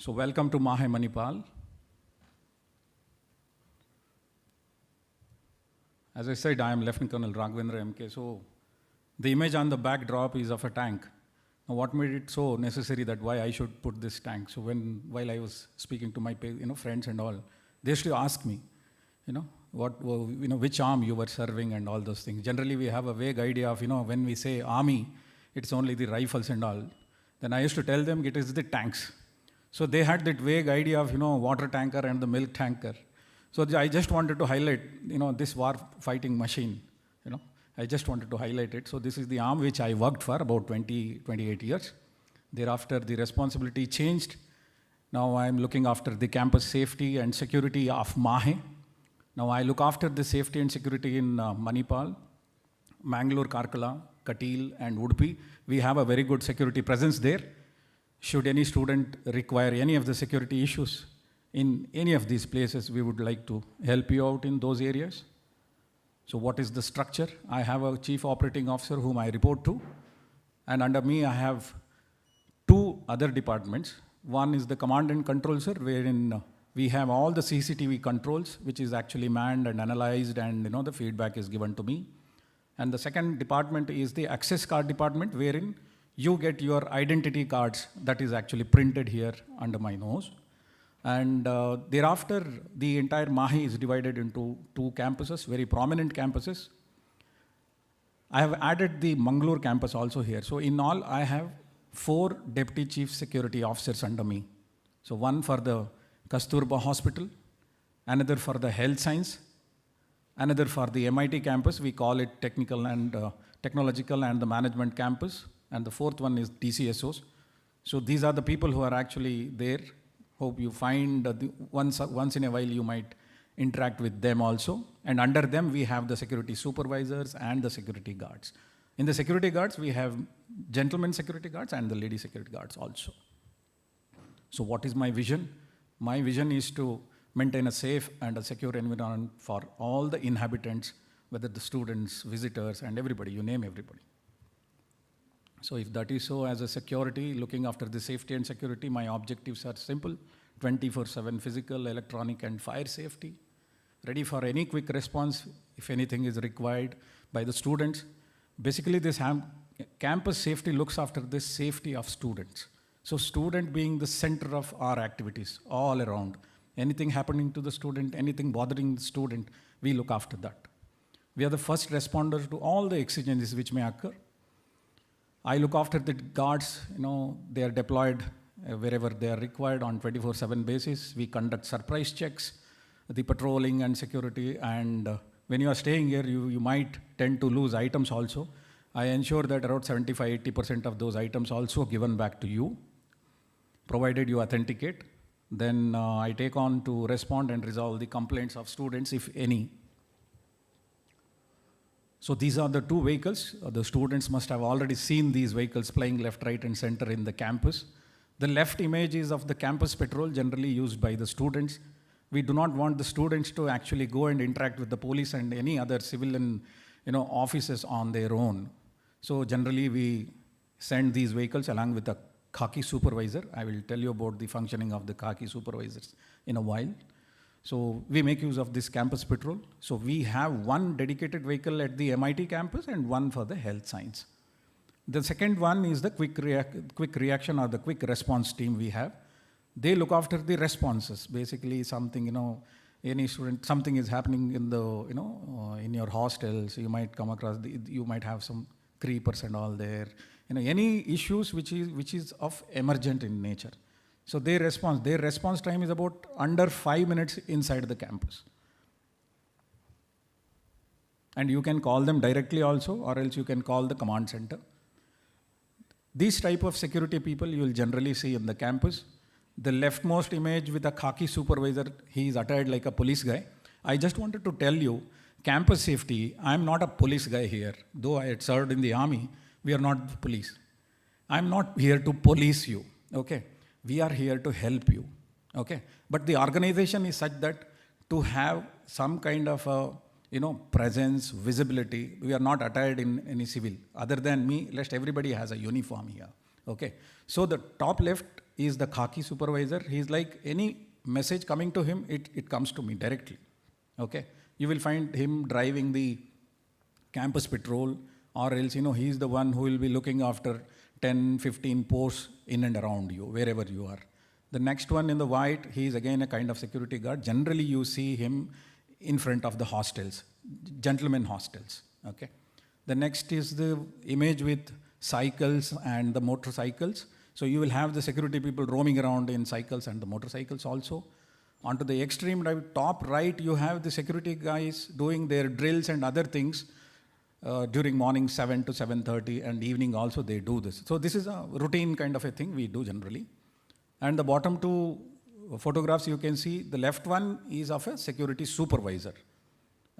So welcome to MAHE Manipal. As I said, I am Lieutenant Colonel Raghavendra MK. So the image on the backdrop is of a tank. Now what made it so necessary that why I should put this tank? So while I was speaking to my friends and all, they used to ask me, which arm you were serving and all those things. Generally, we have a vague idea of, when we say army, it's only the rifles and all. Then I used to tell them it is the tanks. So they had that vague idea of, water tanker and the milk tanker. So I just wanted to highlight, this war fighting machine, I just wanted to highlight it. So this is the arm which I worked for about 28 years. Thereafter, the responsibility changed. Now I'm looking after the campus safety and security of MAHE. Now I look after the safety and security in Manipal, Mangalore, Karkala, Katil, and Udupi. We have a very good security presence there. Should any student require any of the security issues in any of these places, we would like to help you out in those areas. So what is the structure? I have a chief operating officer whom I report to, and under me I have 2 other departments. One is the command and control, sir, wherein we have all the CCTV controls, which is actually manned and analyzed, and the feedback is given to me. And the second department is the access card department, wherein you get your identity cards that is actually printed here under my nose. And thereafter, the entire MAHE is divided into 2 campuses, very prominent campuses. I have added the Mangalore campus also here. So in all, I have 4 deputy chief security officers under me. So one for the Kasturba Hospital, another for the health science, another for the MIT campus. We call it technical and technological and the management campus. And the 4th one is DCSOs. So these are the people who are actually there. Hope you find once in a while you might interact with them also. And under them we have the security supervisors and the security guards. In the security guards we have gentlemen security guards and the lady security guards also. So what is my vision? My vision is to maintain a safe and a secure environment for all the inhabitants, whether the students, visitors, and everybody, you name everybody. So if that is so, as a security, looking after the safety and security, my objectives are simple: 24/7 physical, electronic, and fire safety, ready for any quick response if anything is required by the students. Basically, this campus safety looks after the safety of students. So student being the center of our activities all around. Anything happening to the student, anything bothering the student, we look after that. We are the first responders to all the exigencies which may occur. I look after the guards, they are deployed wherever they are required on 24/7 basis. We conduct surprise checks, the patrolling and security, and when you are staying here, you might tend to lose items also. I ensure that around 75–80% of those items also given back to you, provided you authenticate. Then I take on to respond and resolve the complaints of students, if any. So these are the 2 vehicles. The students must have already seen these vehicles playing left, right, and center in the campus. The left image is of the campus patrol generally used by the students. We do not want the students to actually go and interact with the police and any other civilian officers on their own. So generally we send these vehicles along with a khaki supervisor. I will tell you about the functioning of the khaki supervisors in a while. So we make use of this campus patrol. So we have 1 dedicated vehicle at the MIT campus and 1 for the health science. The second one is the quick reaction or the quick response team we have. They look after the responses. Basically something, any student, something is happening in the, in your hostels, you might come across, you might have some creepers and all there. Any issues which is of emergent in nature. So their response time is about under 5 minutes inside the campus. And you can call them directly also, or else you can call the command center. These type of security people you will generally see in the campus. The leftmost image with a khaki supervisor, he is attired like a police guy. I just wanted to tell you, campus safety, I'm not a police guy here. Though I had served in the army, we are not police. I'm not here to police you, okay? We are here to help you, okay? But the organization is such that to have some kind of a, presence, visibility, we are not attired in any civil. Other than me, everybody has a uniform here, okay? So the top left is the khaki supervisor. He's like any message coming to him, it comes to me directly. Okay, you will find him driving the campus patrol, or else he's the one who will be looking after 10, 15 posts in and around you, wherever you are. The next one in the white, he is again a kind of security guard. Generally, you see him in front of the hostels, gentlemen hostels. Okay. The next is the image with cycles and the motorcycles. So you will have the security people roaming around in cycles and the motorcycles also. Onto the extreme right, top right, you have the security guys doing their drills and other things during morning 7 to 7:30, and evening also they do this. So this is a routine kind of a thing we do generally. And the bottom two photographs you can see, the left one is of a security supervisor.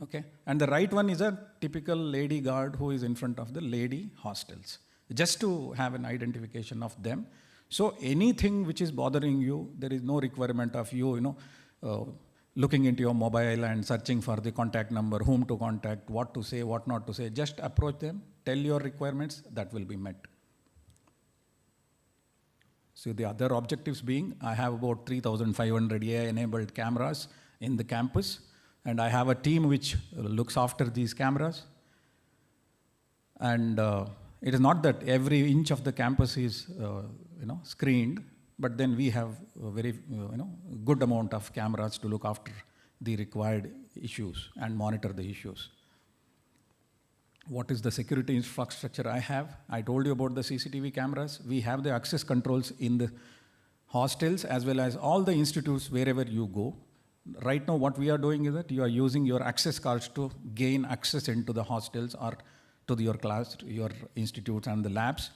Okay, and the right one is a typical lady guard who is in front of the lady hostels, just to have an identification of them. So anything which is bothering you, there is no requirement of you, looking into your mobile and searching for the contact number, whom to contact, what to say, what not to say. Just approach them, tell your requirements, that will be met. So the other objectives being, I have about 3,500 AI-enabled cameras in the campus, and I have a team which looks after these cameras. And it is not that every inch of the campus is, screened, but then we have a very, good amount of cameras to look after the required issues and monitor the issues. What is the security infrastructure I have? I told you about the CCTV cameras. We have the access controls in the hostels as well as all the institutes wherever you go. Right now, what we are doing is that you are using your access cards to gain access into the hostels or to your class, your institutes and the labs.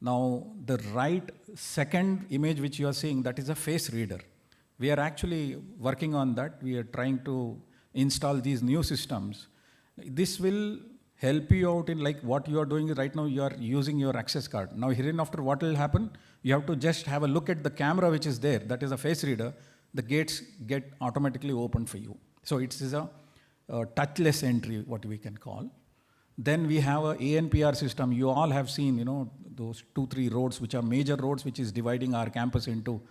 Now, the right second image which you are seeing, that is a face reader. We are actually working on that. We are trying to install these new systems. This will help you out in like what you are doing right now. You are using your access card. Now, hereinafter, what will happen? You have to just have a look at the camera which is there. That is a face reader. The gates get automatically opened for you. So it is a touchless entry, what we can call. Then we have a ANPR system. You all have seen, those 2-3 roads, which are major roads, which is dividing our campus into,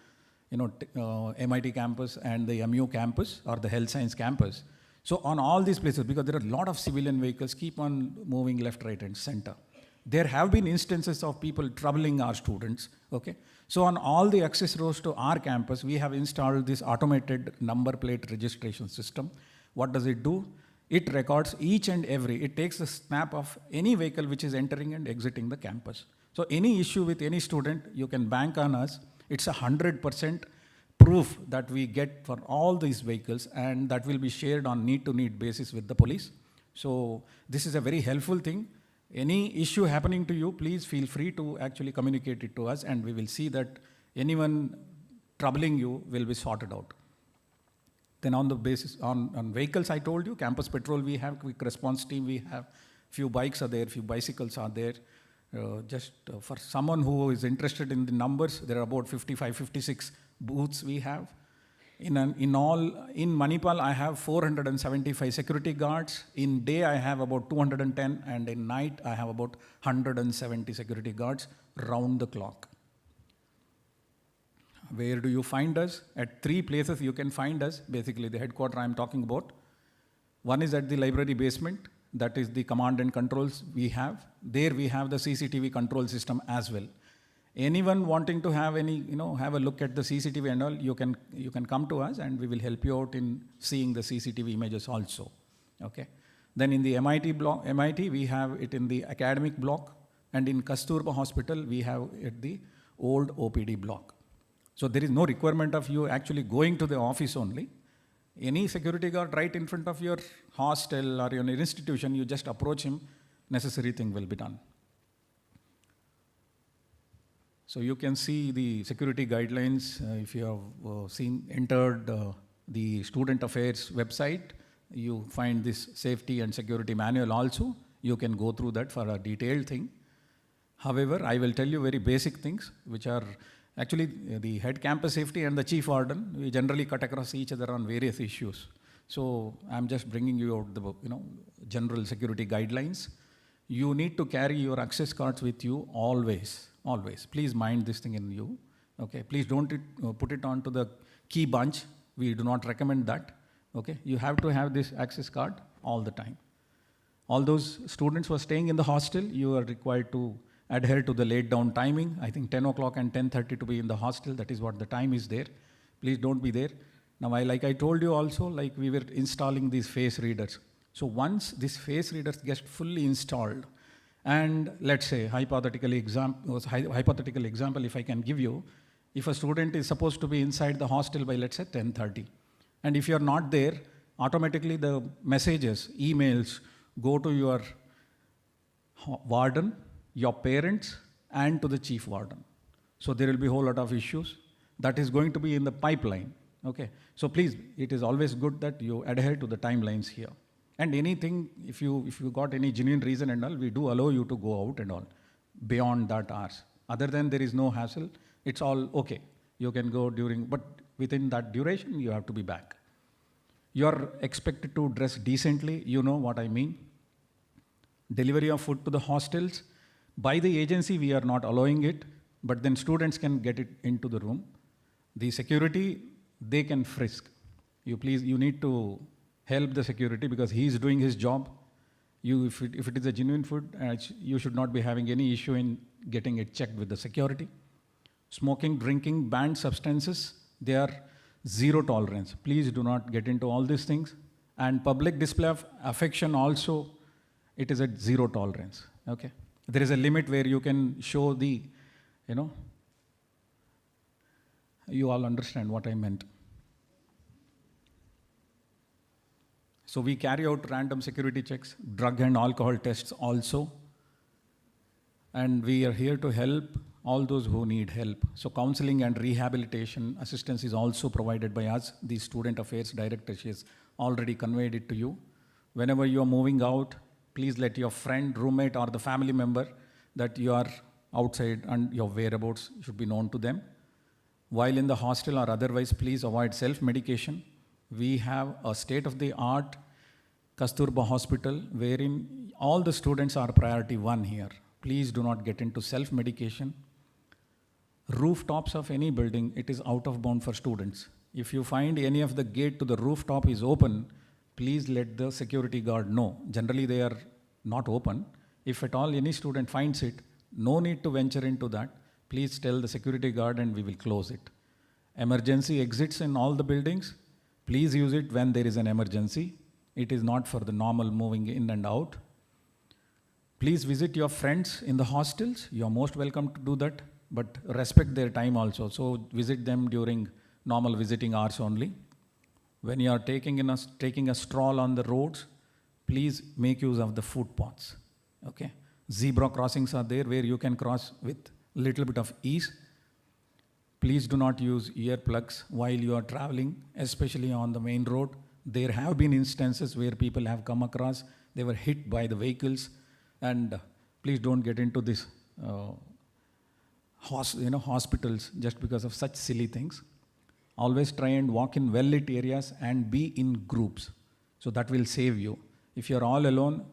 MIT campus and the MU campus or the health science campus. So on all these places, because there are a lot of civilian vehicles keep on moving left, right, and center. There have been instances of people troubling our students, okay? So on all the access roads to our campus, we have installed this automated number plate registration system. What does it do? It records each and every, it takes a snap of any vehicle which is entering and exiting the campus. So any issue with any student, you can bank on us. It's 100% proof that we get for all these vehicles, and that will be shared on need-to-need basis with the police. So this is a very helpful thing. Any issue happening to you, please feel free to actually communicate it to us, and we will see that anyone troubling you will be sorted out. Then on the basis, on vehicles, I told you, campus patrol, we have quick response team, we have few bikes are there, few bicycles are there. For someone who is interested in the numbers, there are about 55, 56 booths we have. In Manipal, I have 475 security guards. In day, I have about 210, and in night, I have about 170 security guards round the clock. Where do you find us? At 3 places you can find us, basically the headquarters I'm talking about. One is at the library basement, that is the command and controls we have. There we have the CCTV control system as well. Anyone wanting to have any, have a look at the CCTV and all, you can come to us and we will help you out in seeing the CCTV images also, okay? Then in the MIT, we have it in the academic block, and in Kasturba Hospital, we have at the old OPD block. So there is no requirement of you actually going to the office only. Any security guard right in front of your hostel or your institution, you just approach him, necessary thing will be done. So you can see the security guidelines. If you have entered the Student Affairs website, you find this safety and security manual also. You can go through that for a detailed thing. However, I will tell you very basic things, which are actually the head campus safety and the chief warden. We generally cut across each other on various issues. So I'm just bringing you out the general security guidelines. You need to carry your access cards with you always, always. Please mind this thing in you. Okay, please don't put it onto the key bunch. We do not recommend that. Okay, you have to have this access card all the time. All those students who are staying in the hostel, you are required to adhere to the laid down timing. I think 10 o'clock and 10:30 to be in the hostel. That is what the time is there. Please don't be there. Now, like I told you also, like we were installing these face readers. So once these face readers get fully installed, and let's say hypothetical example, if I can give you, if a student is supposed to be inside the hostel by, let's say, 10:30, and if you're not there, automatically the messages, emails go to your warden, your parents, and to the chief warden. So there will be a whole lot of issues. That is going to be in the pipeline. Okay. So please, it is always good that you adhere to the timelines here. And anything, if you got any genuine reason and all, we do allow you to go out and all beyond that hours. Other than there is no hassle, it's all okay. You can go during, but within that duration, you have to be back. You're expected to dress decently, you know what I mean. Delivery of food to the hostels, by the agency, we are not allowing it, but then students can get it into the room. The security, they can frisk. You need to help the security because he is doing his job. If it is a genuine food, you should not be having any issue in getting it checked with the security. Smoking, drinking, banned substances, they are zero tolerance. Please do not get into all these things. And public display of affection also, it is at zero tolerance. Okay. There is a limit where you can show the, you all understand what I meant. So we carry out random security checks, drug and alcohol tests also. And we are here to help all those who need help. So counseling and rehabilitation assistance is also provided by us. The student affairs director, she has already conveyed it to you. Whenever you are moving out, please let your friend, roommate, or the family member that you are outside and your whereabouts should be known to them. While in the hostel or otherwise, please avoid self-medication. We have a state-of-the-art Kasturba hospital wherein all the students are priority 1 here. Please do not get into self-medication. Rooftops of any building, it is out of bound for students. If you find any of the gate to the rooftop is open, please let the security guard know. Generally, they are not open. If at all any student finds it, no need to venture into that. Please tell the security guard and we will close it. Emergency exits in all the buildings. Please use it when there is an emergency. It is not for the normal moving in and out. Please visit your friends in the hostels. You are most welcome to do that, but respect their time also. So visit them during normal visiting hours only. When you are taking a stroll on the roads, please make use of the footpaths. Okay? Zebra crossings are there where you can cross with little bit of ease. Please do not use earplugs while you are traveling, especially on the main road. There have been instances where people have come across, they were hit by the vehicles, and please don't get into this hospitals just because of such silly things. Always try and walk in well-lit areas and be in groups. So that will save you. If you're all alone,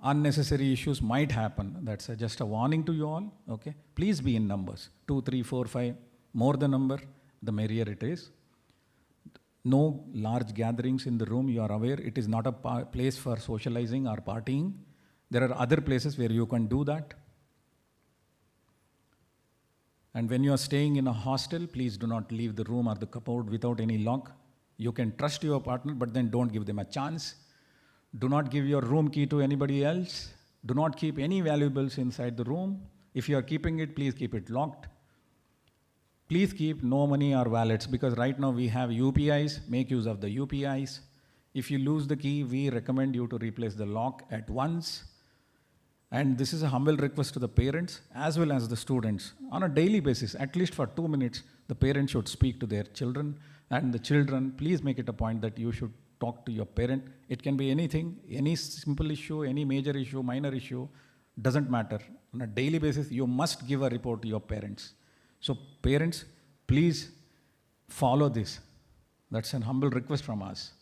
unnecessary issues might happen. That's just a warning to you all. Okay? Please be in numbers. 2, 3, 4, 5. More the number, the merrier it is. No large gatherings in the room. You are aware it is not a place for socializing or partying. There are other places where you can do that. And when you are staying in a hostel, please do not leave the room or the cupboard without any lock. You can trust your partner, but then don't give them a chance. Do not give your room key to anybody else. Do not keep any valuables inside the room. If you are keeping it, please keep it locked. Please keep no money or wallets, because right now we have UPIs. Make use of the UPIs. If you lose the key, we recommend you to replace the lock at once. And this is a humble request to the parents as well as the students. On a daily basis, at least for 2 minutes, the parents should speak to their children. And the children, please make it a point that you should talk to your parent. It can be anything, any simple issue, any major issue, minor issue, doesn't matter. On a daily basis, you must give a report to your parents. So parents, please follow this. That's an humble request from us.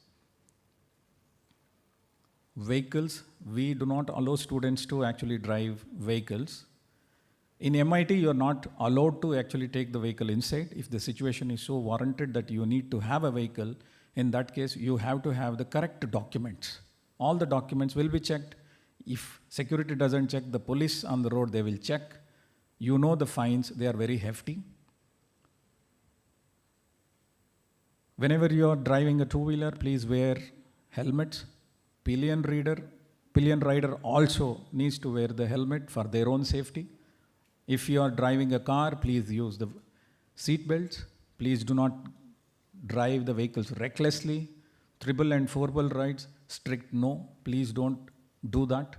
Vehicles, we do not allow students to actually drive vehicles. In MIT, you are not allowed to actually take the vehicle inside. If the situation is so warranted that you need to have a vehicle, in that case, you have to have the correct documents. All the documents will be checked. If security doesn't check, the police on the road, they will check. You know the fines, they are very hefty. Whenever you are driving a two-wheeler, please wear helmets. Pillion rider also needs to wear the helmet for their own safety. If you are driving a car, please use the seat belts. Please do not drive the vehicles recklessly. Triple and four-wheel rides, strict no. Please don't do that.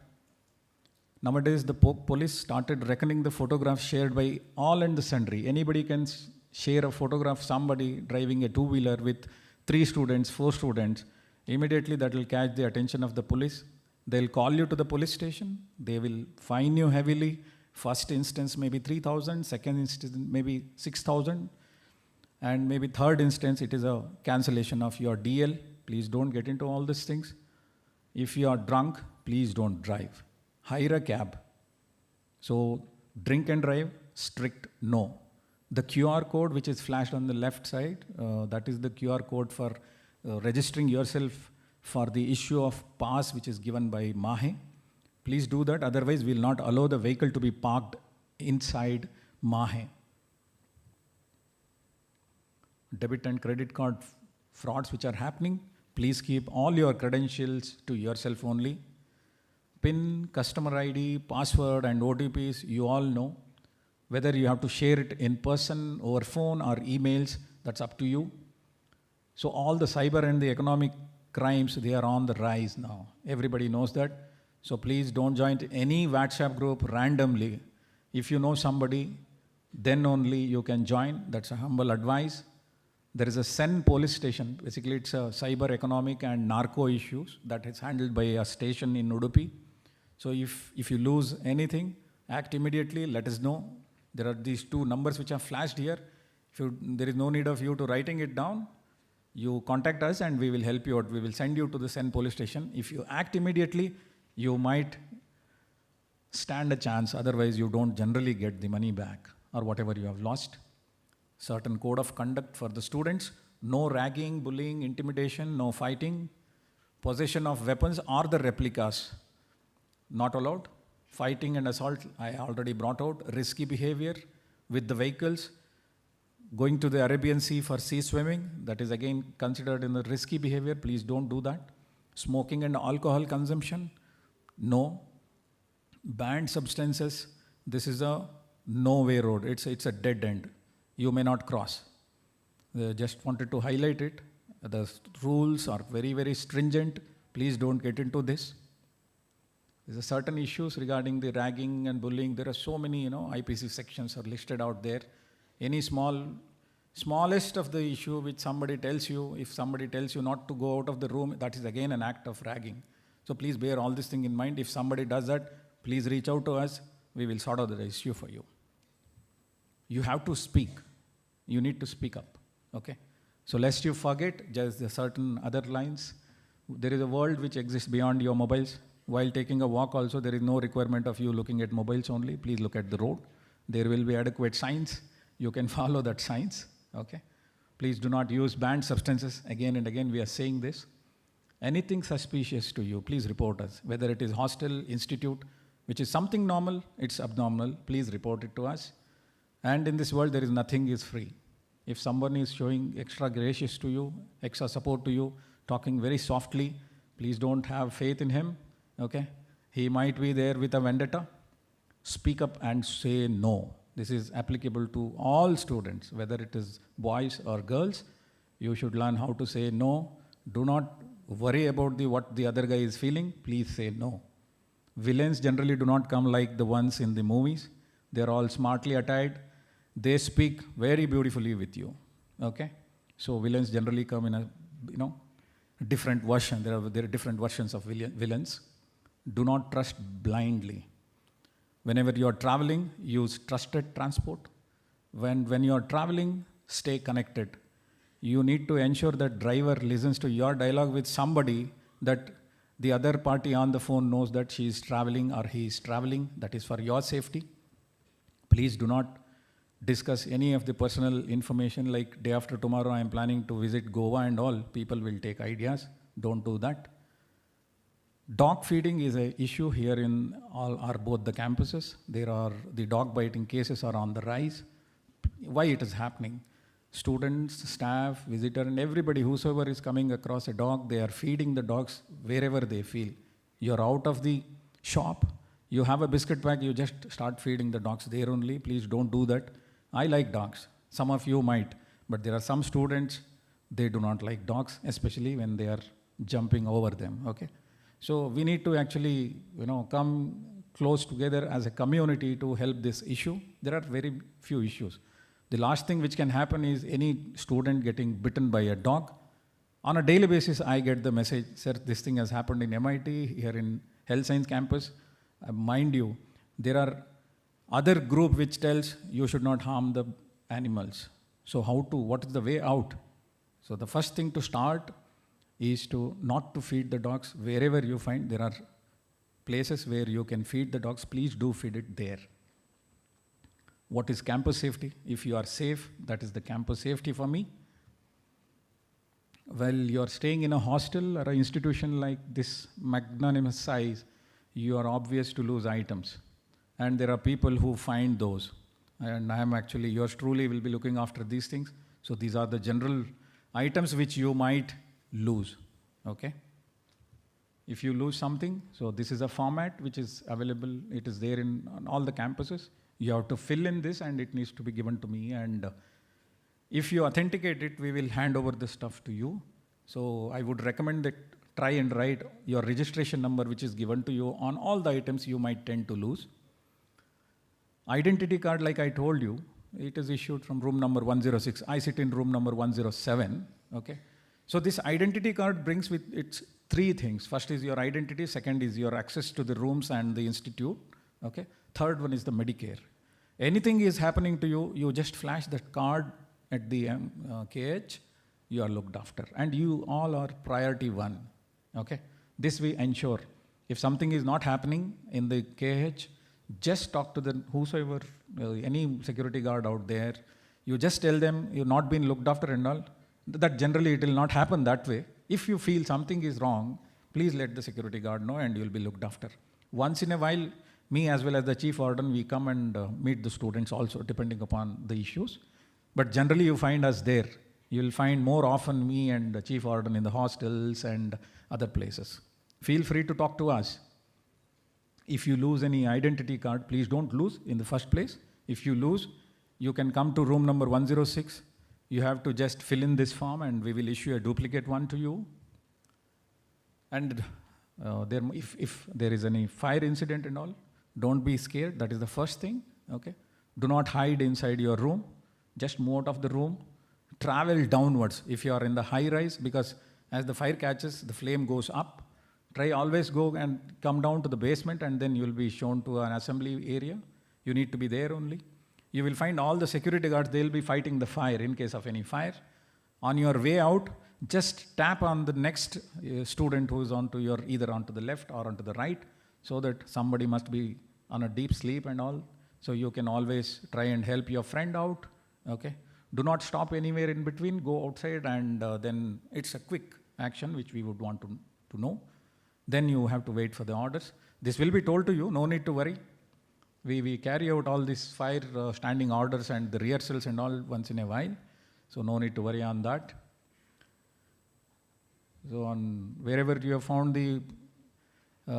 Nowadays, the police started reckoning the photographs shared by all and the sundry. Anybody can share a photograph, somebody driving a two-wheeler with 3 students, 4 students. Immediately that will catch the attention of the police. They'll call you to the police station. They will fine you heavily. First instance maybe 3,000, second instance maybe 6,000, and maybe third instance it is a cancellation of your DL. Please don't get into all these things. If you are drunk, please don't drive. Hire a cab. So drink and drive, strict no. The QR code which is flashed on the left side, that is the QR code for registering yourself for the issue of pass which is given by MAHE. Please do that, otherwise we will not allow the vehicle to be parked inside MAHE. Debit and credit card frauds which are happening, please keep all your credentials to yourself only. PIN, customer ID, password and OTPs, you all know. Whether you have to share it in person, over phone or emails, that's up to you. So all the cyber and the economic crimes, they are on the rise now. Everybody knows that. So please don't join any WhatsApp group randomly. If you know somebody, then only you can join. That's a humble advice. There is a Sen police station. Basically, it's a cyber, economic and narco issues that is handled by a station in Udupi. So if you lose anything, act immediately, let us know. There are these 2 numbers which are flashed here. There is no need of you to writing it down. You contact us and we will help you out. We will send you to the Sen police station. If you act immediately, you might stand a chance. Otherwise, you don't generally get the money back or whatever you have lost. Certain code of conduct for the students. No ragging, bullying, intimidation, no fighting. Possession of weapons or the replicas, not allowed. Fighting and assault, I already brought out. Risky behavior with the vehicles. Going to the Arabian Sea for sea swimming, that is again considered in the risky behavior. Please don't do that. Smoking and alcohol consumption, no. Banned substances, this is a no-way road. It's a dead end. You may not cross. Just wanted to highlight it. The rules are very, very stringent. Please don't get into this. There's a certain issues regarding the ragging and bullying. There are so many, IPC sections are listed out there. Any smallest of the issue which somebody tells you, if somebody tells you not to go out of the room, that is again an act of ragging. So please bear all this thing in mind. If somebody does that, please reach out to us. We will sort out the issue for you. You have to speak. You need to speak up, okay? So lest you forget, just the certain other lines. There is a world which exists beyond your mobiles. While taking a walk also, there is no requirement of you looking at mobiles only. Please look at the road. There will be adequate signs. You can follow that signs, okay? Please do not use banned substances. Again and again, we are saying this. Anything suspicious to you, please report us. Whether it is hostel, institute, which is something normal, it's abnormal, please report it to us. And in this world, there is nothing is free. If someone is showing extra gracious to you, extra support to you, talking very softly, please don't have faith in him, okay? He might be there with a vendetta. Speak up and say no. This is applicable to all students, whether it is boys or girls. You should learn how to say no. Do not worry about what the other guy is feeling. Please say no. Villains generally do not come like the ones in the movies. They're all smartly attired. They speak very beautifully with you, okay? So villains generally come in a, different version. There are different versions of villains. Do not trust blindly. Whenever you are traveling, use trusted transport. When you are traveling, stay connected. You need to ensure that driver listens to your dialogue with somebody, that the other party on the phone knows that she is traveling or he is traveling. That is for your safety. Please do not discuss any of the personal information like day after tomorrow I am planning to visit Goa and all. People will take ideas. Don't do that. Dog feeding is an issue here in both the campuses. The dog biting cases are on the rise. Why it is happening? Students, staff, visitor, and everybody, whosoever is coming across a dog, they are feeding the dogs wherever they feel. You're out of the shop, you have a biscuit pack, you just start feeding the dogs there only. Please don't do that. I like dogs. Some of you might, but there are some students, they do not like dogs, especially when they are jumping over them, okay? So we need to actually, come close together as a community to help this issue. There are very few issues. The last thing which can happen is any student getting bitten by a dog. On a daily basis, I get the message, sir, this thing has happened in MIT, here in Health Science campus. Mind you, there are other group which tells you should not harm the animals. So what is the way out? So the first thing to start is to not to feed the dogs wherever you find. There are places where you can feed the dogs, please do feed it there. What is campus safety? If you are safe, that is the campus safety for me. Well, you are staying in a hostel or an institution like this magnanimous size, you are obvious to lose items. And there are people who find those. And I am actually, yours truly will be looking after these things. So these are the general items which you might lose, okay? If you lose something, so this is a format which is available, it is there on all the campuses. You have to fill in this and it needs to be given to me, and if you authenticate it, we will hand over the stuff to you. So I would recommend that try and write your registration number which is given to you on all the items you might tend to lose. Identity card, like I told you, it is issued from room number 106. I sit in room number 107, okay? So this identity card brings with its three things. First is your identity, second is your access to the rooms and the institute, okay? Third one is the Medicare. Anything is happening to you, you just flash that card at the KH, you are looked after. And you all are priority one, okay? This we ensure. If something is not happening in the KH, just talk to the whosoever, any security guard out there. You just tell them you've not been looked after and all. That generally it will not happen that way. If you feel something is wrong, please let the security guard know and you'll be looked after. Once in a while, me as well as the chief warden, we come and meet the students also, depending upon the issues. But generally you find us there. You'll find more often me and the chief warden in the hostels and other places. Feel free to talk to us. If you lose any identity card, please don't lose in the first place. If you lose, you can come to room number 106. You have to just fill in this form and we will issue a duplicate one to you. And if there is any fire incident and all, don't be scared. That is the first thing, okay? Do not hide inside your room. Just move out of the room. Travel downwards if you are in the high rise, because as the fire catches, the flame goes up. Try always go and come down to the basement and then you will be shown to an assembly area. You need to be there only. You will find all the security guards, they will be fighting the fire in case of any fire. On your way out, just tap on the next student who is either onto the left or onto the right, so that somebody must be on a deep sleep and all. So you can always try and help your friend out, okay? Do not stop anywhere in between, go outside and then it's a quick action which we would want to know. Then you have to wait for the orders. This will be told to you, no need to worry. We carry out all these fire standing orders and the rehearsals and all once in a while. So no need to worry on that. So on wherever you have found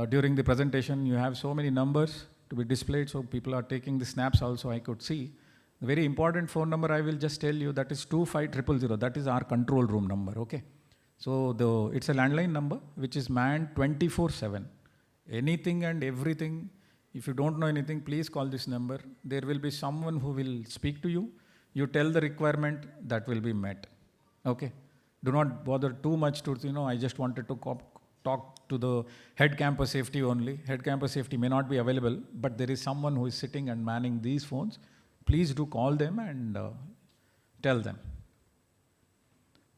during the presentation, you have so many numbers to be displayed. So people are taking the snaps also, I could see. The very important phone number I will just tell you, that is 25000. That is our control room number, okay? So it's a landline number which is manned 24/7. Anything and everything, if you don't know anything, please call this number. There will be someone who will speak to you. You tell the requirement, that will be met, okay? Do not bother too much to, I just wanted to talk to the head campus safety only. Head campus safety may not be available, but there is someone who is sitting and manning these phones. Please do call them and tell them.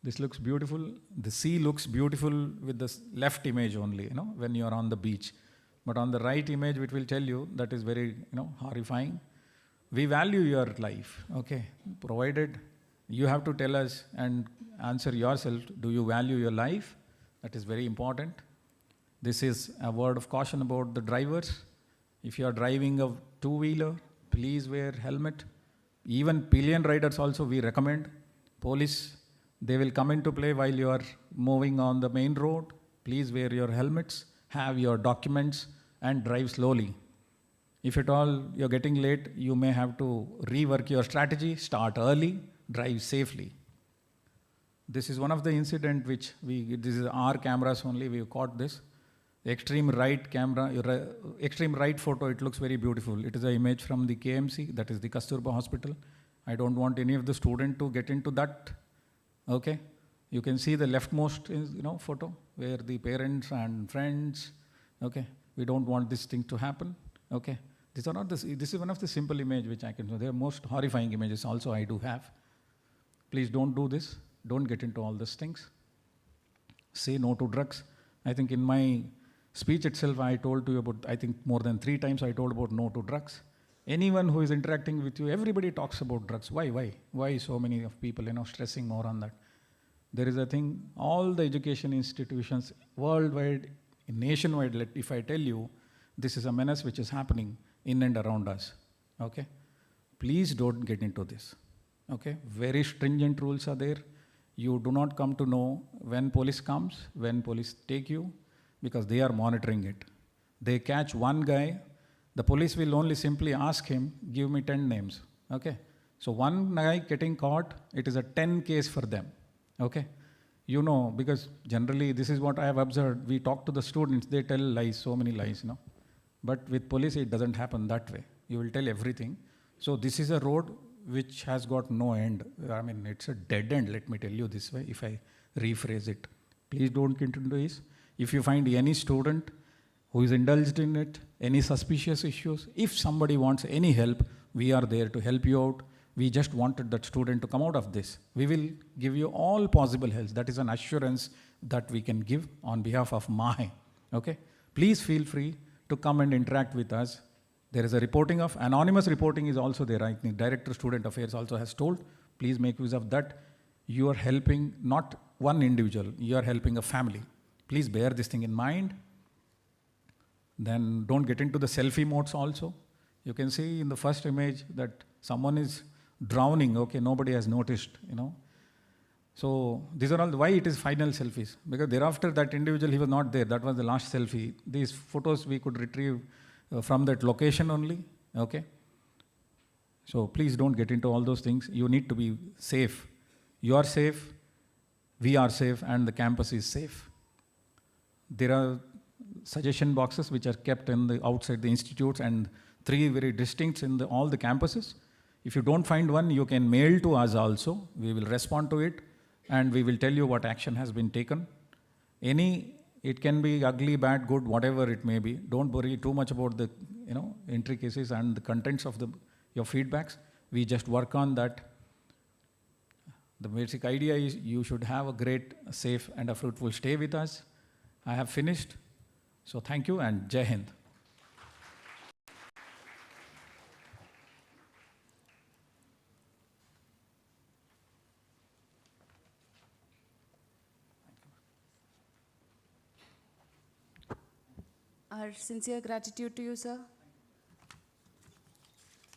This looks beautiful. The sea looks beautiful with the left image only, when you are on the beach. But on the right image, which will tell you, that is very, horrifying. we value your life, okay? Provided you have to tell us and answer yourself, do you value your life? That is very important. This is a word of caution about the drivers. If you are driving a two-wheeler, please wear helmet. Even pillion riders also we recommend. Police, they will come into play while you are moving on the main road. Please wear your helmets, have your documents, and drive slowly. If at all you're getting late, you may have to rework your strategy, start early, drive safely. This is one of the incident which this is our cameras only, we caught this. The extreme right camera, extreme right photo, it looks very beautiful. It is an image from the KMC, that is the Kasturba Hospital. I don't want any of the student to get into that, okay? You can see the leftmost photo where the parents and friends, okay? We don't want this thing to happen, okay? These are not this is one of the simple image which I can do. They are most horrifying images also I do have. Please don't do this. Don't get into all these things. Say no to drugs. I think in my speech itself, I told you about, I think more than 3 times I told about no to drugs. Anyone who is interacting with you, everybody talks about drugs. Why? Why so many of people, stressing more on that? There is a thing, all the education institutions worldwide, nationwide, if I tell you, this is a menace which is happening in and around us, okay? Please don't get into this, okay? Very stringent rules are there. You do not come to know when police comes, when police take you, because they are monitoring it. They catch one guy, the police will only simply ask him, give me 10 names, okay? So one guy getting caught, it is a 10 case for them, okay? Because generally this is what I have observed, we talk to the students, they tell lies, so many lies, But with police, it doesn't happen that way. You will tell everything. So this is a road which has got no end. I mean, it's a dead end, let me tell you this way, if I rephrase it. Please don't get into this. If you find any student who is indulged in it, any suspicious issues, if somebody wants any help, we are there to help you out. We just wanted that student to come out of this. We will give you all possible help. That is an assurance that we can give on behalf of MAHE. Okay? Please feel free to come and interact with us. There is a anonymous reporting is also there. I think Director Student Affairs also has told, please make use of that. You are helping not one individual, you are helping a family. Please bear this thing in mind. Then don't get into the selfie modes also. You can see in the first image that someone is drowning, okay, nobody has noticed, So these are all why it is final selfies. Because thereafter that individual, he was not there. That was the last selfie. These photos we could retrieve from that location only. Okay. So please don't get into all those things. You need to be safe. You are safe, we are safe, and the campus is safe. There are suggestion boxes which are kept outside the institutes and 3 very distinct in all the campuses. If you don't find one, you can mail to us also. We will respond to it. And we will tell you what action has been taken. It can be ugly, bad, good, whatever it may be. Don't worry too much about the, intricacies and the contents of your feedbacks. We just work on that. The basic idea is you should have a great, safe, and a fruitful stay with us. I have finished. So thank you and Jai Hind.
Our sincere gratitude to you, sir.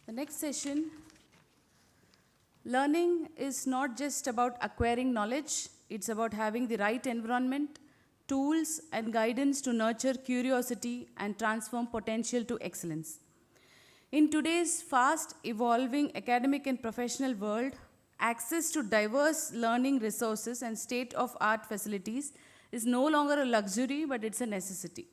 The next session, learning is not just about acquiring knowledge, it's about having the right environment, tools, and guidance to nurture curiosity and transform potential to excellence. In today's fast evolving academic and professional world, access to diverse learning resources and state-of-art facilities is no longer a luxury, but it's a necessity.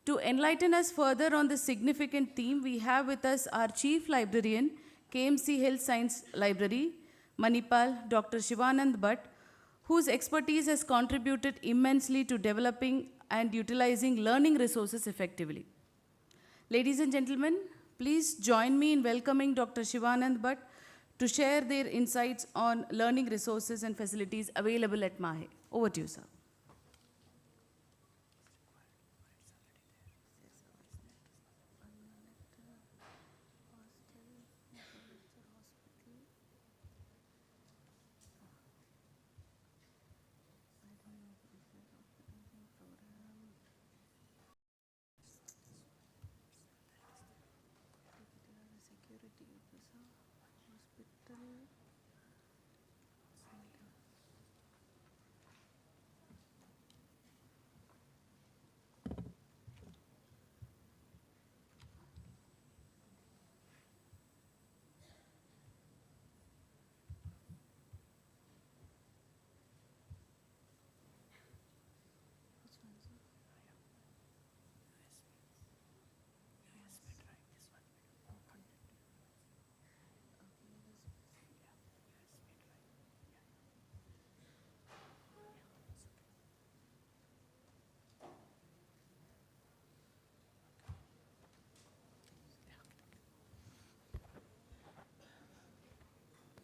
To enlighten us further on this significant theme, we have with us our Chief Librarian, KMC Health Science Library, Manipal, Dr. Shivanand Bhatt, whose expertise has contributed immensely to developing and utilizing learning resources effectively. Ladies and gentlemen, please join me in welcoming Dr. Shivanand Bhatt to share their insights on learning resources and facilities available at MAHE. Over to you, sir.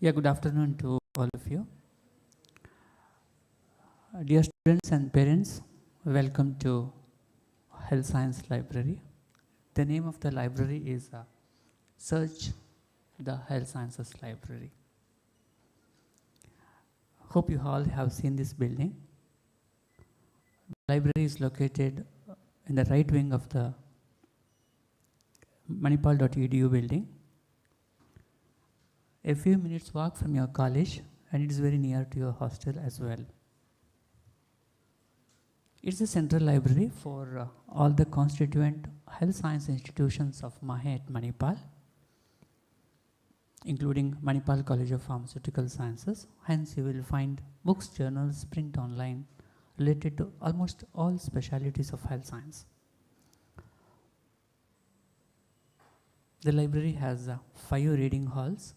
Yeah, good afternoon to all of you. Dear students and parents, welcome to Health Science Library. The name of the library is Search the Health Sciences Library. Hope you all have seen this building. The library is located in the right wing of the Manipal.edu building. A few minutes walk from your college, and it is very near to your hostel as well. It's a central library for all the constituent health science institutions of MAHE at Manipal, including Manipal College of Pharmaceutical Sciences. Hence, you will find books, journals, print, online, related to almost all specialties of health science. The library has 5 reading halls.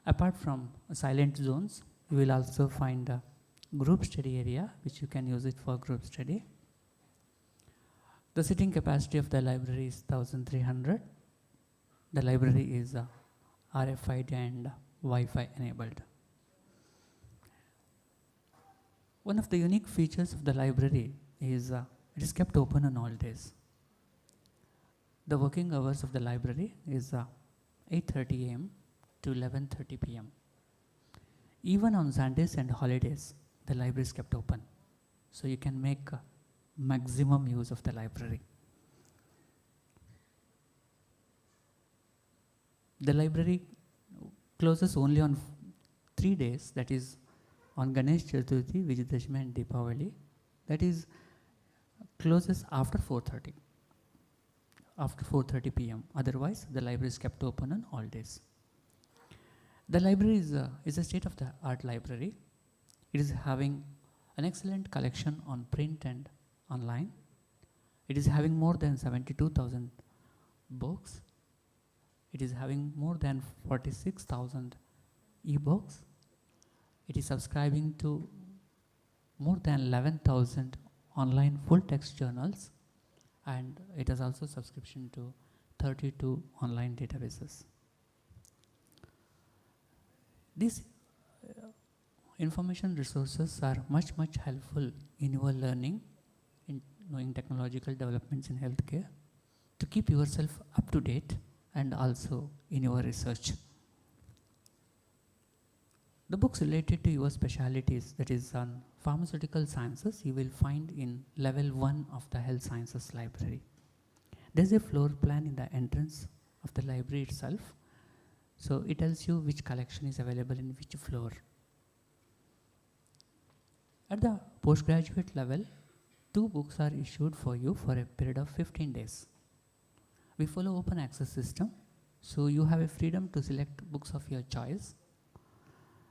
Apart from silent zones, you will also find a group study area, which you can use it for group study. The sitting capacity of the library is 1,300. The library is RFID and Wi-Fi enabled. One of the unique features of the library is it is kept open on all days. The working hours of the library is 8:30 a.m. to 11:30 p.m. Even on Sundays and holidays, the library is kept open. So you can make maximum use of the library. The library closes only on 3 days, that is on Ganesh Chaturthi, Vijayadashmi and Deepavali. That is closes after 4:30. After 4:30 p.m. Otherwise, the library is kept open on all days. The library is a state-of-the-art library. It is having an excellent collection on print and online. It is having more than 72,000 books. It is having more than 46,000 e-books. It is subscribing to more than 11,000 online full-text journals, and it has also subscription to 32 online databases. These information resources are much helpful in your learning, in knowing technological developments in healthcare, to keep yourself up to date, and also in your research. The books related to your specialities, that is on pharmaceutical sciences, you will find in level 1 of the health sciences library. There's a floor plan in the entrance of the library itself. So it tells you which collection is available in which floor. At the postgraduate level, 2 books are issued for you for a period of 15 days. We follow open access system, so you have a freedom to select books of your choice.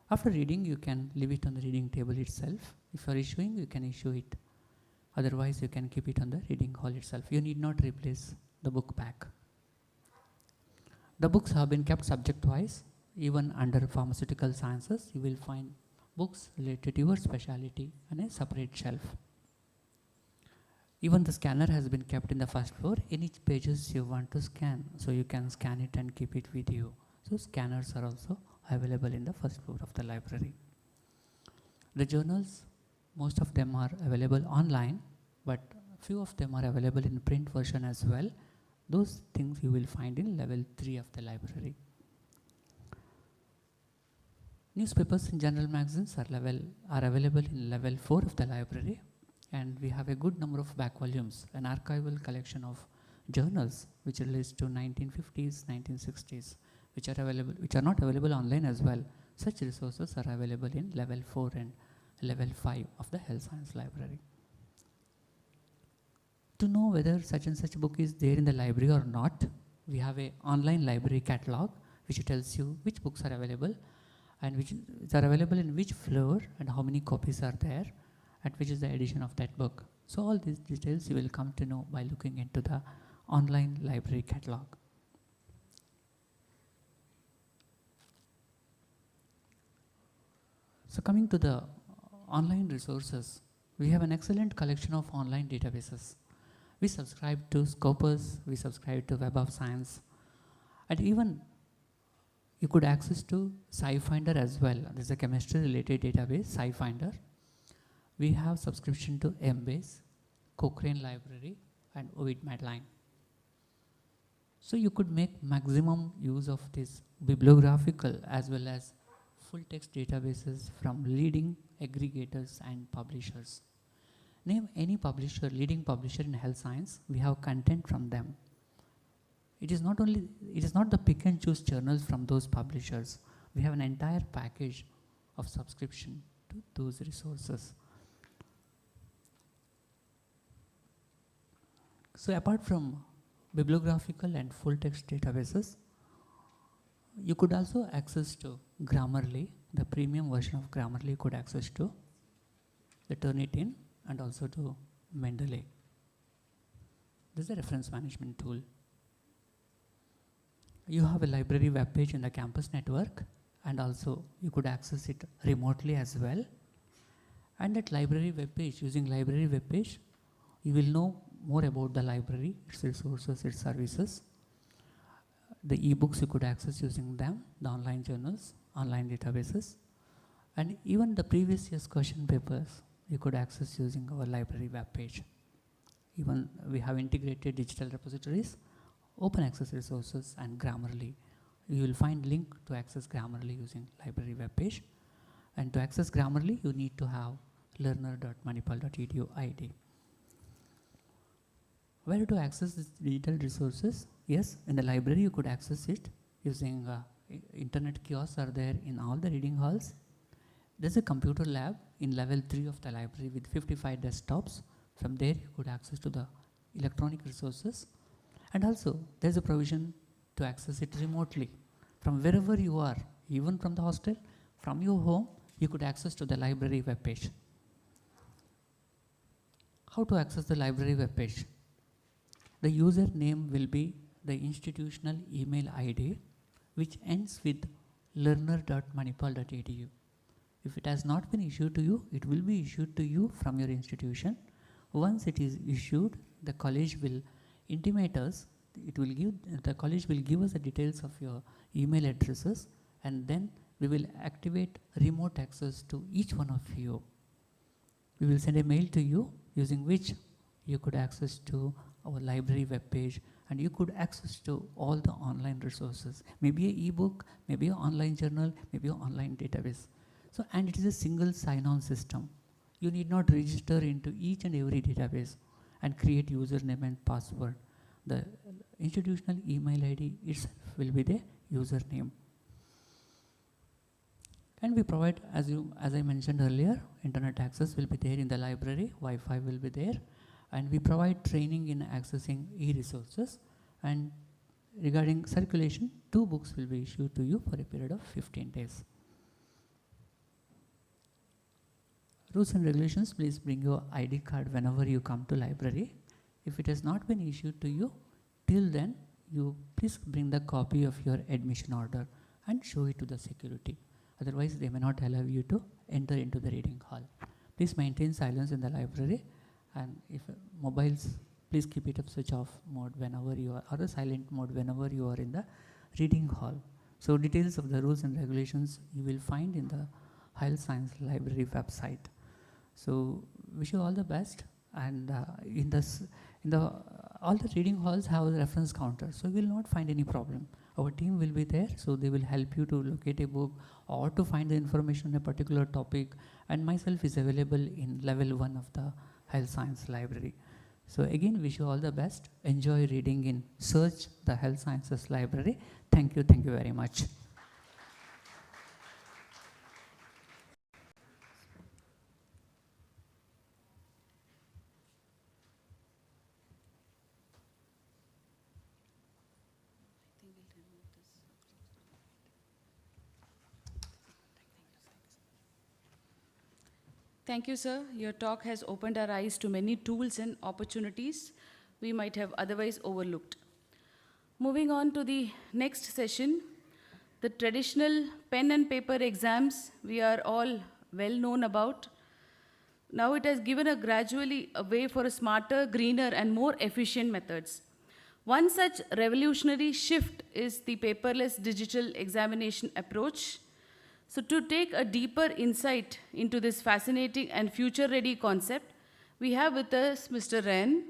After reading, you can leave it on the reading table itself. If you are issuing, you can issue it. Otherwise, you can keep it on the reading hall itself. You need not replace the book pack. The books have been kept subject-wise. Even under pharmaceutical sciences, you will find books related to your specialty on a separate shelf. Even the scanner has been kept in the first floor. Any pages you want to scan, so you can scan it and keep it with you. So scanners are also available in the first floor of the library. The journals, most of them are available online, but few of them are available in print version as well. Those things you will find in level 3 of the library. Newspapers and general magazines are available in level 4 of the library, and we have a good number of back volumes, an archival collection of journals which relates to 1950s, 1960s, which are not available online as well. Such resources are available in level 4 and level 5 of the health science library. To know whether such and such book is there in the library or not, we have an online library catalog which tells you which books are available and which are available in which floor and how many copies are there and which is the edition of that book. So all these details you will come to know by looking into the online library catalog. So coming to the online resources, we have an excellent collection of online databases. We subscribe to Scopus, we subscribe to Web of Science, and even You could access to SciFinder as well. There's a chemistry related database, SciFinder. We have subscription to Embase, Cochrane Library, and Ovid Medline. So you could make maximum use of this bibliographical as well as full text databases from leading aggregators and publishers. Name any publisher, leading publisher in health science, we have content from them. It is not the pick and choose journals from those publishers. We have an entire package of subscription to those resources. So apart from bibliographical and full text databases, you could also access to Grammarly, the premium version of Grammarly you could access to, the Turnitin, and also to Mendeley. This is a reference management tool. You have a library web page in the campus network, and also you could access it remotely as well. And that library web page, using library web page, you will know more about the library, its resources, its services. The ebooks you could access using them, the online journals, online databases, and even the previous year's question papers you could access using our library web page. Even we have integrated digital repositories, open access resources, and Grammarly. You will find link to access Grammarly using library web page. And to access Grammarly, you need to have learner.manipal.edu ID. Where to access these digital resources? Yes, in the library you could access it using internet kiosks are there in all the reading halls. There's a computer lab in level 3 of the library with 55 desktops. From there you could access to the electronic resources. And also there's a provision to access it remotely. From wherever you are, even from the hostel, from your home, you could access to the library web page. How to access the library web page? The username will be the institutional email ID which ends with learner.manipal.edu. If it has not been issued to you, it will be issued to you from your institution. Once it is issued, the college will intimate us. The college will give us the details of your email addresses, and then we will activate remote access to each one of you. We will send a mail to you using which you could access to our library web page, and you could access to all the online resources, maybe an ebook, maybe an online journal, maybe an online database. So, and it is a single sign-on system. You need not register into each and every database and create username and password. The institutional email ID itself will be the username. And we provide, as I mentioned earlier, internet access will be there in the library, Wi-Fi will be there, and we provide training in accessing e-resources. And regarding circulation, 2 books will be issued to you for a period of 15 days. Rules and regulations, please bring your ID card whenever you come to library. If it has not been issued to you, till then, you please bring the copy of your admission order and show it to the security. Otherwise, they may not allow you to enter into the reading hall. Please maintain silence in the library, and if mobiles, please keep it up switch off mode whenever you are, or a silent mode whenever you are in the reading hall. So details of the rules and regulations you will find in the Health Science Library website. So wish you all the best, and all the reading halls have a reference counter, so you will not find any problem. Our team will be there, so they will help you to locate a book or to find the information on a particular topic, and myself is available in level 1 of the Health Science Library. So again, wish you all the best. Enjoy reading in Search the Health Sciences Library. Thank you very much.
Thank you, sir. Your talk has opened our eyes to many tools and opportunities we might have otherwise overlooked. Moving on to the next session, the traditional pen and paper exams we are all well known about. Now it has given gradually a way for a smarter, greener, and more efficient methods. One such revolutionary shift is the paperless digital examination approach. So to take a deeper insight into this fascinating and future-ready concept, we have with us Mr. Ren,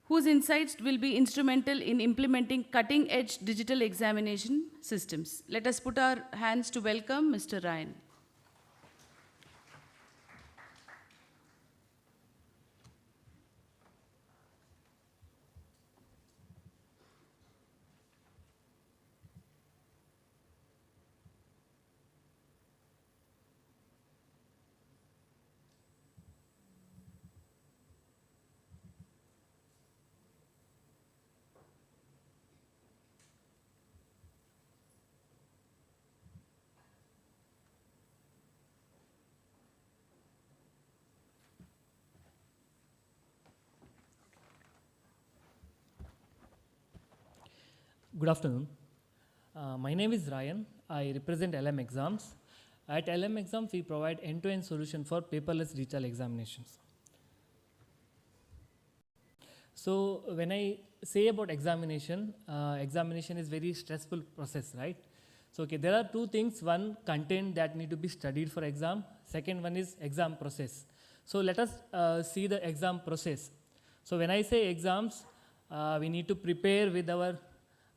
whose insights will be instrumental in implementing cutting-edge digital examination systems. Let us put our hands to welcome Mr. Ryan.
Good afternoon. My name is Ryan. I represent LM Exams. At LM Exams, we provide end-to-end solution for paperless digital examinations. So when I say about examination, examination is very stressful process, right? So okay, there are two things. One, content that need to be studied for exam. Second one is exam process. So let us see the exam process. So when I say exams, we need to prepare with our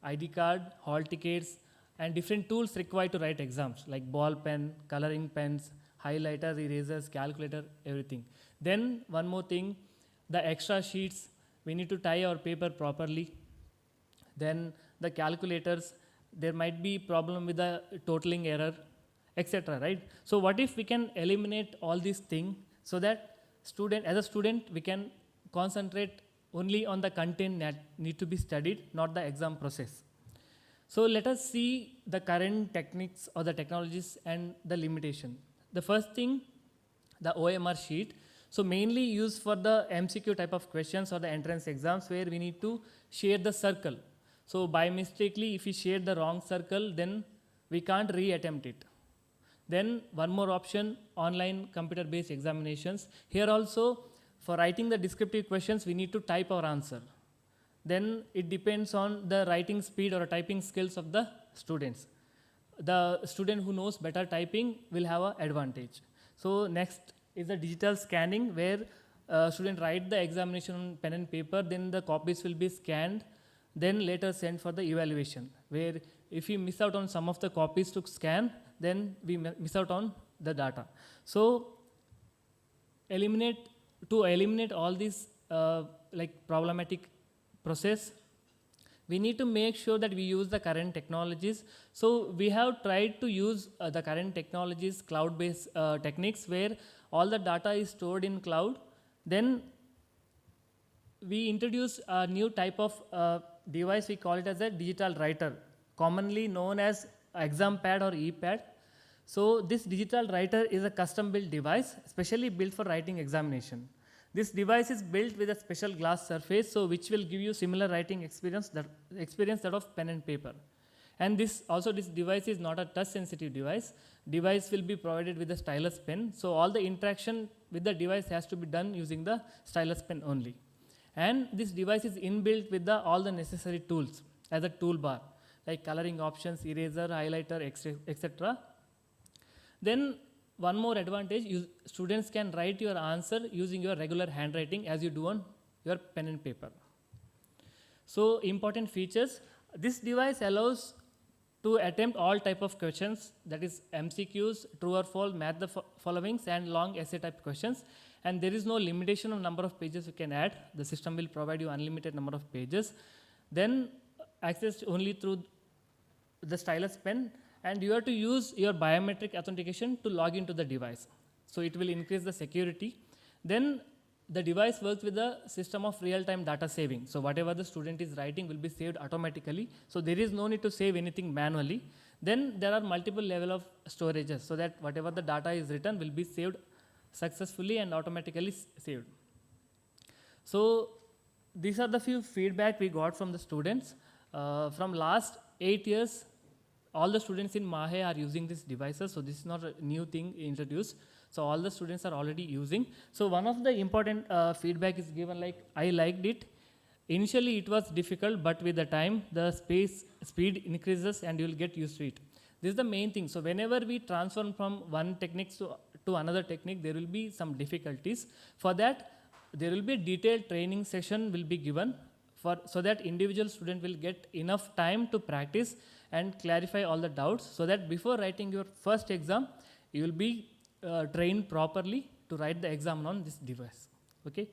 ID card, hall tickets, and different tools required to write exams like ball pen, coloring pens, highlighters, erasers, calculator, everything. Then one more thing, the extra sheets, we need to tie our paper properly. Then the calculators, there might be problem with the totaling error, etc. Right? So what if we can eliminate all these things so that as a student, we can concentrate only on the content that need to be studied, not the exam process. So let us see the current techniques or the technologies and the limitation. The first thing, the OMR sheet. So mainly used for the MCQ type of questions or the entrance exams where we need to share the circle. So by mistakenly, if we share the wrong circle, then we can't re-attempt it. Then one more option, online computer-based examinations. Here also, for writing the descriptive questions, we need to type our answer. Then it depends on the writing speed or typing skills of the students. The student who knows better typing will have an advantage. So next is the digital scanning where student write the examination on pen and paper, then the copies will be scanned, then later sent for the evaluation, where if we miss out on some of the copies to scan, then we miss out on the data. So to eliminate all these like problematic process, we need to make sure that we use the current technologies. So we have tried to use the current technologies, cloud-based techniques where all the data is stored in cloud. Then we introduce a new type of device, we call it as a digital writer, commonly known as exam pad or ePad. So this digital writer is a custom-built device, specially built for writing examination. This device is built with a special glass surface, so which will give you similar writing experience that of pen and paper. And this device is not a touch-sensitive device. Device will be provided with a stylus pen, so all the interaction with the device has to be done using the stylus pen only. And this device is inbuilt with all the necessary tools as a toolbar, like coloring options, eraser, highlighter, etc. Then one more advantage, students can write your answer using your regular handwriting as you do on your pen and paper. So important features, this device allows to attempt all type of questions, that is MCQs, true or false, match the followings, and long essay type questions. And there is no limitation of number of pages you can add. The system will provide you unlimited number of pages. Then access only through the stylus pen, and you have to use your biometric authentication to log into the device. So it will increase the security. Then the device works with the system of real-time data saving. So whatever the student is writing will be saved automatically. So there is no need to save anything manually. Then there are multiple level of storages so that whatever the data is written will be saved successfully and automatically saved. So these are the few feedback we got from the students. From last 8 years, all the students in MAHE are using these devices, so this is not a new thing introduced. So all the students are already using. So one of the important feedback is given like, I liked it. initially it was difficult, but with the time, the speed increases and you will get used to it. This is the main thing. So whenever we transform from one technique to another technique, there will be some difficulties. For that, there will be a detailed training session will be given so that individual student will get enough time to practice and clarify all the doubts, so that before writing your first exam, you will be trained properly to write the exam on this device. Okay.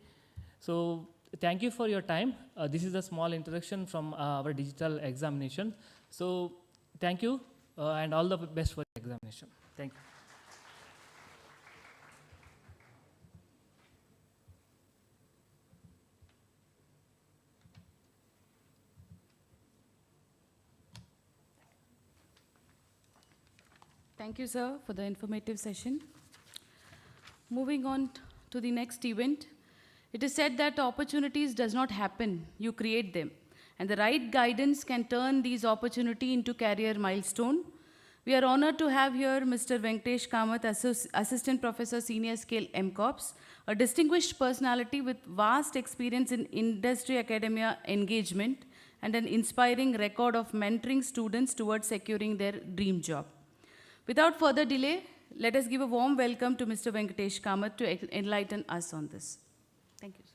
So thank you for your time. This is a small introduction from our digital examination. So thank you and all the best for the examination. Thank you.
Thank you, sir, for the informative session. Moving on to the next event. It is said that opportunities does not happen, you create them. And the right guidance can turn these opportunities into career milestone. We are honored to have here Mr. Venkatesh Kamath, Assistant Professor, Senior Scale MCOPS, a distinguished personality with vast experience in industry academia engagement and an inspiring record of mentoring students towards securing their dream job. Without further delay, let us give a warm welcome to Mr. Venkatesh Kamath to enlighten us on this. Thank you, sir.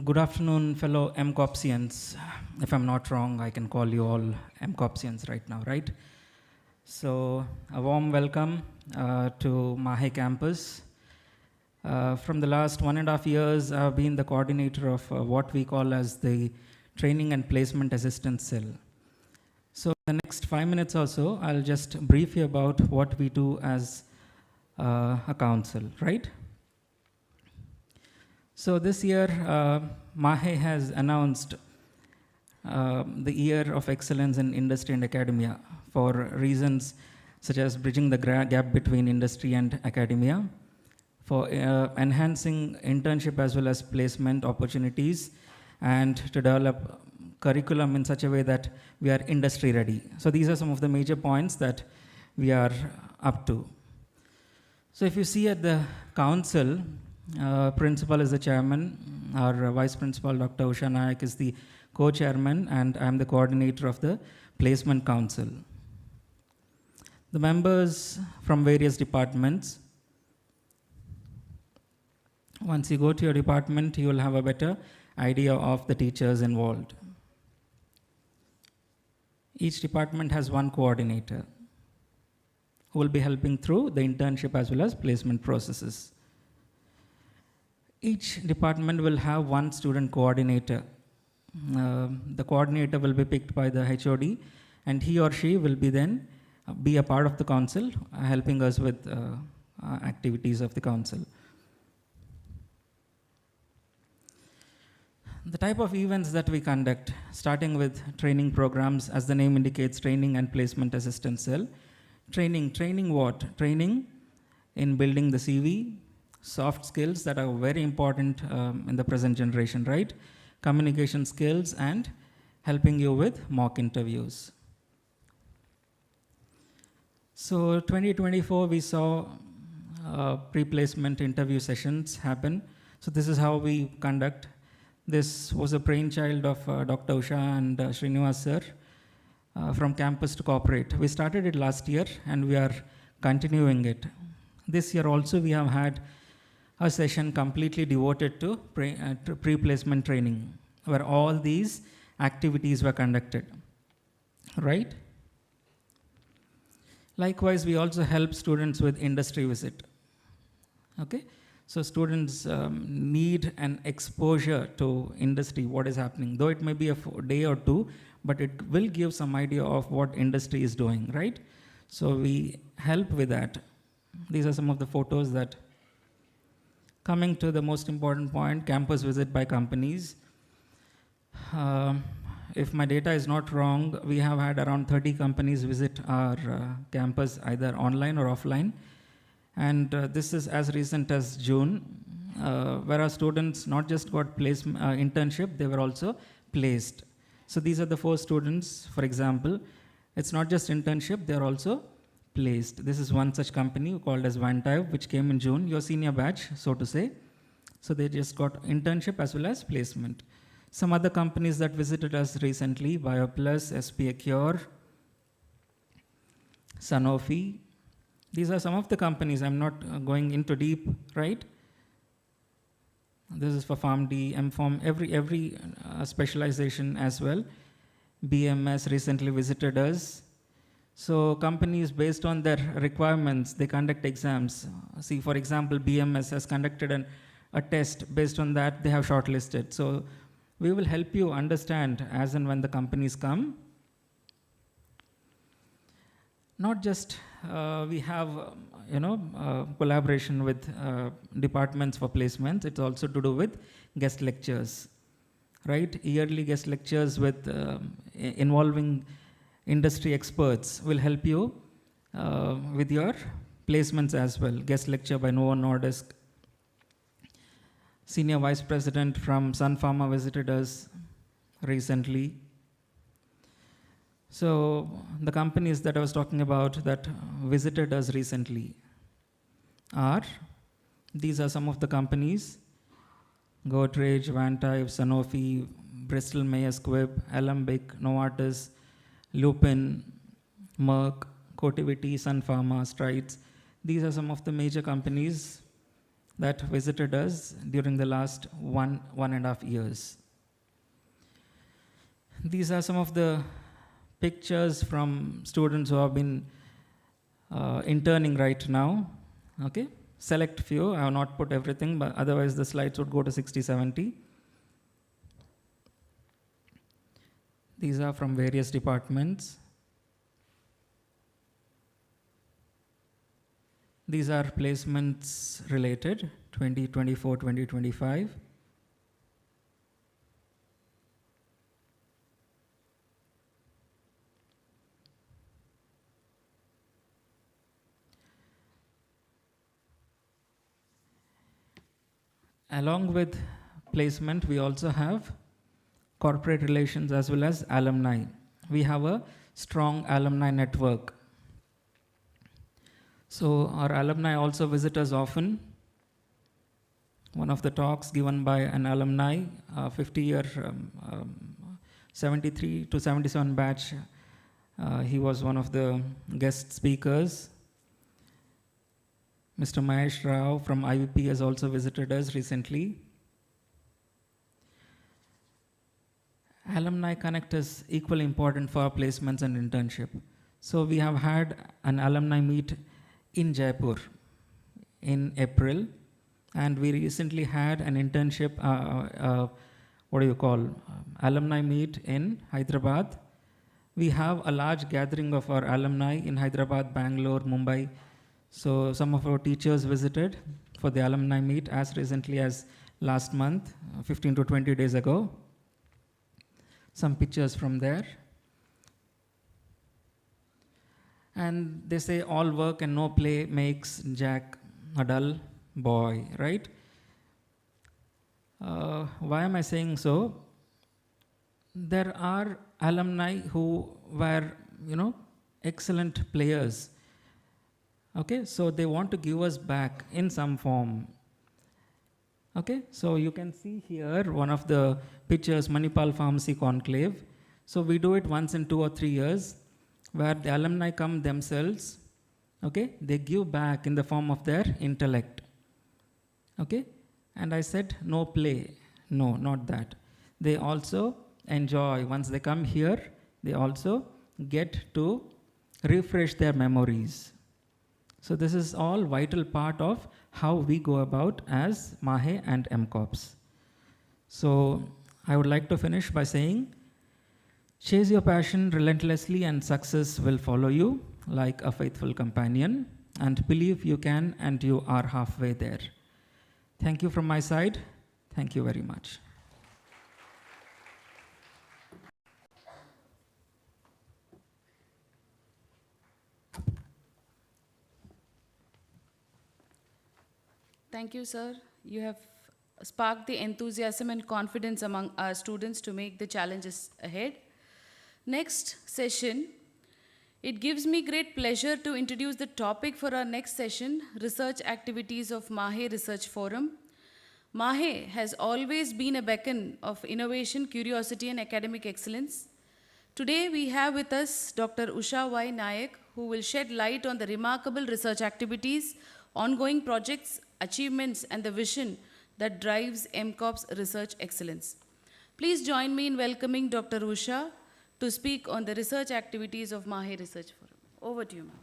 Good afternoon, fellow MCOPsians. If I'm not wrong, I can call you all MCOPsians right now, right? So, a warm welcome to MAHE campus. From the last 1.5 years, I've been the coordinator of what we call as the Training and Placement Assistance Cell. So, the next 5 minutes or so, I'll just brief you about what we do as a council, right? So this year, MAHE has announced the Year of Excellence in Industry and Academia for reasons such as bridging the gap between industry and academia, for enhancing internship as well as placement opportunities, and to develop curriculum in such a way that we are industry ready. So these are some of the major points that we are up to. So if you see at the council, principal is the chairman, our vice principal, Dr. Usha Nayak, is the co-chairman, and I am the coordinator of the placement council. The members from various departments. Once you go to your department, you will have a better idea of the teachers involved. Each department has one coordinator who will be helping through the internship as well as placement processes. Each department will have one student coordinator. The coordinator will be picked by the HOD, and he or she will be then be a part of the council, helping us with activities of the council. The type of events that we conduct, starting with training programs, as the name indicates, Training and Placement Assistance Cell. Training what? Training in building the CV, soft skills that are very important in the present generation, right? Communication skills, and helping you with mock interviews. So 2024, we saw pre-placement interview sessions happen. So this is how we conduct. This was a brainchild of Dr. Usha and Srinivas sir from campus to corporate. We started it last year and we are continuing it. This year also we have had a session completely devoted to pre-placement training, where all these activities were conducted, right? Likewise, we also help students with industry visit, okay? So students need an exposure to industry, what is happening. Though it may be a day or two, but it will give some idea of what industry is doing, right? So we help with that. These are some of the photos that. Coming to the most important point, campus visit by companies. If my data is not wrong, we have had around 30 companies visit our campus either online or offline. And this is as recent as June, where our students not just got internship, they were also placed. So these are the 4 students, for example. It's not just internship, they're also placed. This is one such company called as Vantive, which came in June, your senior batch, so to say. So they just got internship as well as placement. Some other companies that visited us recently, BioPlus, SP Acure, Sanofi. These are some of the companies. I'm not going into deep, right? This is for PharmD, MPharm, every specialization as well. BMS recently visited us. So companies, based on their requirements, they conduct exams. See, for example, BMS has conducted a test. Based on that, they have shortlisted. So we will help you understand as and when the companies come. Not just we have collaboration with departments for placements, it's also to do with guest lectures, right? Yearly guest lectures with involving industry experts will help you with your placements as well. Guest lecture by Novo Nordisk. Senior Vice President from Sun Pharma visited us recently. So the companies that I was talking about that visited us recently these are some of the companies: Godrej, Vantive, Sanofi, Bristol Myers Squibb, Alembic, Novartis, Lupin, Merck, Cotiviti, Sun Pharma, Strides. These are some of the major companies that visited us during the last 1.5 years. These are some of the pictures from students who have been interning right now. Okay, select few. I have not put everything, but otherwise the slides would go to 60, 70. These are from various departments. These are placements related, 2024, 2025. Along with placement, we also have corporate relations as well as alumni. We have a strong alumni network. So our alumni also visit us often. One of the talks given by an alumni, 50-year, 73 to 77 batch, he was one of the guest speakers. Mr. Mahesh Rao from IVP has also visited us recently. Alumni Connect is equally important for our placements and internship. So we have had an alumni meet in Jaipur in April, and we recently had an internship, alumni meet in Hyderabad. We have a large gathering of our alumni in Hyderabad, Bangalore, Mumbai. So some of our teachers visited for the alumni meet as recently as last month, 15 to 20 days ago. Some pictures from there. And they say all work and no play makes Jack a dull boy, right? Why am I saying so? There are alumni who were, excellent players. Okay, so they want to give us back in some form. Okay, so you can see here one of the pictures, Manipal Pharmacy Conclave. So we do it once in 2 or 3 years, where the alumni come themselves. Okay, they give back in the form of their intellect. Okay, and I said no play. No, not that. They also enjoy. Once they come here, they also get to refresh their memories. So this is all vital part of how we go about as MAHE and MCOPS. So I would like to finish by saying, chase your passion relentlessly and success will follow you like a faithful companion, and believe you can and you are halfway there. Thank you from my side. Thank you very much.
Thank you, sir. You have sparked the enthusiasm and confidence among our students to make the challenges ahead. Next session, it gives me great pleasure to introduce the topic for our next session, Research Activities of MAHE Research Forum. MAHE has always been a beacon of innovation, curiosity, and academic excellence. Today, we have with us Dr. Usha Y. Nayak, who will shed light on the remarkable research activities, ongoing projects, achievements, and the vision that drives MCOPS research excellence. Please join me in welcoming Dr. Usha to speak on the research activities of MAHE Research Forum. Over to you, ma'am.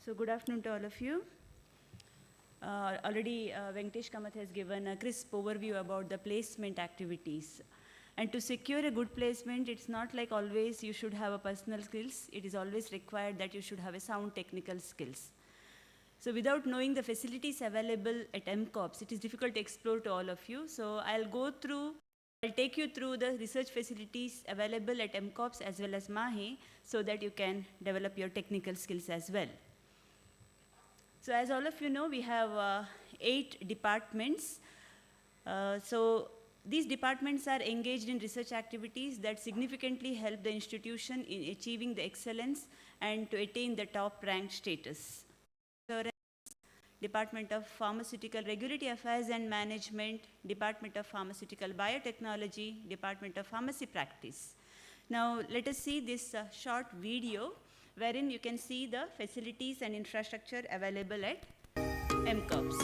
So good afternoon to all of you. Already Venkatesh Kamath has given a crisp overview about the placement activities. And to secure a good placement, it's not like always you should have a personal skills. It is always required that you should have a sound technical skills. So without knowing the facilities available at MCOPS, it is difficult to explore to all of you. So I'll take you through the research facilities available at MCOPS as well as MAHE so that you can develop your technical skills as well. So as all of you know, we have 8 departments. So these departments are engaged in research activities that significantly help the institution in achieving the excellence and to attain the top rank status. Department of Pharmaceutical Regulatory Affairs and Management, Department of Pharmaceutical Biotechnology, Department of Pharmacy Practice. Now let us see this short video wherein you can see the facilities and infrastructure available at MCOPS.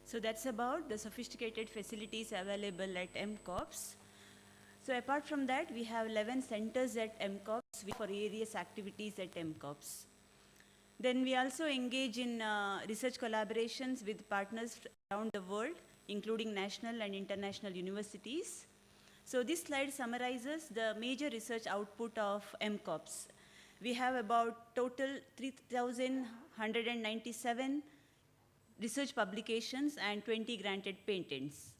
So that's about the sophisticated facilities available at MCOPS. So apart from that, we have 11 centers at MCOPS for various activities at MCOPS. Then we also engage in research collaborations with partners around the world, including national and international universities. So this slide summarizes the major research output of MCOPS. We have about total 3,197 research publications and 20 granted patents.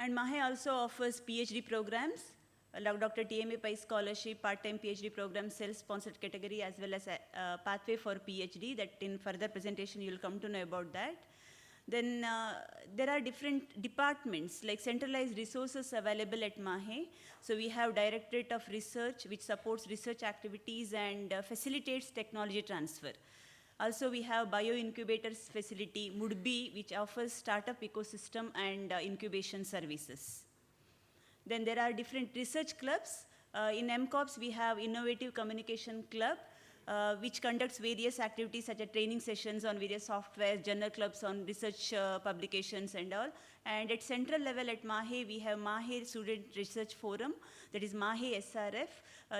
And MAHE also offers PhD programs, like Dr. TMA Pai Scholarship, part-time PhD program, self-sponsored category, as well as a pathway for PhD that in further presentation you'll come to know about that. Then there are different departments like centralized resources available at MAHE. So we have Directorate of Research, which supports research activities and facilitates technology transfer. Also, we have Bioincubators Facility, MUDBI, which offers startup ecosystem and incubation services. Then there are different research clubs. In MCOPS, we have Innovative Communication Club, which conducts various activities such as training sessions on various softwares, journal clubs on research publications and all. And at central level at MAHE, we have MAHE Student Research Forum, that is MAHE SRF.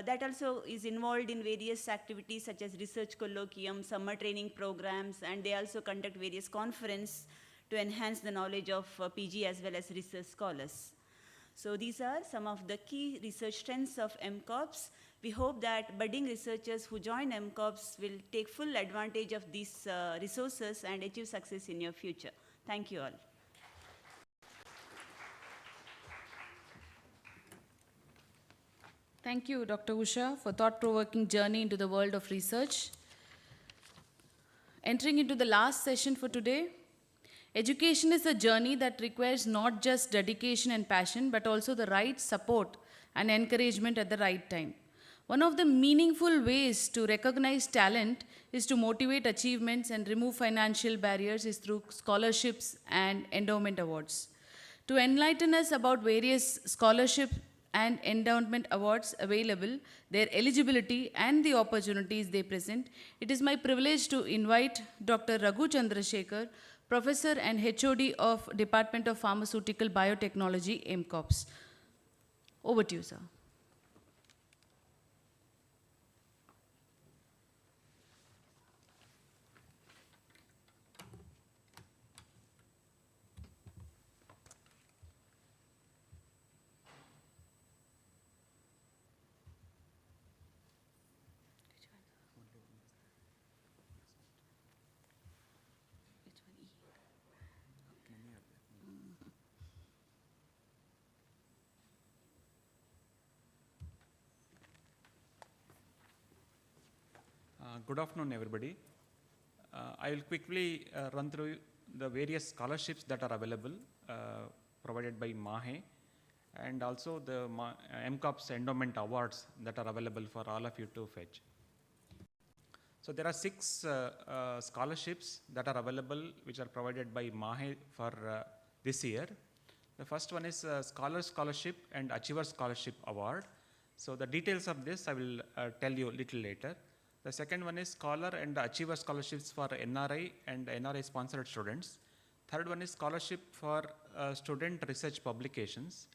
That also is involved in various activities such as research colloquium, summer training programs, and they also conduct various conferences to enhance the knowledge of PG as well as research scholars. So these are some of the key research strengths of MCOPS. We hope that budding researchers who join MCOPS will take full advantage of these resources and achieve success in your future. Thank you all.
Thank you, Dr. Usha, for thought-provoking journey into the world of research. Entering into the last session for today, education is a journey that requires not just dedication and passion, but also the right support and encouragement at the right time. One of the meaningful ways to recognize talent is to motivate achievements and remove financial barriers is through scholarships and endowment awards. To enlighten us about various scholarship and endowment awards available, their eligibility and the opportunities they present, it is my privilege to invite Dr. Raghu Chandrasekhar, Professor and HOD of Department of Pharmaceutical Biotechnology, MCOPS. Over to you, sir.
Good afternoon, everybody. I will quickly run through the various scholarships that are available provided by MAHE, and also the MCOPS endowment awards that are available for all of you to fetch. So there are 6 scholarships that are available which are provided by MAHE for this year. The first one is Scholar Scholarship and Achiever Scholarship Award. So the details of this I will tell you a little later. The second one is Scholar and Achiever Scholarships for NRI and NRI sponsored students. Third one is Scholarship for Student Research Publications.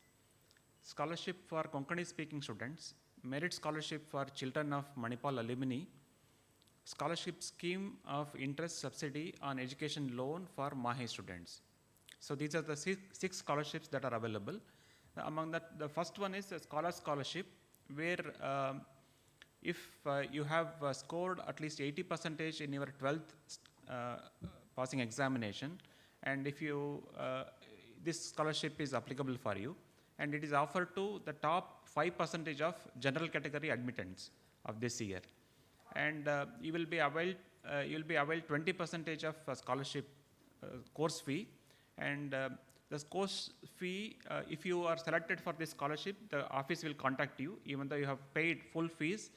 Scholarship for Konkani speaking students. Merit Scholarship for Children of Manipal alumni. Scholarship Scheme of Interest Subsidy on Education Loan for MAHE students. So these are the 6 scholarships that are available. Among that, the first one is a Scholar Scholarship, where if you have scored at least 80% in your 12th passing examination, and if you, this scholarship is applicable for you, and it is offered to the top 5% of general category admittants of this year. And you will be availed 20% of scholarship course fee, and the course fee, if you are selected for this scholarship, the office will contact you. Even though you have paid full fees,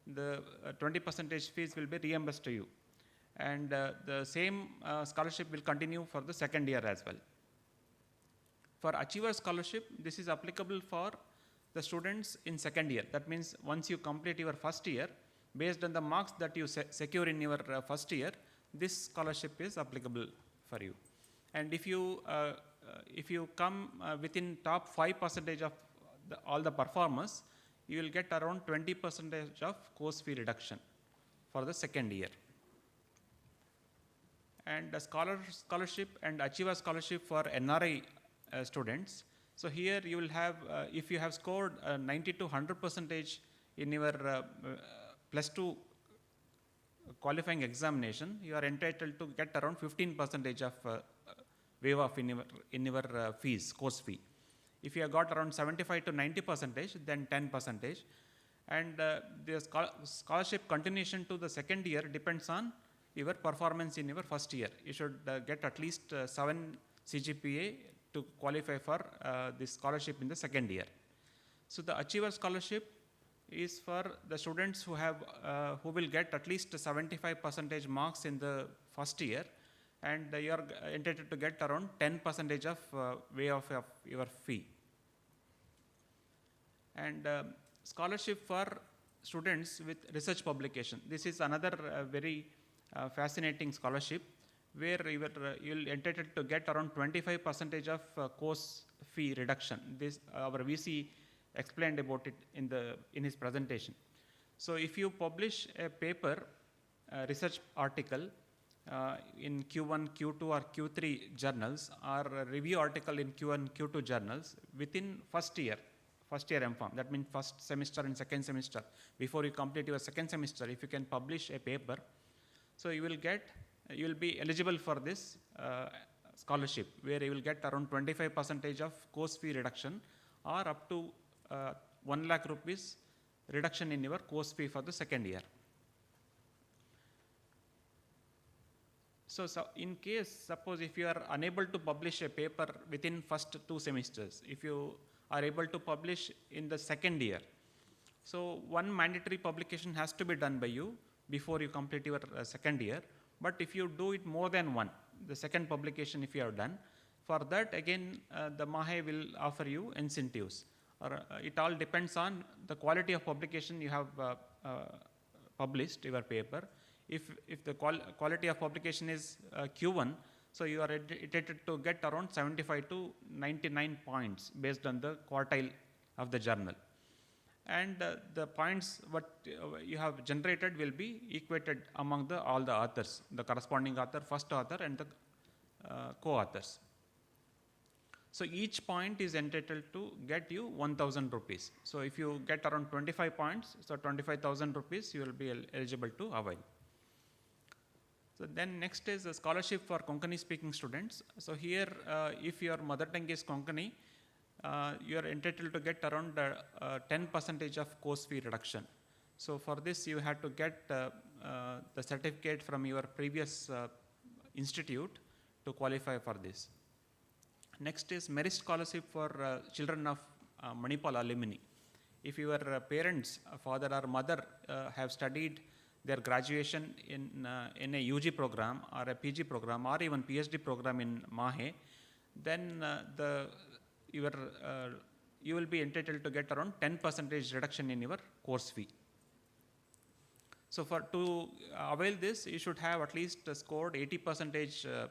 the 20% fees will be reimbursed to you. And the same scholarship will continue for the second year as well. For Achiever Scholarship, this is applicable for the students in second year. That means once you complete your first year, based on the marks that you secure in your first year,
this scholarship is applicable for you. And if you come within top 5% of all the performers, you will get around 20% of course fee reduction for the second year. And the scholarship and achiever scholarship for NRI students. So here you will have, if you have scored 90 to 100% in your +2 qualifying examination, you are entitled to get around 15% of waive off in your fees, course fee. If you have got around 75 to 90%, then 10%. And the scholarship continuation to the second year depends on your performance in your first year. You should get at least 7 CGPA to qualify for this scholarship in the second year. So the achiever scholarship is for the students who have who will get at least 75% marks in the first year, and you are entitled to get around 10% of waive off of your fee. And scholarship for students with research publication. This is another very fascinating scholarship where you will entitled to get around 25% of course fee reduction. This our VC explained about it in his presentation. So if you publish a paper, a research article in Q1, Q2 or Q3 journals, or a review article in Q1, Q2 journals within first year MPharm, that means first semester and second semester, before you complete your second semester, if you can publish a paper, so you will be eligible for this scholarship, where you will get around 25% of course fee reduction, or up to 1 lakh rupees reduction in your course fee for the second year. So in case, suppose if you are unable to publish a paper within first 2 semesters, if you are able to publish in the second year, so one mandatory publication has to be done by you before you complete your second year. But if you do it more than one, the second publication if you have done, for that again the MAHE will offer you incentives. Or it all depends on the quality of publication you have published your paper. If the quality of publication is Q1, so you are entitled to get around 75 to 99 points based on the quartile of the journal. And the points what you have generated will be equated among all the authors, the corresponding author, first author, and the co-authors. So each point is entitled to get you 1,000 rupees. So if you get around 25 points, so 25,000 rupees you will be eligible to avail. So then next is a scholarship for Konkani speaking students. So here if your mother tongue is Konkani, you are entitled to get around 10% of course fee reduction. So for this you have to get the certificate from your previous institute to qualify for this. Next is merit scholarship for children of Manipal alumni. If your parents, father or mother have studied their graduation in a UG program or a PG program or even PhD program in MAHE, then you will be entitled to get around 10% reduction in your course fee. So to avail this, you should have at least scored 80%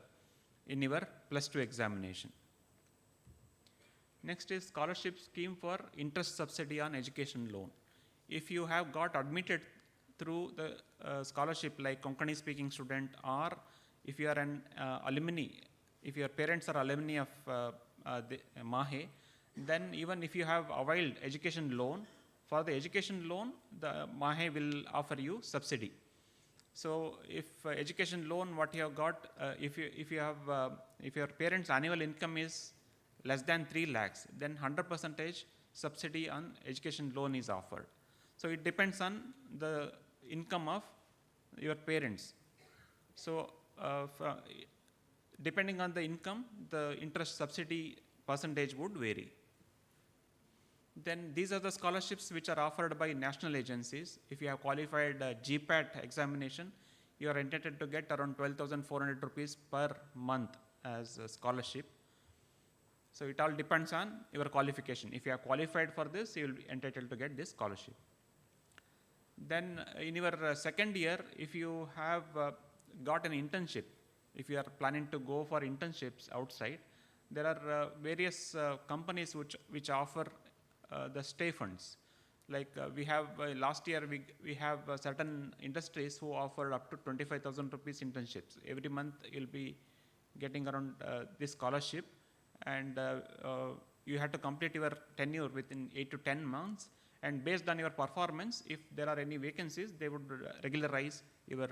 in your +2 examination. Next is scholarship scheme for interest subsidy on education loan. If you have got admitted through the scholarship like Konkani speaking student, or if you are an alumni, if your parents are alumni of the MAHE, then even if you have availed education loan, for the education loan, the MAHE will offer you subsidy. So if education loan what you have got, if your parents' annual income is less than 3 lakhs, then 100% subsidy on education loan is offered. So it depends on the income of your parents. So depending on the income, the interest subsidy percentage would vary. Then these are the scholarships which are offered by national agencies. If you have qualified GPAT examination, you are entitled to get around 12,400 rupees per month as a scholarship. So it all depends on your qualification. If you are qualified for this, you will be entitled to get this scholarship. Then in your second year, if you have got an internship, if you are planning to go for internships outside, there are various companies which offer the stay funds. Like we have last year we have certain industries who offer up to 25,000 rupees internships. Every month you'll be getting around this scholarship, and you have to complete your tenure within 8 to 10 months. And based on your performance, if there are any vacancies, they would regularize your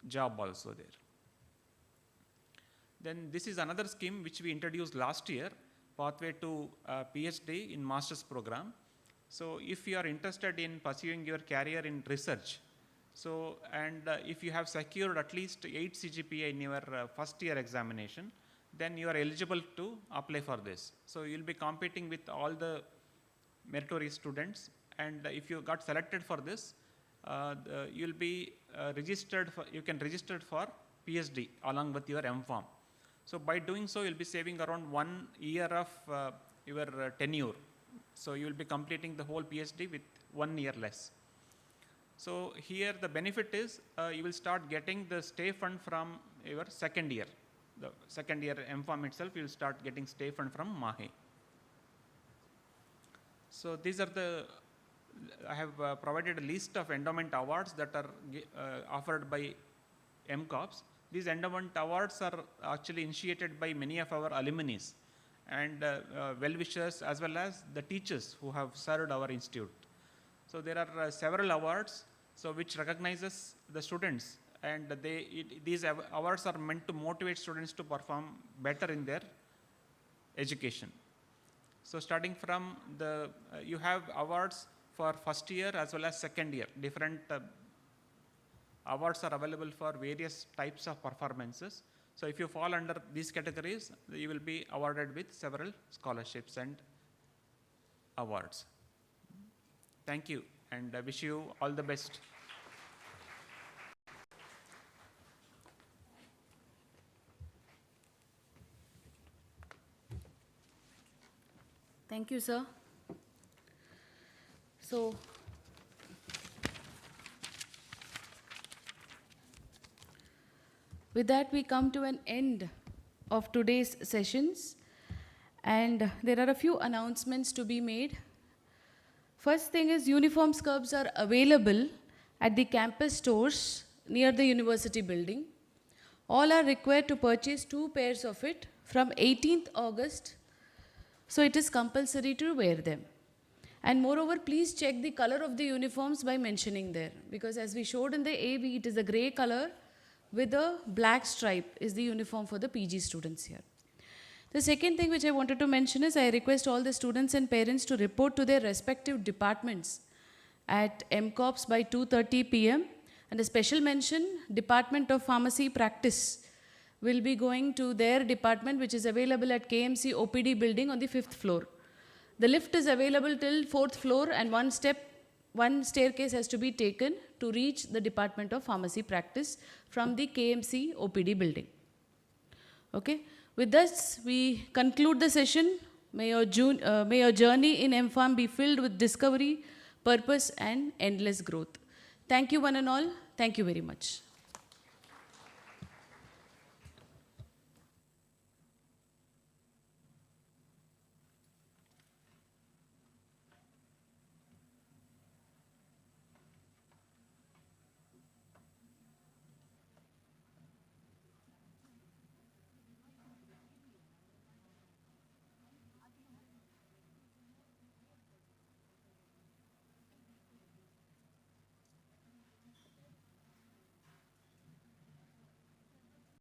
job also there. Then this is another scheme which we introduced last year, pathway to PhD in master's program. So if you are interested in pursuing your career in research, so and if you have secured at least 8 CGPA in your first year examination, then you are eligible to apply for this. So you'll be competing with all the meritorious students, and if you got selected for this, you'll be registered for, you can register for PhD along with your M.Pharm. So by doing so, you'll be saving around 1 year of your tenure. So you will be completing the whole PhD with 1 year less. So here the benefit is you will start getting the stay fund from your second year. The second year M.Pharm itself, you will start getting stay fund from MAHE. So these are the, I have provided a list of endowment awards that are offered by MCOPS. These endowment awards are actually initiated by many of our alumni and well-wishers, as well as the teachers who have served our institute. So there are several awards which recognizes the students, and these awards are meant to motivate students to perform better in their education. So starting from the, you have awards for first year as well as second year. Different awards are available for various types of performances. So if you fall under these categories, you will be awarded with several scholarships and awards. Thank you, and I wish you all the best.
Thank you, sir. So, with that, we come to an end of today's sessions, and there are a few announcements to be made. First thing is, uniform scrubs are available at the campus stores near the university building. All are required to purchase 2 pairs of it from 18th August, so it is compulsory to wear them. And moreover, please check the color of the uniforms by mentioning there, because as we showed in the AB, it is a grey color with a black stripe is the uniform for the PG students here. The second thing which I wanted to mention is I request all the students and parents to report to their respective departments at MCOPS by 2:30 p.m. And a special mention, Department of Pharmacy Practice will be going to their department, which is available at KMC OPD building on the 5th floor. The lift is available till 4th floor, and one staircase has to be taken to reach the Department of Pharmacy Practice from the KMC OPD building. Okay. With this, we conclude the session. May your journey in M.Pharm be filled with discovery, purpose, and endless growth. Thank you, one and all. Thank you very much.